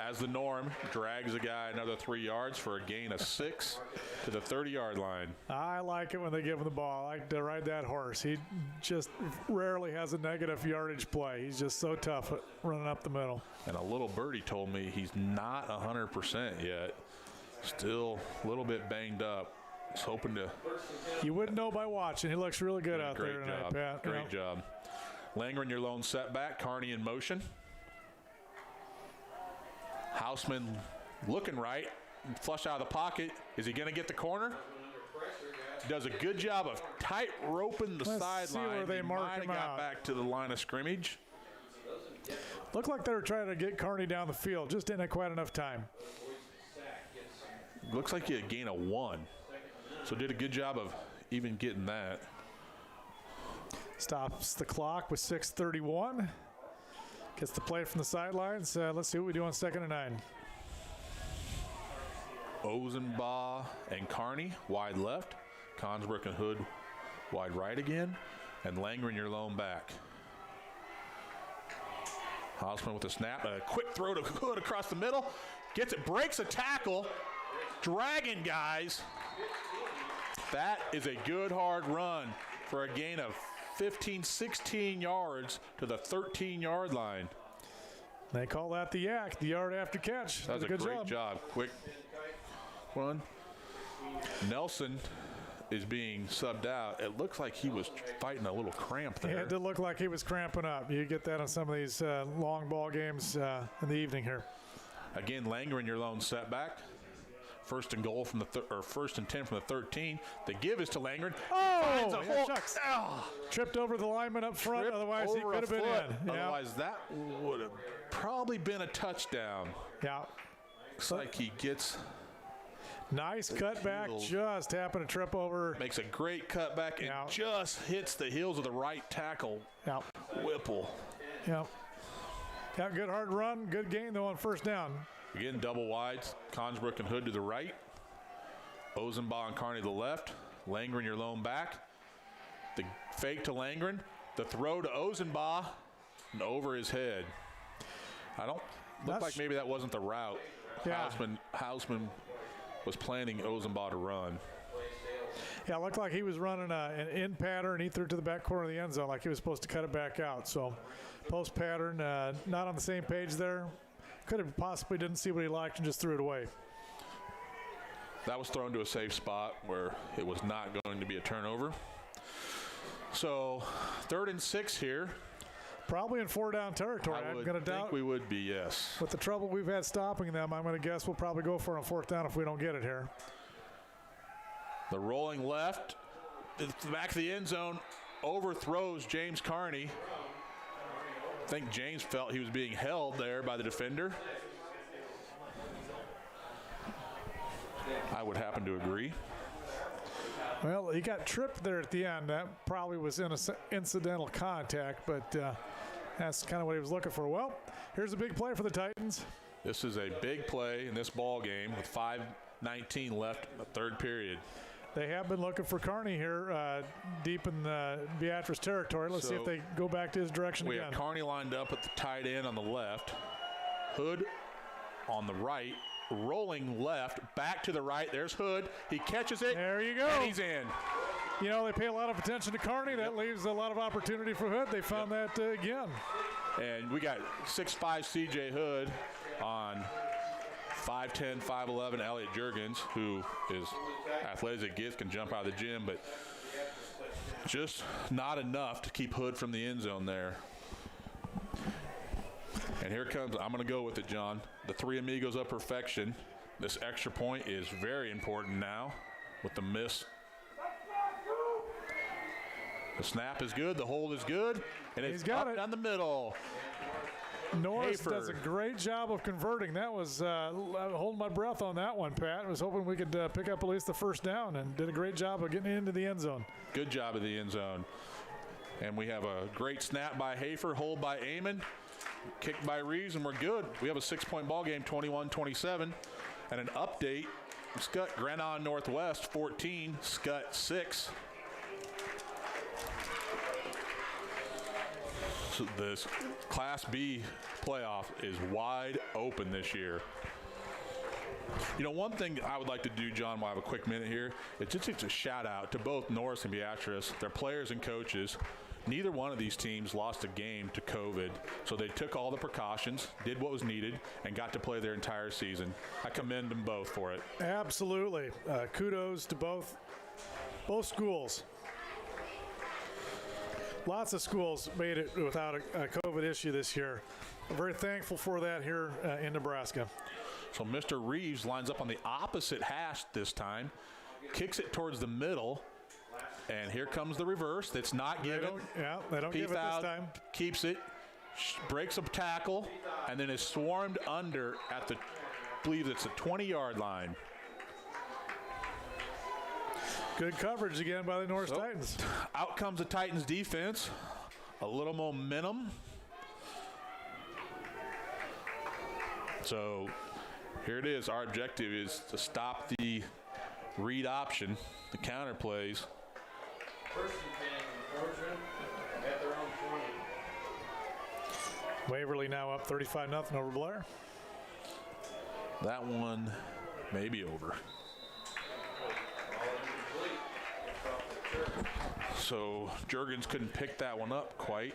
Speaker 2: as the norm, drags a guy another 3 yards for a gain of 6 to the 30-yard line.
Speaker 3: I like it when they give him the ball. I like to ride that horse. He just rarely has a negative yardage play. He's just so tough at running up the middle.
Speaker 2: And a little birdie told me he's not 100% yet. Still a little bit banged up. He's hoping to.
Speaker 3: You wouldn't know by watching. He looks really good out there tonight, Pat.
Speaker 2: Great job. Langren, your lone setback. Carney in motion. Hausman looking right. Flush out of the pocket. Is he going to get the corner? Does a good job of tight roping the sideline.
Speaker 3: See where they mark him
Speaker 2: got
Speaker 3: out.
Speaker 2: Back to the line of scrimmage.
Speaker 3: Looked like they were trying to get Carney down the field. Just didn't have quite enough time.
Speaker 2: Looks like he had a gain of 1. So did a good job of even getting that.
Speaker 3: Stops the clock with 6:31. Gets the play from the sidelines. Let's see what we do on 2nd and 9.
Speaker 2: Ozenbaugh and Carney wide left. Consbrook and Hood wide right again. And Langren your lone back. Hausman with a snap. A quick throw to Hood across the middle. Gets it, breaks a tackle. Dragging guys. That is a good hard run for a gain of 15, 16 yards to the 13-yard line.
Speaker 3: They call that the yak, the yard after catch.
Speaker 2: That was a
Speaker 3: good
Speaker 2: great job. Quick run. Nelson is being subbed out. It looks like he was fighting a little cramp there.
Speaker 3: Yeah, it did look like he was cramping up. You get that on some of these long ball games in the evening here.
Speaker 2: Again, Langren your lone setback. 1st and goal from the 1st and 10 from the 13. The give is to Langren. Finds a hole.
Speaker 3: Shucks. Tripped over the lineman up front. Otherwise, he could have been in. Yeah.
Speaker 2: Otherwise, that would have probably been a touchdown.
Speaker 3: Yeah.
Speaker 2: Looks like he gets.
Speaker 3: Nice cutback. Just happened to trip over.
Speaker 2: Makes a great cutback and just hits the heels of the right tackle.
Speaker 3: Yeah.
Speaker 2: Whipple.
Speaker 3: Yeah. Yeah, good hard run. Good gain, though, on 1st down.
Speaker 2: Again, double wides. Consbrook and Hood to the right. Ozenbaugh and Carney to the left. Langren, your lone back. The fake to Langren. The throw to Ozenbaugh and over his head. Looked like maybe that wasn't the route.
Speaker 3: Yeah.
Speaker 2: Hausman was planning Ozenbaugh to run.
Speaker 3: Yeah, it looked like he was running an in pattern. He threw it to the back corner of the end zone like he was supposed to cut it back out. So post pattern, not on the same page there. Could have possibly didn't see what he liked and just threw it away.
Speaker 2: That was thrown to a safe spot where it was not going to be a turnover. So 3rd and 6 here.
Speaker 3: Probably in 4-down territory. I'm going to doubt.
Speaker 2: We would be, yes.
Speaker 3: With the trouble we've had stopping them, I'm going to guess we'll probably go for it on 4th down if we don't get it here.
Speaker 2: The rolling left, the back of the end zone, overthrows James Carney. I think James felt he was being held there by the defender. I would happen to agree.
Speaker 3: Well, he got tripped there at the end. That probably was incidental contact, but that's kind of what he was looking for. Well, here's a big play for the Titans.
Speaker 2: This is a big play in this ball game with 5:19 left in the 3rd period.
Speaker 3: They have been looking for Carney here deep in the Beatrice territory. Let's see if they go back to his direction again.
Speaker 2: We have Carney lined up at the tight end on the left. Hood on the right. Rolling left, back to the right. There's Hood. He catches it.
Speaker 3: There you go.
Speaker 2: And he's in.
Speaker 3: You know, they pay a lot of attention to Carney. That leaves a lot of opportunity for Hood. They found that again.
Speaker 2: And we got 6'5" C.J. Hood on 5'10", 5'11" Elliot Juergens, who is athletic gifts, can jump out of the gym, but just not enough to keep Hood from the end zone there. And here comes, I'm going to go with it, John. The Three Amigos of perfection. This extra point is very important now with the miss. The snap is good, the hold is good, and it's up down the middle.
Speaker 3: Norris does a great job of converting. That was holding my breath on that one, Pat. I was hoping we could pick up at least the 1st down, and did a great job of getting into the end zone.
Speaker 2: Good job of the end zone. And we have a great snap by Hafer, hold by Amon, kick by Reeves, and we're good. We have a 6-point ball game, 21-27. And an update, Scott, Grenon Northwest 14, Scott 6. So this Class B playoff is wide open this year. You know, one thing I would like to do, John, while I have a quick minute here, it's just a shout out to both Norris and Beatrice, their players and coaches. Neither one of these teams lost a game to COVID, so they took all the precautions, did what was needed, and got to play their entire season. I commend them both for it.
Speaker 3: Absolutely. Kudos to both schools. Lots of schools made it without a COVID issue this year. I'm very thankful for that here in Nebraska.
Speaker 2: So Mr. Reeves lines up on the opposite hash this time, kicks it towards the middle, and here comes the reverse. That's not given.
Speaker 3: They don't give it this time.
Speaker 2: Keeps it, breaks a tackle, and then is swarmed under at the, I believe it's the 20-yard line.
Speaker 3: Good coverage again by the Norris Titans.
Speaker 2: Out comes the Titans defense. A little momentum. So here it is. Our objective is to stop the read option, the counter plays.
Speaker 1: First and 10, Origin at their own 20.
Speaker 3: Waverly now up 35-0 over Blair.
Speaker 2: That one may be over. So Juergens couldn't pick that one up quite.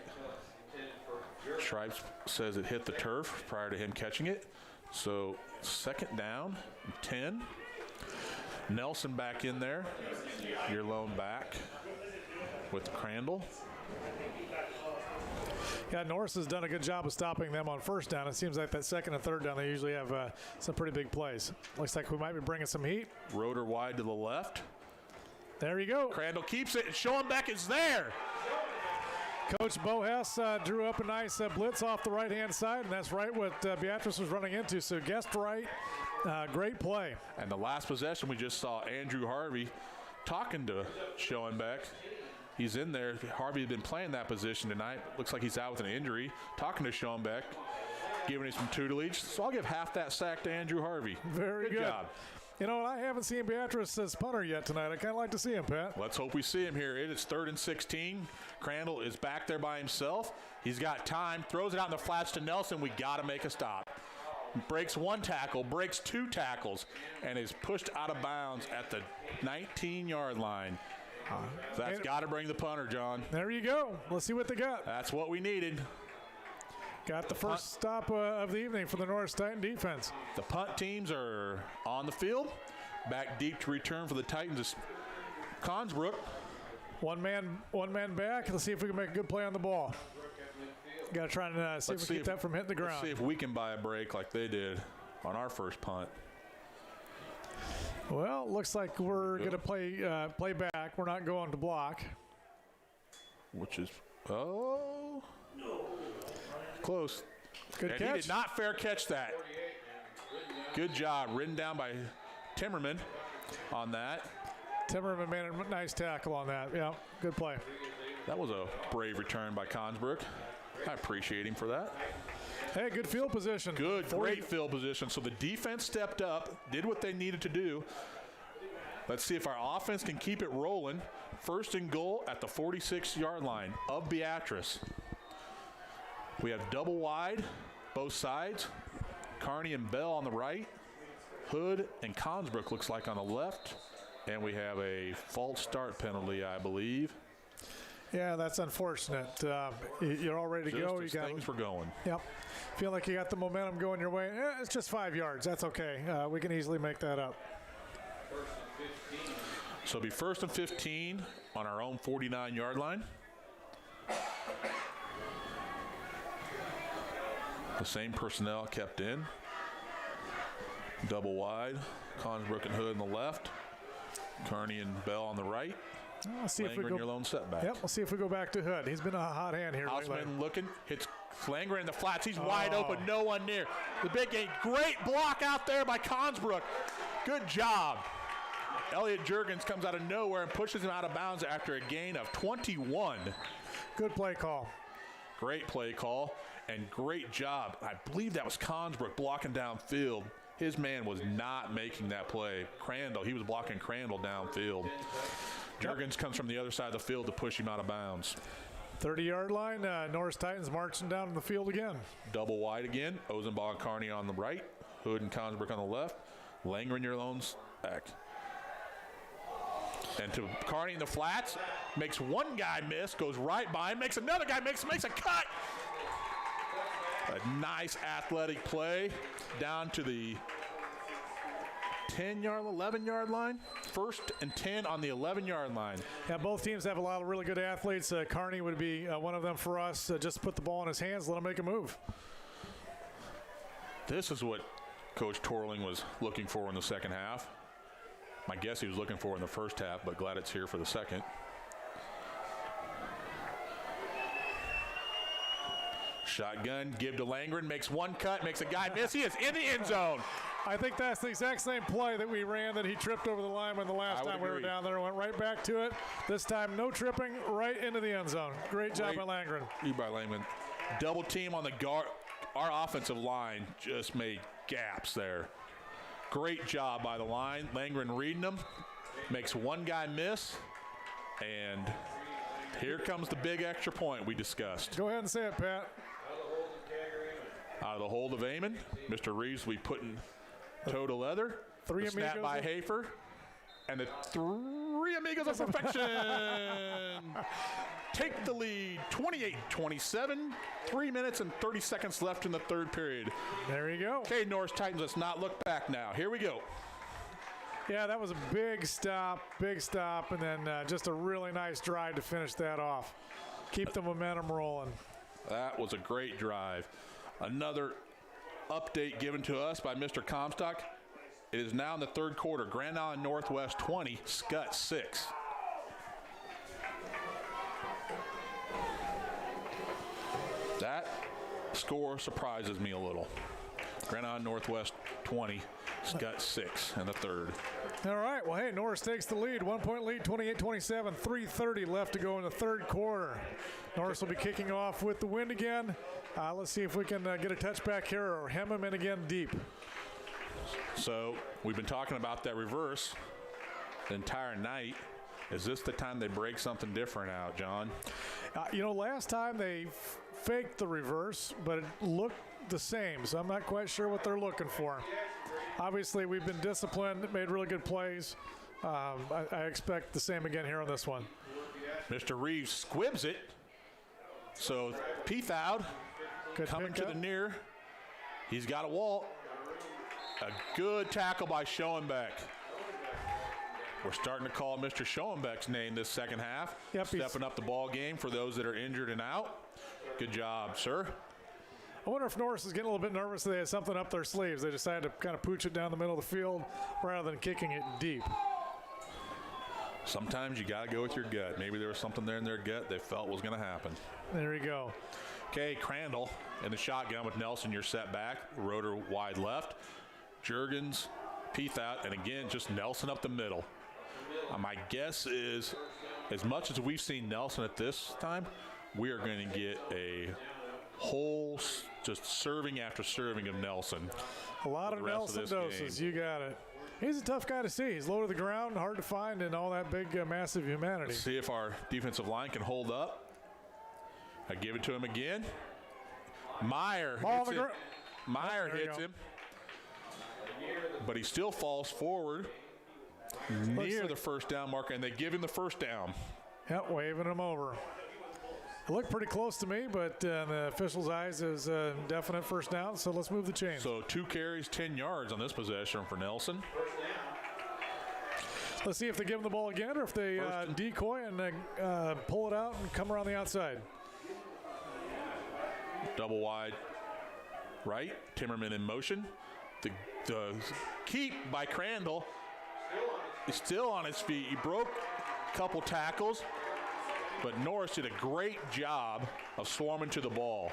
Speaker 2: Stripes says it hit the turf prior to him catching it. So 2nd down, 10. Nelson back in there, your lone back with Crandall.
Speaker 3: Yeah, Norris has done a good job of stopping them on 1st down. It seems like that 2nd and 3rd down, they usually have some pretty big plays. Looks like we might be bringing some heat.
Speaker 2: Rotor wide to the left.
Speaker 3: There you go.
Speaker 2: Crandall keeps it, and Schoenbeck is there.
Speaker 3: Coach Bo Hess drew up a nice blitz off the right-hand side, and that's right what Beatrice was running into. So guessed right. Great play.
Speaker 2: And the last possession, we just saw Andrew Harvey talking to Schoenbeck. He's in there. Harvey had been playing that position tonight. Looks like he's out with an injury. Talking to Schoenbeck, giving him some tutelage. So I'll give half that sack to Andrew Harvey.
Speaker 3: Very good
Speaker 2: job.
Speaker 3: You know, I haven't seen Beatrice as punter yet tonight. I kind of like to see him, Pat.
Speaker 2: Let's hope we see him here. It is 3rd and 16. Crandall is back there by himself. He's got time, throws it out in the flats to Nelson. We got to make a stop. Breaks 1 tackle, breaks 2 tackles, and is pushed out of bounds at the 19-yard line. That's got to bring the punter, John.
Speaker 3: There you go. Let's see what they got.
Speaker 2: That's what we needed.
Speaker 3: Got the first stop of the evening for the Norris Titan defense.
Speaker 2: The punt teams are on the field. Back deep to return for the Titans is Consbrook.
Speaker 3: One man back. Let's see if we can make a good play on the ball. Got to try and see if we can keep that from hitting the ground.
Speaker 2: Let's see if we can buy a break like they did on our first punt.
Speaker 3: Well, looks like we're going to play back. We're not going to block.
Speaker 2: Which is, close.
Speaker 3: Good
Speaker 2: And
Speaker 3: catch.
Speaker 2: he did not fair catch that. Good job. Ridden down by Timmerman on that.
Speaker 3: Timmerman made a nice tackle on that. Yeah, good play.
Speaker 2: That was a brave return by Consbrook. I appreciate him for that.
Speaker 3: Hey, good field position.
Speaker 2: Good, great field position. So the defense stepped up, did what they needed to do. Let's see if our offense can keep it rolling. 1st and goal at the 46-yard line of Beatrice. We have double wide, both sides. Kearney and Bell on the right. Hood and Consbrook looks like on the left. And we have a false start penalty, I believe.
Speaker 3: Yeah, that's unfortunate. You're all ready to go.
Speaker 2: Just as things were going.
Speaker 3: Yep. Feel like you got the momentum going your way. It's just 5 yards. That's okay. We can easily make that up.
Speaker 2: So it'll be 1st and 15 on our own 49-yard line. The same personnel kept in. Double wide. Consbrook and Hood on the left. Kearney and Bell on the right.
Speaker 3: Let's see if we go.
Speaker 2: Your lone setback.
Speaker 3: Yep, we'll see if we go back to Hood. He's been a hot hand here lately.
Speaker 2: Houseman looking, hits Langer in the flats. He's wide open, no one near. The big game, great block out there by Consbrook. Good job. Elliot Juergens comes out of nowhere and pushes him out of bounds after a gain of 21.
Speaker 3: Good play call.
Speaker 2: Great play call and great job. I believe that was Consbrook blocking downfield. His man was not making that play. Crandall, he was blocking Crandall downfield. Juergens comes from the other side of the field to push him out of bounds.
Speaker 3: 30-yard line, Norris Titans marching down in the field again.
Speaker 2: Double wide again. Ozenbaugh and Kearney on the right. Hood and Consbrook on the left. Langer in your lone back. And to Kearney in the flats. Makes one guy miss. Goes right by him. Makes another guy miss. Makes a cut. A nice athletic play down to the 10-yard, 11-yard line. 1st and 10 on the 11-yard line.
Speaker 3: Yeah, both teams have a lot of really good athletes. Kearney would be one of them for us. Just put the ball in his hands, let him make a move.
Speaker 2: This is what Coach Torling was looking for in the second half. My guess he was looking for in the first half, but glad it's here for the second. Shotgun, give to Langren, makes one cut, makes a guy miss. He is in the end zone.
Speaker 3: I think that's the exact same play that we ran that he tripped over the lineman the last time we were down there. Went right back to it. This time, no tripping, right into the end zone. Great job by Langren.
Speaker 2: By Langren. Double team on the guard. Our offensive line just made gaps there. Great job by the line. Langren reading them. Makes one guy miss. And here comes the big extra point we discussed.
Speaker 3: Go ahead and say it, Pat.
Speaker 2: Out of the hold of Amon. Mr. Reeves will be putting toe to leather.
Speaker 3: Three
Speaker 2: the snap
Speaker 3: amigos
Speaker 2: by Hafer. And the three amigos of perfection take the lead 28-27. 3 minutes and 30 seconds left in the third period.
Speaker 3: There you go.
Speaker 2: Okay, Norris Titans, let's not look back now. Here we go.
Speaker 3: Yeah, that was a big stop, and then just a really nice drive to finish that off. Keep the momentum rolling.
Speaker 2: That was a great drive. Another update given to us by Mr. Comstock. It is now in the third quarter. Grand Island Northwest 20, Scott 6. That score surprises me a little. Grand Island Northwest 20, Scott 6 in the third.
Speaker 3: All right, well, hey, Norris takes the lead. 1 point lead, 28-27, 3:30 left to go in the third quarter. Norris will be kicking off with the wind again. Let's see if we can get a touchback here or hem him in again deep.
Speaker 2: So we've been talking about that reverse the entire night. Is this the time they break something different out, John?
Speaker 3: Last time they faked the reverse, but it looked the same, so I'm not quite sure what they're looking for. Obviously, we've been disciplined, made really good plays. I expect the same again here on this one.
Speaker 2: Mr. Reeves squibs it. So Peathowd coming to the near. He's got a wall. A good tackle by Schoenbeck. We're starting to call Mr. Schoenbeck's name this second half.
Speaker 3: Yep,
Speaker 2: stepping up the ball game for those that are injured and out. Good job, sir.
Speaker 3: I wonder if Norris is getting a little bit nervous. They had something up their sleeves. They decided to kind of pooch it down the middle of the field rather than kicking it deep.
Speaker 2: Sometimes you got to go with your gut. Maybe there was something there in their gut they felt was going to happen.
Speaker 3: There you go.
Speaker 2: Okay, Crandall in the shotgun with Nelson, your set back. Rotor wide left. Juergens, Peathowd, and again, just Nelson up the middle. My guess is, as much as we've seen Nelson at this time, we are going to get a whole just serving after serving of Nelson.
Speaker 3: A lot of Nelson doses.
Speaker 2: Game.
Speaker 3: You got it. He's a tough guy to see. He's low to the ground, hard to find in all that big, massive humanity.
Speaker 2: Let's see if our defensive line can hold up. I give it to him again. Meyer hits him. But he still falls forward near the first down marker, and they give him the first down.
Speaker 3: Yep, waving him over. It looked pretty close to me, but in the official's eyes, it was a definite first down, so let's move the chains.
Speaker 2: So 2 carries, 10 yards on this possession for Nelson.
Speaker 3: Let's see if they give him the ball again or if they decoy and pull it out and come around the outside.
Speaker 2: Double wide right. Timmerman in motion. The keep by Crandall. He's still on his feet. He broke a couple tackles, but Norris did a great job of swarming to the ball.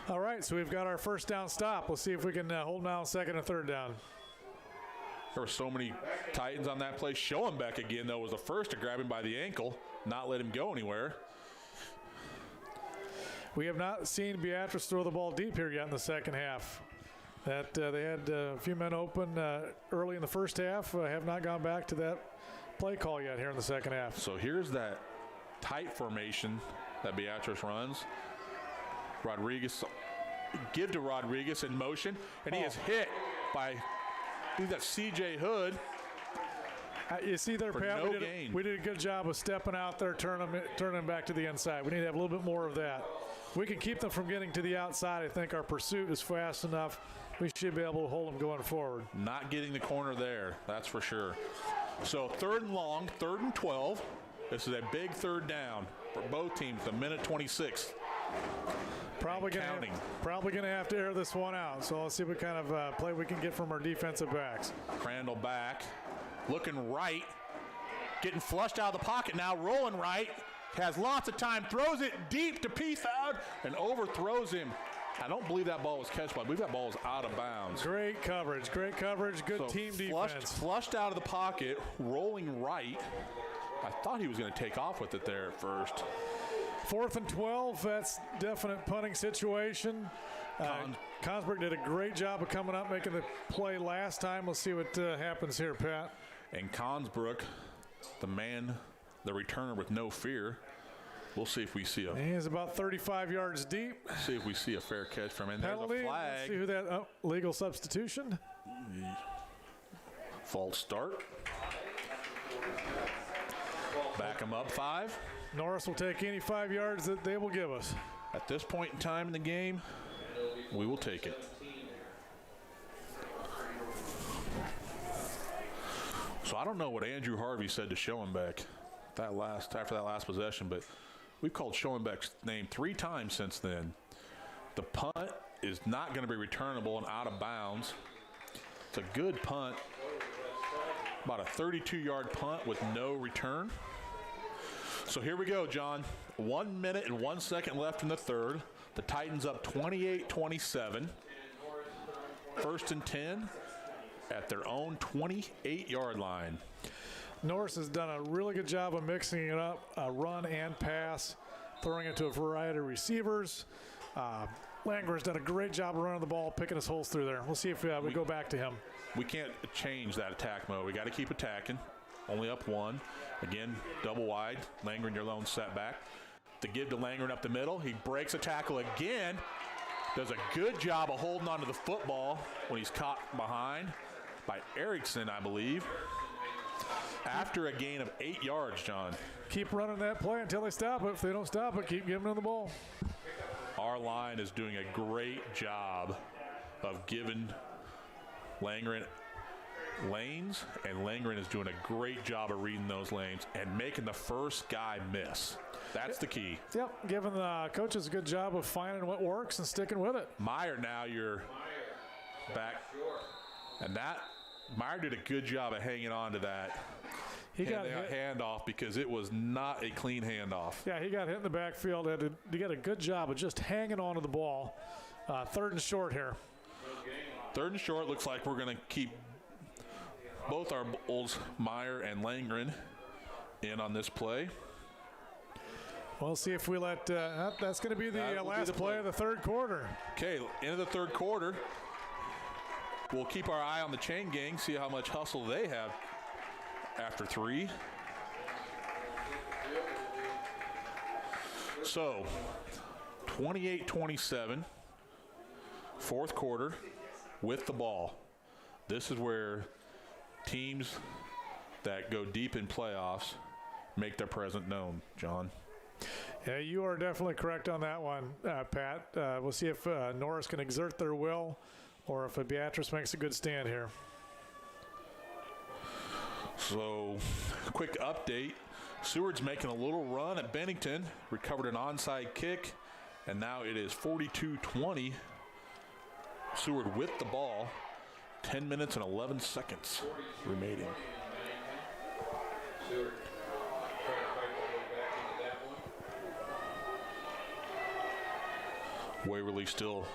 Speaker 3: All right, so we've got our first down stop. We'll see if we can hold down second and third down.
Speaker 2: There were so many Titans on that play. Schoenbeck again, though, was the first to grab him by the ankle, not let him go anywhere.
Speaker 3: We have not seen Beatrice throw the ball deep here yet in the second half. That they had a few men open early in the first half. Have not gone back to that play call yet here in the second half.
Speaker 2: So here's that tight formation that Beatrice runs. Rodriguez, give to Rodriguez in motion, and he is hit by, I think that's C.J. Hood.
Speaker 3: You see there, Pat, we did a good job of stepping out there, turning them back to the inside. We need to have a little bit more of that. We can keep them from getting to the outside. I think our pursuit is fast enough. We should be able to hold them going forward.
Speaker 2: Not getting the corner there, that's for sure. So 3rd and long, 3rd and 12. This is a big third down for both teams, the minute 26.
Speaker 3: Probably going to have to air this one out. So let's see what kind of play we can get from our defensive backs.
Speaker 2: Crandall back, looking right, getting flushed out of the pocket now, rolling right, has lots of time, throws it deep to Peathowd and overthrows him. I don't believe that ball was catchable. I believe that ball was out of bounds.
Speaker 3: Great coverage, good team defense.
Speaker 2: Flushed out of the pocket, rolling right. I thought he was going to take off with it there at first.
Speaker 3: 4th and 12, that's definite punting situation. Consberg did a great job of coming up, making the play last time. We'll see what happens here, Pat.
Speaker 2: And Consbrook, the returner with no fear. We'll see if we see
Speaker 3: He is about 35 yards deep.
Speaker 2: See if we see a fair catch from him. There's a flag.
Speaker 3: Let's see who that, legal substitution.
Speaker 2: False start. Back him up 5.
Speaker 3: Norris will take any 5 yards that they will give us.
Speaker 2: At this point in time in the game, we will take it. So I don't know what Andrew Harvey said to Schoenbeck after that last possession, but we've called Schoenbeck's name 3 times since then. The punt is not going to be returnable and out of bounds. It's a good punt, about a 32-yard punt with no return. So here we go, John. 1 minute and 1 second left in the third. The Titans up 28-27. 1st and 10 at their own 28-yard line.
Speaker 3: Norris has done a really good job of mixing it up, run and pass, throwing it to a variety of receivers. Langren's done a great job of running the ball, picking his holes through there. We'll see if we go back to him.
Speaker 2: We can't change that attack mode. We got to keep attacking. Only up one. Again, double wide. Langren, your lone setback. The give to Langren up the middle. He breaks a tackle again. Does a good job of holding onto the football when he's caught behind by Erickson, I believe. After a gain of 8 yards, John.
Speaker 3: Keep running that play until they stop it. If they don't stop it, keep giving them the ball.
Speaker 2: Our line is doing a great job of giving Langren lanes, and Langren is doing a great job of reading those lanes and making the first guy miss. That's the key.
Speaker 3: Yep, giving the coaches a good job of finding what works and sticking with it.
Speaker 2: Meyer, now you're back. And that, Meyer did a good job of hanging on to that.
Speaker 3: He got
Speaker 2: handoff because it was not a clean handoff.
Speaker 3: Yeah, he got hit in the backfield. He got a good job of just hanging on to the ball. 3rd and short here.
Speaker 2: 3rd and short. Looks like we're going to keep both our bulls, Meyer and Langren, in on this play.
Speaker 3: We'll see if we let that's going to be the last play of the 3rd quarter.
Speaker 2: Okay, into the 3rd quarter. We'll keep our eye on the chain gang, see how much hustle they have after 3. So, 28-27, 4th quarter with the ball. This is where teams that go deep in playoffs make their presence known, John.
Speaker 3: Yeah, you are definitely correct on that one, Pat. We'll see if Norris can exert their will or if Beatrice makes a good stand here.
Speaker 2: So, quick update. Seward's making a little run at Bennington, recovered an onside kick, and now it is 42-20. Seward with the ball, 10 minutes and 11 seconds remaining. Waverly still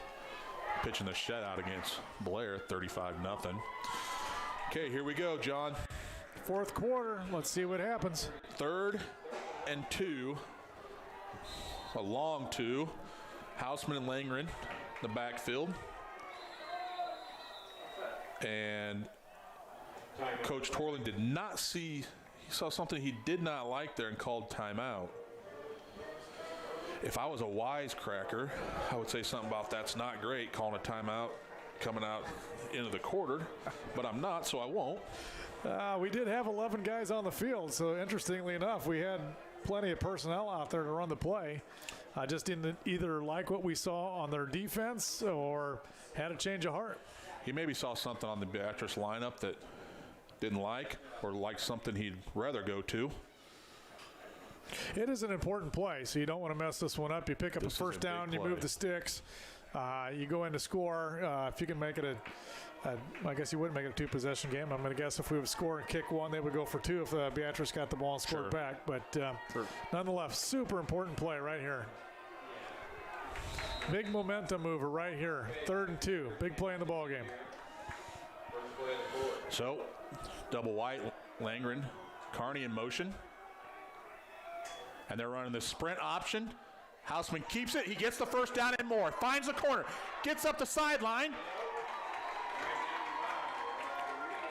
Speaker 2: pitching the shutout against Blair, 35-0. Okay, here we go, John.
Speaker 3: 4th quarter. Let's see what happens.
Speaker 2: 3rd and 2. A long 2. Hausman and Langren, the backfield. And Coach Torling did not see, he saw something he did not like there and called timeout. If I was a wisecracker, I would say something about that's not great, calling a timeout coming out into the quarter, but I'm not, so I won't.
Speaker 3: We did have 11 guys on the field, so interestingly enough, we had plenty of personnel out there to run the play. I just didn't either like what we saw on their defense or had a change of heart.
Speaker 2: He maybe saw something on the Beatrice lineup that didn't like or liked something he'd rather go to.
Speaker 3: It is an important play, so you don't want to mess this one up. You pick up a first down, you move the sticks, you go in to score. If you can make it I guess you wouldn't make it a 2-possession game. I'm going to guess if we would score and kick one, they would go for 2 if Beatrice got the ball and scored back. But nonetheless, super important play right here. Big momentum mover right here. 3rd and 2. Big play in the ball game.
Speaker 2: So, double white, Langren, Carney in motion. And they're running the sprint option. Hausman keeps it. He gets the first down and more. Finds the corner. Gets up the sideline.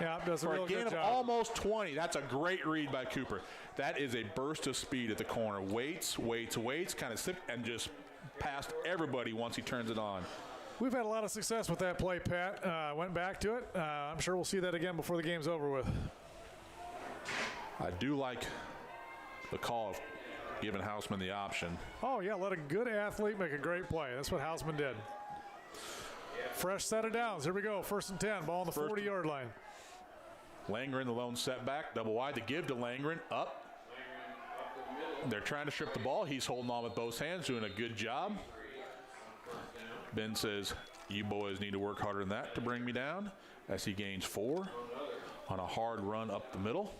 Speaker 3: Yeah, does a
Speaker 2: for
Speaker 3: real
Speaker 2: a gain
Speaker 3: good
Speaker 2: of
Speaker 3: job.
Speaker 2: almost 20. That's a great read by Cooper. That is a burst of speed at the corner. Waits, kind of slipped and just past everybody once he turns it on.
Speaker 3: We've had a lot of success with that play, Pat. Went back to it. I'm sure we'll see that again before the game's over with.
Speaker 2: I do like the call of giving Hausman the option.
Speaker 3: Oh, yeah, let a good athlete make a great play. That's what Hausman did. Fresh set of downs. Here we go. 1st and 10. Ball on the 40-yard line.
Speaker 2: Langren, the lone setback. Double wide to give to Langren. Up. They're trying to strip the ball. He's holding on with both hands, doing a good job. Ben says, you boys need to work harder than that to bring me down, as he gains 4 on a hard run up the middle.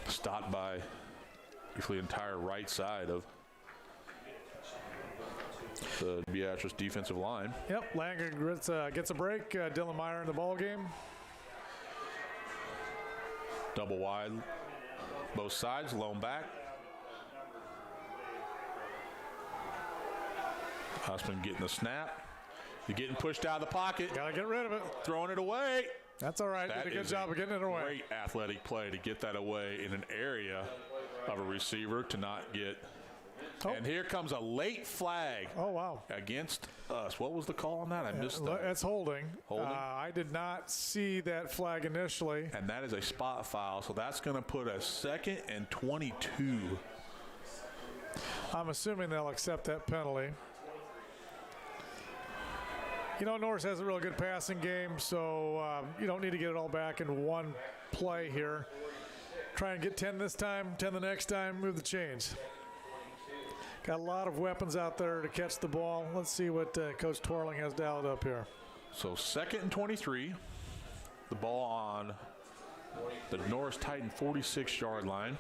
Speaker 2: Stopped by usually the entire right side of the Beatrice defensive line.
Speaker 3: Yep, Langer gets a break. Dylan Meyer in the ball game.
Speaker 2: Double wide, both sides, lone back. Hausman getting the snap. You're getting pushed out of the pocket.
Speaker 3: Got to get rid of it.
Speaker 2: Throwing it away.
Speaker 3: That's all right.
Speaker 2: That
Speaker 3: Did a good
Speaker 2: is
Speaker 3: job of getting it away.
Speaker 2: Great athletic play to get that away in an area of a receiver to not get.
Speaker 3: Oh.
Speaker 2: And here comes a late flag.
Speaker 3: Oh, wow.
Speaker 2: Against us. What was the call on that? I missed that.
Speaker 3: It's holding.
Speaker 2: Holding?
Speaker 3: I did not see that flag initially.
Speaker 2: And that is a spot foul, so that's going to put us 2nd and 22.
Speaker 3: I'm assuming they'll accept that penalty. You know, Norris has a real good passing game, so you don't need to get it all back in one play here. Try and get 10 this time, 10 the next time, move the chains. Got a lot of weapons out there to catch the ball. Let's see what Coach Twirling has dialed up here.
Speaker 2: So 2nd and 23. The ball on the Norris Titan 46-yard line.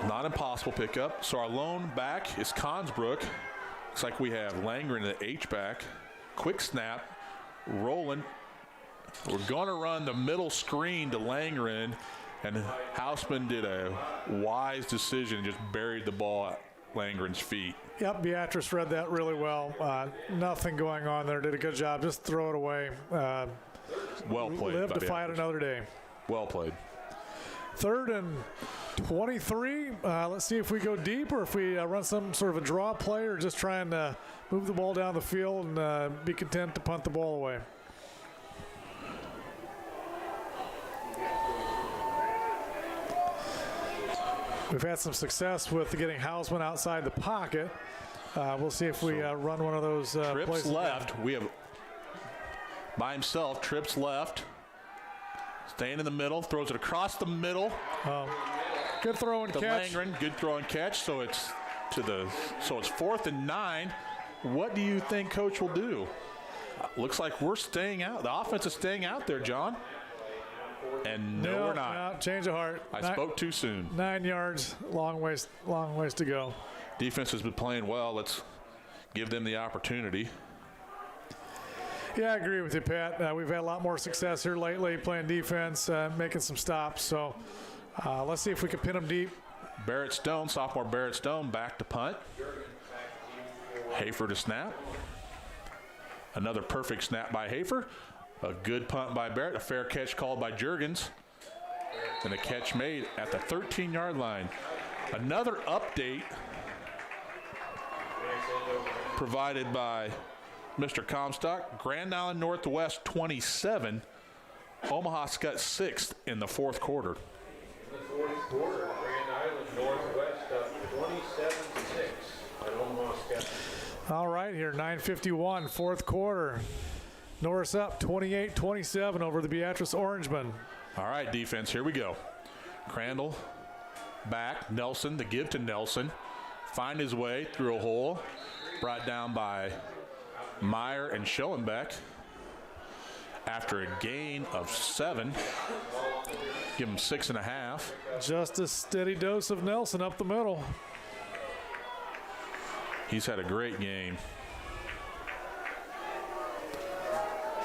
Speaker 2: Not impossible pickup. So our lone back is Consbrook. Looks like we have Langren at H-back. Quick snap. Rolling. We're going to run the middle screen to Langren. And Hausman did a wise decision and just buried the ball at Langren's feet.
Speaker 3: Yep, Beatrice read that really well. Nothing going on there. Did a good job. Just throw it away.
Speaker 2: Well played.
Speaker 3: Live to fight another day.
Speaker 2: Well played.
Speaker 3: 3rd and 23. Let's see if we go deep or if we run some sort of a draw play or just try and move the ball down the field and be content to punt the ball away. We've had some success with getting Hausman outside the pocket. We'll see if we run one of those
Speaker 2: Trips
Speaker 3: plays
Speaker 2: left.
Speaker 3: again.
Speaker 2: We have by himself. Trips staying in the middle. Throws it across the middle.
Speaker 3: Good throw and
Speaker 2: To
Speaker 3: catch.
Speaker 2: Langren. Good throw and catch. So it's 4th and 9. What do you think Coach will do? Looks like we're staying out. The offense is staying out there, John. And no, we're not.
Speaker 3: No, change of heart.
Speaker 2: I spoke too soon.
Speaker 3: 9 yards, long ways to go.
Speaker 2: Defense has been playing well. Let's give them the opportunity.
Speaker 3: Yeah, I agree with you, Pat. We've had a lot more success here lately playing defense, making some stops. So let's see if we can pin them deep.
Speaker 2: Barrett Stone, sophomore Barrett Stone, back to punt. Hafer to snap. Another perfect snap by Hafer. A good punt by Barrett. A fair catch called by Juergens. And a catch made at the 13-yard line. Another update provided by Mr. Comstock. Grand Island Northwest 27. Omaha Skutt 6th in the 4th quarter.
Speaker 1: In the 4th quarter, Grand Island Northwest up 27-6 at Omaha Skutt.
Speaker 3: All right, here, 9:51, 4th quarter. Norris up 28-27 over the Beatrice Orangemen.
Speaker 2: All right, defense, here we go. Crandall back. Nelson, the give to Nelson. Find his way through a hole. Brought down by Meyer and Schoenbeck. After a gain of 7. Give him 6.5.
Speaker 3: Just a steady dose of Nelson up the middle.
Speaker 2: He's had a great game.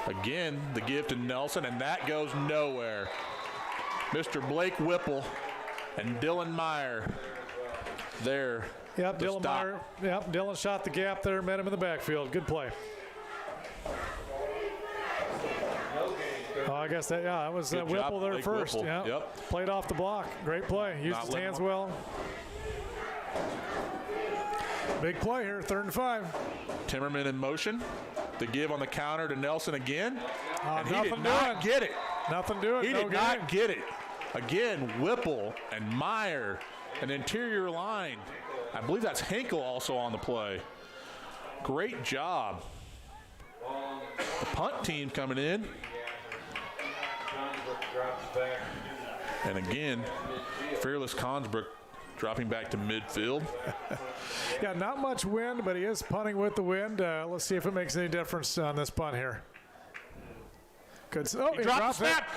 Speaker 2: Again, the give to Nelson, and that goes nowhere. Mr. Blake Whipple and Dylan Meyer there.
Speaker 3: Yep,
Speaker 2: to
Speaker 3: Dylan
Speaker 2: stop.
Speaker 3: Meyer. Yep, Dylan shot the gap there, met him in the backfield. Good play. Oh, I guess that was
Speaker 2: Good
Speaker 3: Whipple
Speaker 2: job,
Speaker 3: there
Speaker 2: Blake
Speaker 3: first.
Speaker 2: Whipple.
Speaker 3: Yep.
Speaker 2: Yep.
Speaker 3: Played off the block. Great play. Used
Speaker 2: Not
Speaker 3: his hands
Speaker 2: letting
Speaker 3: well. Big play here, 3rd and 5.
Speaker 2: Timmerman in motion. The give on the counter to Nelson again. And he did
Speaker 3: nothing
Speaker 2: not
Speaker 3: doing.
Speaker 2: get it.
Speaker 3: Nothing doing.
Speaker 2: He
Speaker 3: no
Speaker 2: did
Speaker 3: gain.
Speaker 2: not get it. Again, Whipple and Meyer, an interior line. I believe that's Henkel also on the play. Great job. The punt team coming in. And again, Fearless Consbrook dropping back to midfield.
Speaker 3: Yeah, not much wind, but he is punting with the wind. Let's see if it makes any difference on this punt here. Good. Oh, he
Speaker 2: Drop the
Speaker 3: dropped
Speaker 2: snap.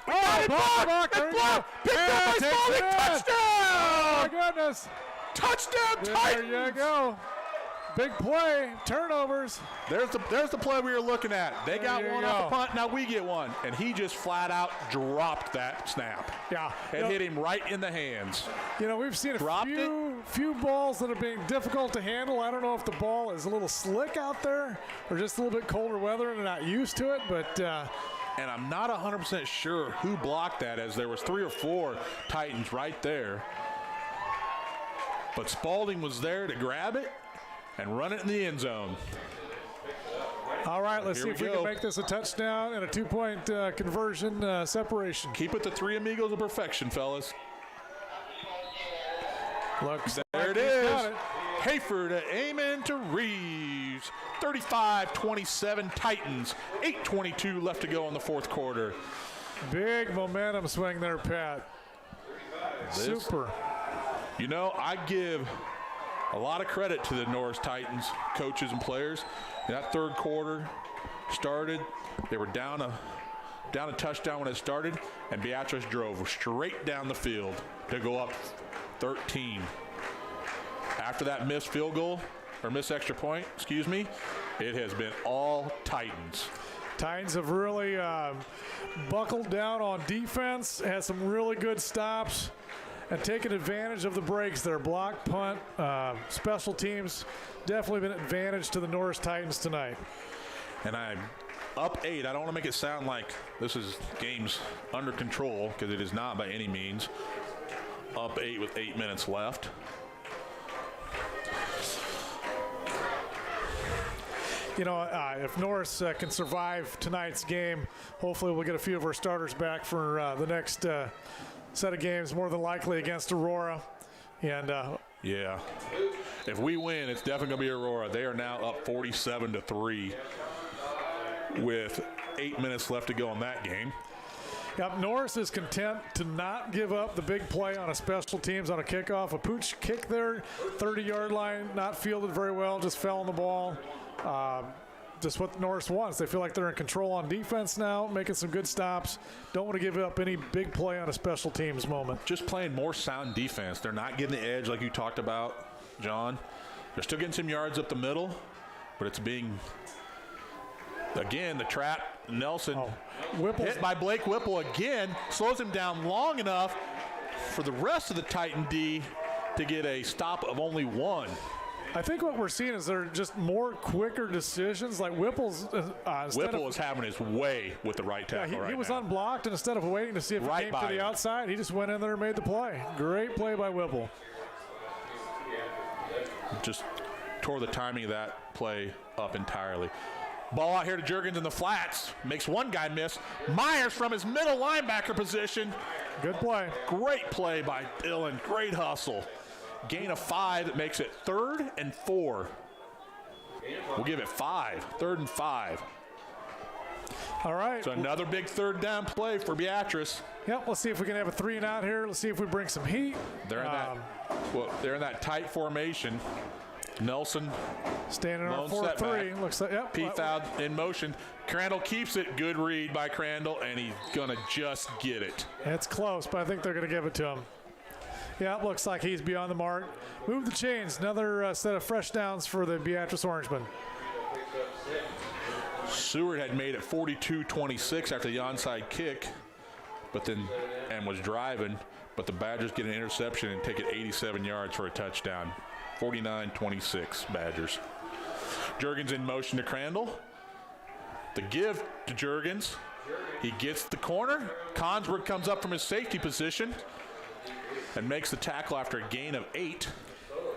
Speaker 3: it.
Speaker 2: Oh,
Speaker 3: block. There you go.
Speaker 2: Picked up by Smalley.
Speaker 3: Oh,
Speaker 2: Touchdown!
Speaker 3: my goodness.
Speaker 2: Touchdown,
Speaker 3: There
Speaker 2: Titans!
Speaker 3: you go. Big play, turnovers.
Speaker 2: There's the play we were looking at. They got
Speaker 3: There
Speaker 2: one
Speaker 3: you
Speaker 2: off the
Speaker 3: go.
Speaker 2: punt, now we get one. And he just flat out dropped that snap.
Speaker 3: Yeah.
Speaker 2: And hit him right in the hands.
Speaker 3: You know, we've seen
Speaker 2: Dropped
Speaker 3: a few balls that are being difficult to handle. I don't know if the ball is a little slick out there or just a little bit colder weather and they're not used to it, but
Speaker 2: And I'm not 100% sure who blocked that, as there was 3 or 4 Titans right there. But Spalding was there to grab it and run it in the end zone.
Speaker 3: all right, let's
Speaker 2: Here
Speaker 3: see
Speaker 2: we
Speaker 3: if we
Speaker 2: go.
Speaker 3: can make this a touchdown and a 2-point conversion separation.
Speaker 2: Keep it to 3 amigos of perfection, fellas.
Speaker 3: Looks
Speaker 2: There
Speaker 3: like
Speaker 2: it
Speaker 3: he's
Speaker 2: is.
Speaker 3: got it.
Speaker 2: Hafer to Amen to Reeves. 35-27 Titans. 8:22 left to go in the fourth quarter.
Speaker 3: Big momentum swing there, Pat.
Speaker 2: This-
Speaker 3: Super.
Speaker 2: You know, I give a lot of credit to the Norris Titans coaches and players. That third quarter started. They were down a touchdown when it started, and Beatrice drove straight down the field to go up 13. After that missed field goal, or missed extra point, excuse me, it has been all Titans.
Speaker 3: Titans have really buckled down on defense, had some really good stops, and taken advantage of the breaks there. Block, punt, special teams, definitely been an advantage to the Norris Titans tonight.
Speaker 2: And I'm up 8. I don't want to make it sound like this is game's under control, because it is not by any means. Up 8 with 8 minutes left.
Speaker 3: You know, if Norris can survive tonight's game, hopefully we'll get a few of our starters back for the next set of games, more than likely against Aurora. And
Speaker 2: Yeah. If we win, it's definitely going to be Aurora. They are now up 47-3 with 8 minutes left to go in that game.
Speaker 3: Yep, Norris is content to not give up the big play on a special teams on a kickoff. A pooch kick there, 30-yard line, not fielded very well, just fell on the ball. Just what Norris wants. They feel like they're in control on defense now, making some good stops. Don't want to give up any big play on a special teams moment.
Speaker 2: Just playing more sound defense. They're not getting the edge like you talked about, John. They're still getting some yards up the middle, but it's being, again, the trap. Nelson hit by Blake Whipple again, slows him down long enough for the rest of the Titan D to get a stop of only 1.
Speaker 3: I think what we're seeing is they're just more quicker decisions. Like Whipple's
Speaker 2: Whipple is having his way with the right tackle
Speaker 3: he was
Speaker 2: now.
Speaker 3: unblocked, and instead of waiting to see if
Speaker 2: Right
Speaker 3: it came
Speaker 2: by
Speaker 3: to the
Speaker 2: him.
Speaker 3: outside, he just went in there and made the play. Great play by Whipple.
Speaker 2: Just tore the timing of that play up entirely. Ball out here to Juergens in the flats. Makes one guy miss. Myers from his middle linebacker position.
Speaker 3: Good play.
Speaker 2: Great play by Dylan. Great hustle. Gain of 5. That makes it 3rd and 4. We'll give it 5. 3rd and 5.
Speaker 3: All right.
Speaker 2: So another big third down play for Beatrice.
Speaker 3: Yep, let's see if we can have a 3 and out here. Let's see if we bring some heat.
Speaker 2: They're in that tight formation. Nelson
Speaker 3: Standing on
Speaker 2: lone
Speaker 3: 4-3.
Speaker 2: setback.
Speaker 3: Looks like, yep.
Speaker 2: Pete fouled in motion. Crandall keeps it. Good read by Crandall, and he's going to just get it.
Speaker 3: It's close, but I think they're going to give it to him. Yeah, it looks like he's beyond the mark. Move the chains. Another set of fresh downs for the Beatrice Orangemen.
Speaker 2: Seward had made it 42-26 after the onside kick, and was driving, but the Badgers get an interception and take it 87 yards for a touchdown. 49-26 Badgers. Juergens in motion to Crandall. The give to Juergens. He gets the corner. Consberg comes up from his safety position and makes the tackle after a gain of 8.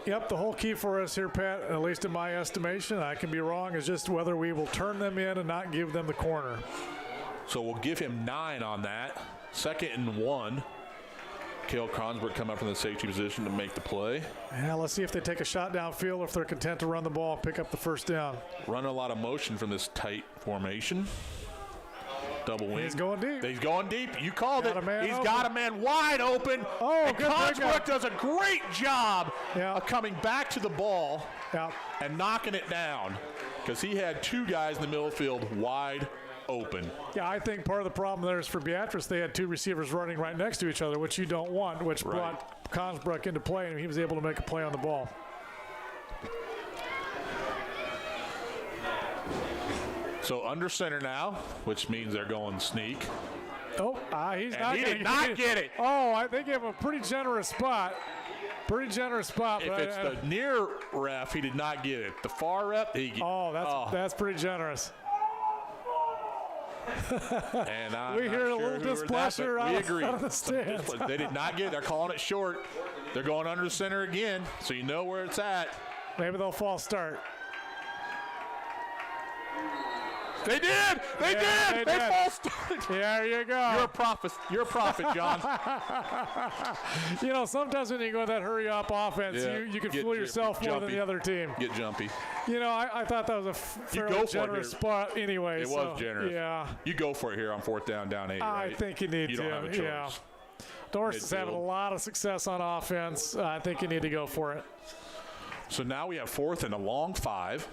Speaker 3: Yep, the whole key for us here, Pat, at least in my estimation, I can be wrong, is just whether we will turn them in and not give them the corner.
Speaker 2: So we'll give him 9 on that. 2nd and 1. Cale Consberg come up from the safety position to make the play.
Speaker 3: Yeah, let's see if they take a shot downfield or if they're content to run the ball, pick up the first down.
Speaker 2: Running a lot of motion from this tight formation. Double wing.
Speaker 3: He's going deep.
Speaker 2: He's going deep. You called
Speaker 3: Got
Speaker 2: it.
Speaker 3: a man
Speaker 2: He's
Speaker 3: open.
Speaker 2: got a man wide open.
Speaker 3: Oh,
Speaker 2: and
Speaker 3: good pickup.
Speaker 2: Consberg does a great job
Speaker 3: Yeah.
Speaker 2: of coming back to the ball
Speaker 3: Yeah.
Speaker 2: and knocking it down, because he had 2 guys in the middle of the field wide open.
Speaker 3: Yeah, I think part of the problem there is for Beatrice, they had 2 receivers running right next to each other, which you don't want, which brought Consbrook into play, and he was able to make a play on the ball.
Speaker 2: So under center now, which means they're going sneak.
Speaker 3: Oh, he's
Speaker 2: And
Speaker 3: not
Speaker 2: he
Speaker 3: gonna
Speaker 2: did not get it.
Speaker 3: Oh, they gave him a pretty generous spot. Pretty generous spot.
Speaker 2: If
Speaker 3: but
Speaker 2: it's the near ref, he did not get it. The far ref, he get.
Speaker 3: Oh, that's pretty generous.
Speaker 2: And I'm
Speaker 3: We
Speaker 2: not
Speaker 3: hear a
Speaker 2: sure
Speaker 3: little
Speaker 2: who heard
Speaker 3: displeasure
Speaker 2: that, but we
Speaker 3: out
Speaker 2: agree.
Speaker 3: of the stands.
Speaker 2: They did not get it. They're calling it short. They're going under the center again, so you know where it's at.
Speaker 3: Maybe they'll false start.
Speaker 2: They did. They did. They false started.
Speaker 3: There you go.
Speaker 2: You're a prophet. You're a prophet, John.
Speaker 3: You know, sometimes when you go that hurry-up offense,
Speaker 2: Yeah,
Speaker 3: you can
Speaker 2: get
Speaker 3: fool yourself more than
Speaker 2: jumpy.
Speaker 3: the other team.
Speaker 2: Get jumpy.
Speaker 3: You know, I thought that was a
Speaker 2: go
Speaker 3: fairly
Speaker 2: for it
Speaker 3: generous
Speaker 2: here.
Speaker 3: spot anyway.
Speaker 2: It was generous.
Speaker 3: Yeah.
Speaker 2: You go for it here on 4th down, down 8.
Speaker 3: I
Speaker 2: right?
Speaker 3: think you need
Speaker 2: You
Speaker 3: to.
Speaker 2: don't have a choice.
Speaker 3: Yeah. Norris is having a
Speaker 2: Midfield.
Speaker 3: lot of success on offense. I think you need to go for it.
Speaker 2: So now we have 4th and a long 5.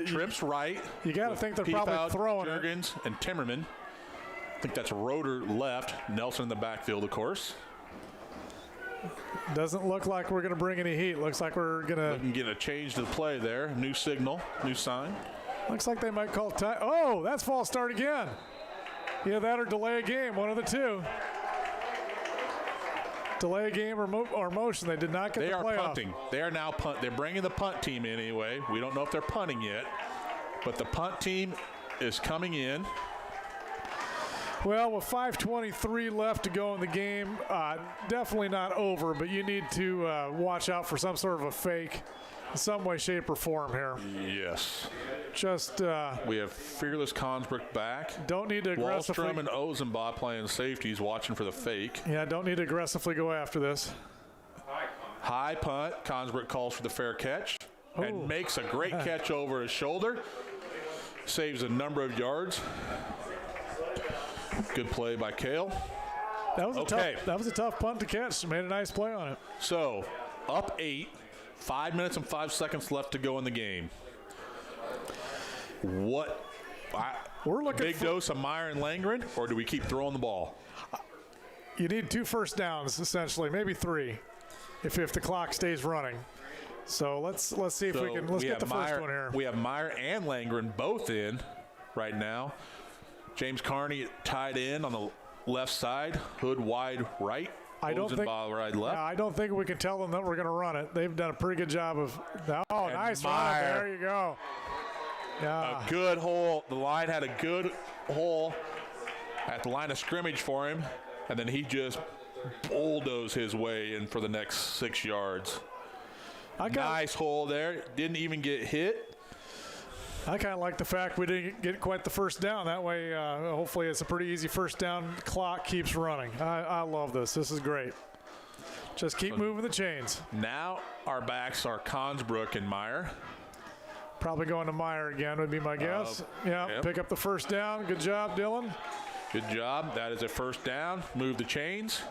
Speaker 2: Trips right.
Speaker 3: You got to
Speaker 2: with
Speaker 3: think they're
Speaker 2: Peafout,
Speaker 3: probably throwing it.
Speaker 2: Jurgens and Timmerman. I think that's Roeder left. Nelson in the backfield, of course.
Speaker 3: Doesn't look like we're going to bring any heat. Looks like we're going to.
Speaker 2: Get a change to the play there. New signal, new sign.
Speaker 3: Looks like they might call time. Oh, that's false start again. Yeah, that or delay a game. One of the two. Delay a game or motion. They did not get
Speaker 2: They
Speaker 3: the
Speaker 2: are
Speaker 3: playoff.
Speaker 2: punting. They are now punt. They're bringing the punt team in anyway. We don't know if they're punting yet, but the punt team is coming in.
Speaker 3: Well, with 5:23 left to go in the game, definitely not over, but you need to watch out for some sort of a fake in some way, shape, or form here.
Speaker 2: Yes.
Speaker 3: Just
Speaker 2: We have Fearless Consbrook back.
Speaker 3: don't need to aggressively.
Speaker 2: Wallstrom and Ozenbaugh playing safeties, watching for the fake.
Speaker 3: Yeah, don't need to aggressively go after this.
Speaker 2: High punt. Consbrook calls for the fair catch
Speaker 3: Ooh.
Speaker 2: and makes a great catch over his shoulder. Saves a number of yards. Good play by Kale.
Speaker 3: That was
Speaker 2: Okay.
Speaker 3: that was a tough punt to catch. Made a nice play on it.
Speaker 2: So, up 8, 5 minutes and 5 seconds left to go in the game.
Speaker 3: We're looking
Speaker 2: Big
Speaker 3: for,
Speaker 2: dose of Meyer and Langren, or do we keep throwing the ball?
Speaker 3: You need 2 first downs essentially, maybe 3, if the clock stays running. So let's see if we can. Let's get the first one here.
Speaker 2: We have Meyer and Langren both in right now. James Carney tied in on the left side, Hood wide right.
Speaker 3: I don't think.
Speaker 2: Ozenbaugh right left.
Speaker 3: I don't think we can tell them that we're going to run it. They've done a pretty good job of. Oh,
Speaker 2: And
Speaker 3: nice run!
Speaker 2: Meyer.
Speaker 3: There you go. Yeah.
Speaker 2: A good hole. The line had a good hole at the line of scrimmage for him, and then he just bulldozed his way in for the next 6 yards. Nice hole there. Didn't even get hit.
Speaker 3: I kind of like the fact we didn't get quite the first down. That way, hopefully, it's a pretty easy first down. Clock keeps running. I love this. This is great. Just keep moving the chains.
Speaker 2: Now our backs are Consbrook and Meyer.
Speaker 3: Probably going to Meyer again would be my guess.
Speaker 2: Yep.
Speaker 3: Pick up the first down. Good job, Dylan.
Speaker 2: Good job. That is a first down. Move the chains.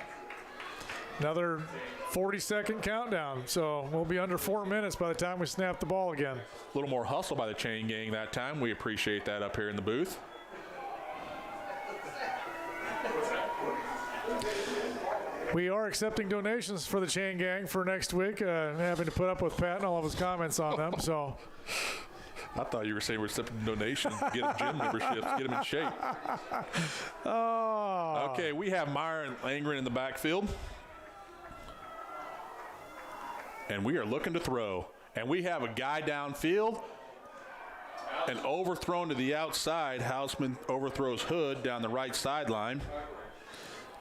Speaker 3: Another 40-second countdown. So we'll be under 4 minutes by the time we snap the ball again.
Speaker 2: A little more hustle by the chain gang that time. We appreciate that up here in the booth.
Speaker 3: We are accepting donations for the chain gang for next week. Having to put up with Pat and all of his comments on them. So
Speaker 2: I thought you were saying we're accepting donations, get gym memberships, get them in shape.
Speaker 3: Oh.
Speaker 2: Okay, we have Meyer and Langren in the backfield. And we are looking to throw. And we have a guy downfield and overthrown to the outside. Houseman overthrows Hood down the right sideline.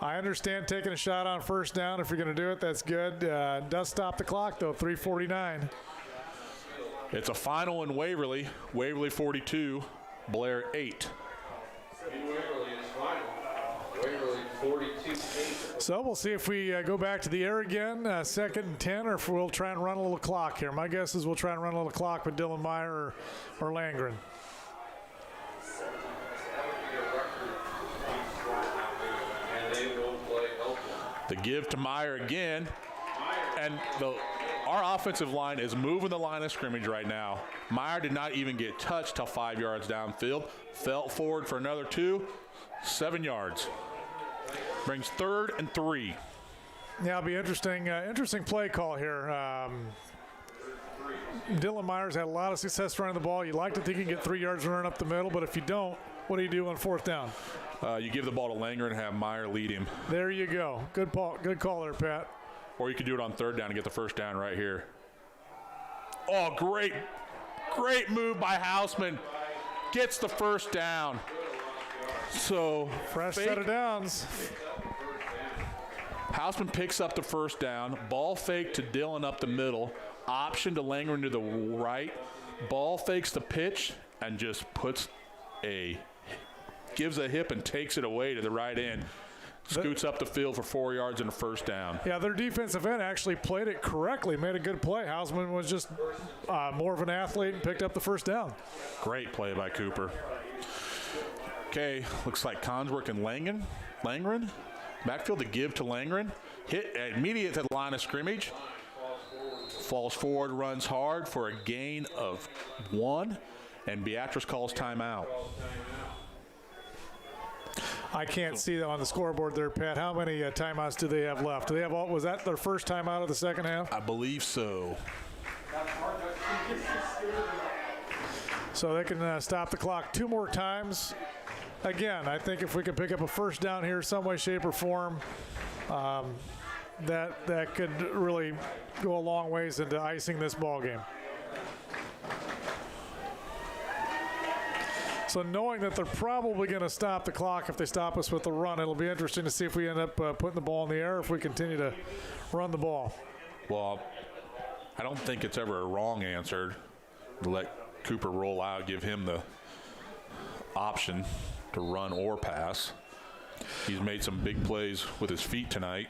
Speaker 3: I understand taking a shot on first down. If you're going to do it, that's good. Does stop the clock, though, 3:49.
Speaker 2: It's a final in Waverly. Waverly 42, Blair 8.
Speaker 1: Waverly is final. Waverly 42-8.
Speaker 3: So we'll see if we go back to the air again, 2nd and 10, or if we'll try and run a little clock here. My guess is we'll try and run a little clock with Dylan Meyer or Langren.
Speaker 1: And they will play helpful.
Speaker 2: The give to Meyer again. And our offensive line is moving the line of scrimmage right now. Meyer did not even get touched till 5 yards downfield. Felt forward for another 2, 7 yards. Brings 3rd and 3.
Speaker 3: Yeah, it'll be interesting. Interesting play call here. Dylan Myers had a lot of success running the ball. You like to think you can get 3 yards running up the middle, but if you don't, what do you do on fourth down?
Speaker 2: You give the ball to Langer and have Meyer lead him.
Speaker 3: There you go. Good call there, Pat.
Speaker 2: Or you could do it on third down and get the first down right here. Oh, great move by Hausman. Gets the first down. So
Speaker 3: fresh set of downs.
Speaker 2: Hausman picks up the first down. Ball fake to Dillon up the middle. Option to Langer to the right. Ball fakes the pitch and just gives a hip and takes it away to the right end. Scoots up the field for 4 yards and a first down.
Speaker 3: Yeah, their defensive end actually played it correctly, made a good play. Hausman was just more of an athlete and picked up the first down.
Speaker 2: Great play by Cooper. Okay, looks like Conswork and Langren. Backfield to give to Langren. Hit immediate to the line of scrimmage. Falls forward, runs hard for a gain of 1, and Beatrice calls timeout.
Speaker 3: I can't see that on the scoreboard there, Pat. How many timeouts do they have left? Do they have all? Was that their first timeout of the second half?
Speaker 2: I believe so.
Speaker 3: So they can stop the clock 2 more times. Again, I think if we can pick up a first down here some way, shape, or form, that could really go a long ways into icing this ball game. So knowing that they're probably going to stop the clock if they stop us with the run, it'll be interesting to see if we end up putting the ball in the air, if we continue to run the ball.
Speaker 2: Well, I don't think it's ever a wrong answer to let Cooper roll out, give him the option to run or pass. He's made some big plays with his feet tonight,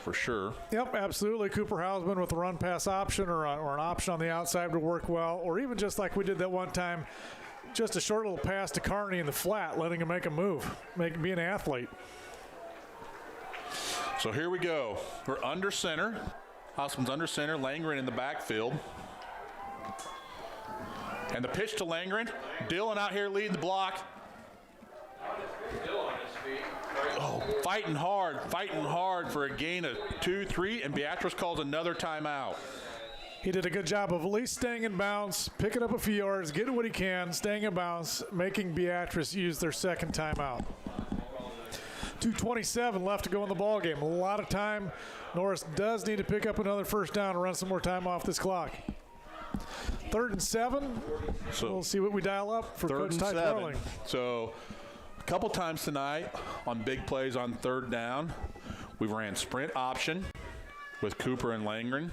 Speaker 2: for sure.
Speaker 3: Yep, absolutely. Cooper Hausman with a run-pass option or an option on the outside would work well, or even just like we did that one time, just a short little pass to Carney in the flat, letting him make a move, be an athlete.
Speaker 2: So here we go. We're under center. Hausman's under center. Langren in the backfield. And the pitch to Langren. Dillon out here leading the block. Oh, fighting hard for a gain of 2, 3, and Beatrice calls another timeout.
Speaker 3: He did a good job of at least staying in bounds, picking up a few yards, getting what he can, staying in bounds, making Beatrice use their second timeout. 2:27 left to go in the ball game. A lot of time. Norris does need to pick up another first down and run some more time off this clock. 3rd and 7. So we'll see what we dial up for Coach Ty Sperling.
Speaker 2: So a couple times tonight on big plays on 3rd down, we ran sprint option with Cooper and Langren.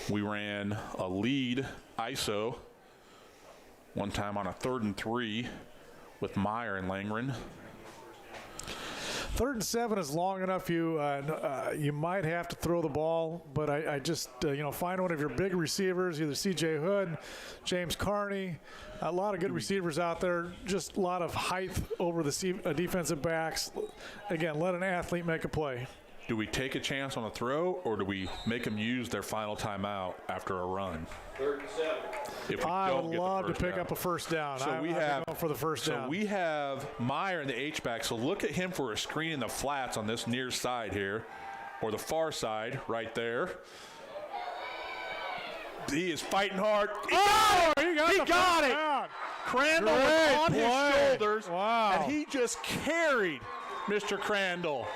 Speaker 2: We ran a lead ISO one time on a 3rd and 3 with Meyer and Langren.
Speaker 3: 3rd and 7 is long enough. You might have to throw the ball, but I just find one of your big receivers, either C.J. Hood, James Carney, a lot of good receivers out there. Just a lot of height over the defensive backs. Again, let an athlete make a play.
Speaker 2: Do we take a chance on a throw, or do we make them use their final timeout after a run?
Speaker 1: 3rd and 7.
Speaker 2: If we
Speaker 3: I
Speaker 2: don't
Speaker 3: would
Speaker 2: get the
Speaker 3: love to
Speaker 2: first
Speaker 3: pick
Speaker 2: down.
Speaker 3: up a first down.
Speaker 2: So
Speaker 3: I'd be going for the first down.
Speaker 2: So we have Meyer in the H-back. So look at him for a screen in the flats on this near side here, or the far side right there. He is fighting hard.
Speaker 3: He got it.
Speaker 2: Crandall was on his shoulders,
Speaker 3: Wow.
Speaker 2: and he just carried Mr. Crandall.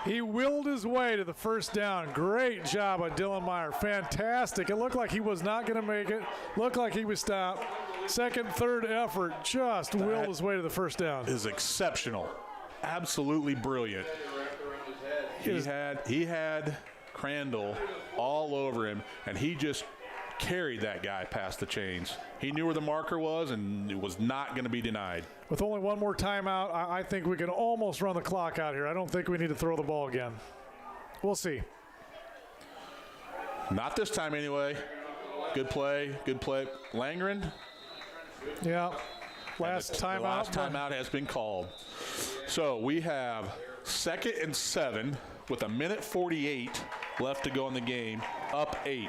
Speaker 3: He willed his way to the first down. Great job by Dylan Meyer. Fantastic. It looked like he was not going to make it. Looked like he was stopped. Second, third effort, just willed his way to the first down.
Speaker 2: Is exceptional. Absolutely brilliant. He had Crandall all over him, and he just carried that guy past the chains. He knew where the marker was, and it was not going to be denied.
Speaker 3: With only one more timeout, I think we can almost run the clock out here. I don't think we need to throw the ball again. We'll see.
Speaker 2: Not this time anyway. Good play. Langren.
Speaker 3: Yeah. Last timeout.
Speaker 2: The last timeout has been called. So we have 2nd and 7 with 1:48 left to go in the game, up 8.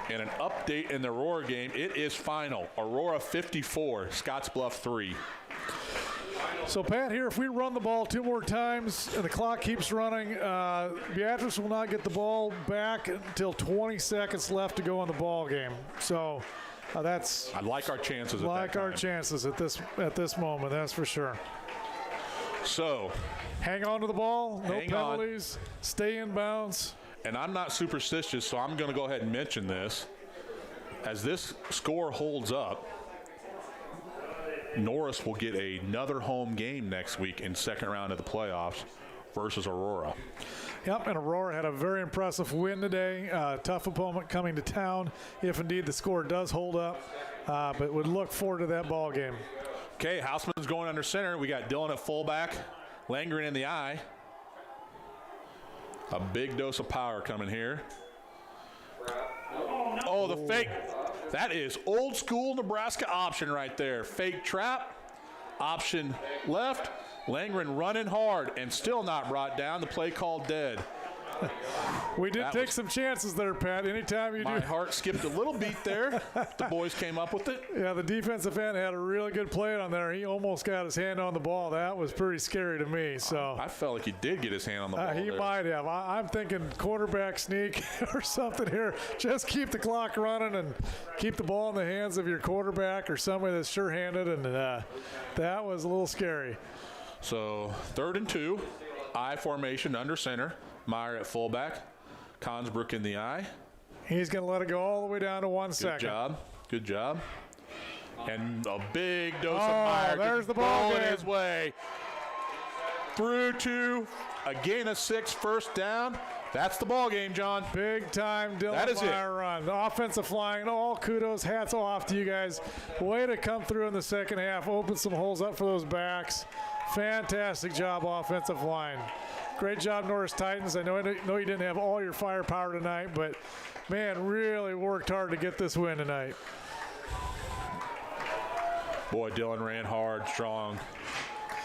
Speaker 2: And an update in the Aurora game, it is final. Aurora 54, Scottsbluff 3.
Speaker 3: So, Pat, here, if we run the ball 2 more times and the clock keeps running, Beatrice will not get the ball back until 20 seconds left to go in the ball game. So that's
Speaker 2: I like our chances.
Speaker 3: Chances at this moment. That's for sure.
Speaker 2: So,
Speaker 3: hang on to the ball. No penalties. Stay in bounds.
Speaker 2: And I'm not superstitious, so I'm going to go ahead and mention this. As this score holds up, Norris will get another home game next week in second round of the playoffs versus Aurora.
Speaker 3: Yep, and Aurora had a very impressive win today. Tough opponent coming to town, if indeed the score does hold up. But would look forward to that ball game.
Speaker 2: Okay, Hausman's going under center. We got Dillon at fullback, Langren in the eye. A big dose of power coming here. Oh, the fake. That is old school Nebraska option right there. Fake trap, option left, Langren running hard and still not brought down. The play called dead.
Speaker 3: We did take some chances there, Pat. Anytime you do.
Speaker 2: My heart skipped a little beat there. The boys came up with it.
Speaker 3: Yeah, the defensive end had a really good play on there. He almost got his hand on the ball. That was pretty scary to me. So
Speaker 2: I felt like he did get his hand on the ball.
Speaker 3: He might have. I'm thinking quarterback sneak or something here. Just keep the clock running and keep the ball in the hands of your quarterback or somebody that's sure-handed. And that was a little scary.
Speaker 2: So 3rd and 2, I formation under center. Meyer at fullback, Consbrook in the eye.
Speaker 3: He's going to let it go all the way down to 1 second.
Speaker 2: Good job. And a big dose of Meyer.
Speaker 3: There's the ball game.
Speaker 2: His way. Through to a gain of 6, first down. That's the ball game, John.
Speaker 3: Big time Dylan Meyer run. The offensive line, all kudos, hats off to you guys. Way to come through in the second half, open some holes up for those backs. Fantastic job, offensive line. Great job, Norris Titans. I know you didn't have all your firepower tonight, but, man, really worked hard to get this win tonight.
Speaker 2: Boy, Dylan ran hard, strong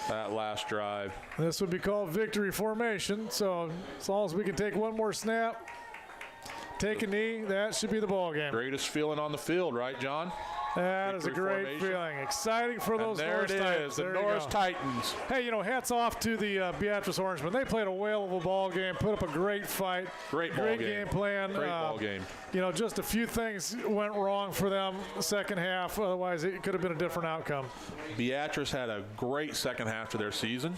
Speaker 2: that last drive.
Speaker 3: This would be called victory formation, so as long as we can take one more snap, take a knee, that should be the ball game.
Speaker 2: Greatest feeling on the field, right, John?
Speaker 3: That is a great feeling. Exciting for those Norris Titans.
Speaker 2: There it is, the Norris Titans.
Speaker 3: Hey, hats off to the Beatrice Orangemen. They played a whale of a ball game, put up a great fight.
Speaker 2: Great
Speaker 3: game plan.
Speaker 2: Great ball game.
Speaker 3: Just a few things went wrong for them the second half. Otherwise, it could have been a different outcome.
Speaker 2: Beatrice had a great second half to their season.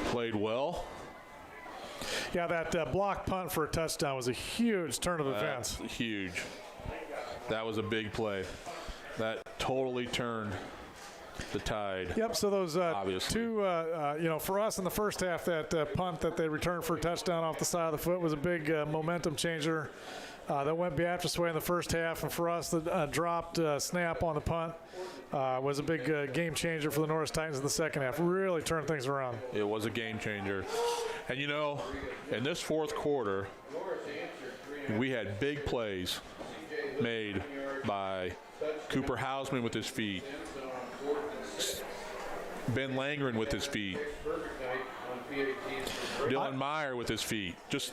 Speaker 2: Played well.
Speaker 3: Yeah, that block punt for a touchdown was a huge turn of events.
Speaker 2: Huge. That was a big play. That totally turned the tide.
Speaker 3: Yep, so those
Speaker 2: obviously.
Speaker 3: two, for us in the first half, that punt that they returned for a touchdown off the side of the foot was a big momentum changer. That went Beatrice's way in the first half, and for us, the dropped snap on the punt was a big game changer for the Norris Titans in the second half. Really turned things around.
Speaker 2: It was a game changer. And, in this fourth quarter, we had big plays made by Cooper Hausman with his feet, Ben Langren with his feet, Dylan Meyer with his feet, just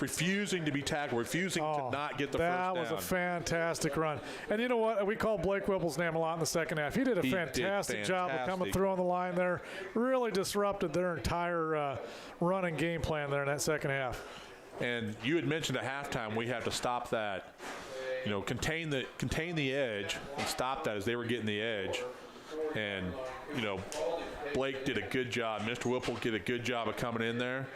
Speaker 2: refusing to be tackled, refusing to not get the first down.
Speaker 3: That was a fantastic run. And you know what? We called Blake Whipple's name a lot in the second half. He did a fantastic job of coming through on the line there. Really disrupted their entire running game plan there in that second half.
Speaker 2: And you had mentioned at halftime we have to stop that. Contain the edge and stop that as they were getting the edge. And, Blake did a good job. Mr. Whipple did a good job of coming in there.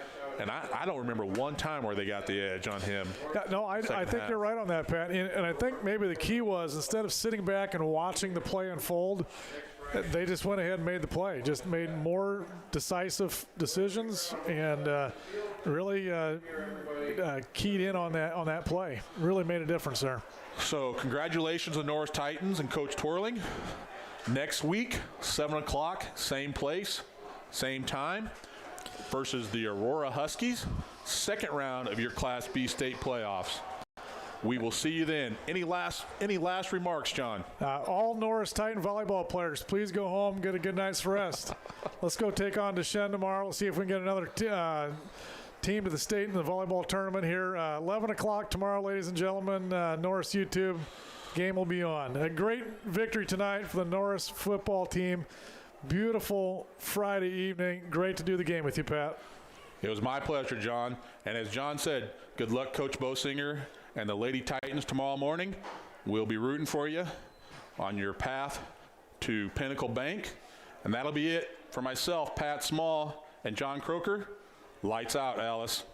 Speaker 2: And I don't remember one time where they got the edge on him.
Speaker 3: Yeah, no, I think you're right on that, Pat. And I think maybe the key was instead of sitting back and watching the play unfold, they just went ahead and made the play. Just made more decisive decisions and really keyed in on that play. Really made a difference there.
Speaker 2: So congratulations to the Norris Titans and Coach Twirling. Next week, 7 o'clock, same place, same time, versus the Aurora Huskies, second round of your Class B state playoffs. We will see you then. Any last remarks, John?
Speaker 3: All Norris Titan volleyball players, please go home, get a good night's rest. Let's go take on Deshaun tomorrow. Let's see if we can get another team to the state in the volleyball tournament here. 11 o'clock tomorrow, ladies and gentlemen. Norris YouTube game will be on. A great victory tonight for the Norris football team. beautiful Friday evening. Great to do the game with you, Pat.
Speaker 2: It was my pleasure, John. And as John said, good luck, Coach Bosinger and the Lady Titans tomorrow morning. We'll be rooting for you on your path to Pinnacle Bank. And that'll be it for myself, Pat Small, and John Croker. Lights out, Alice.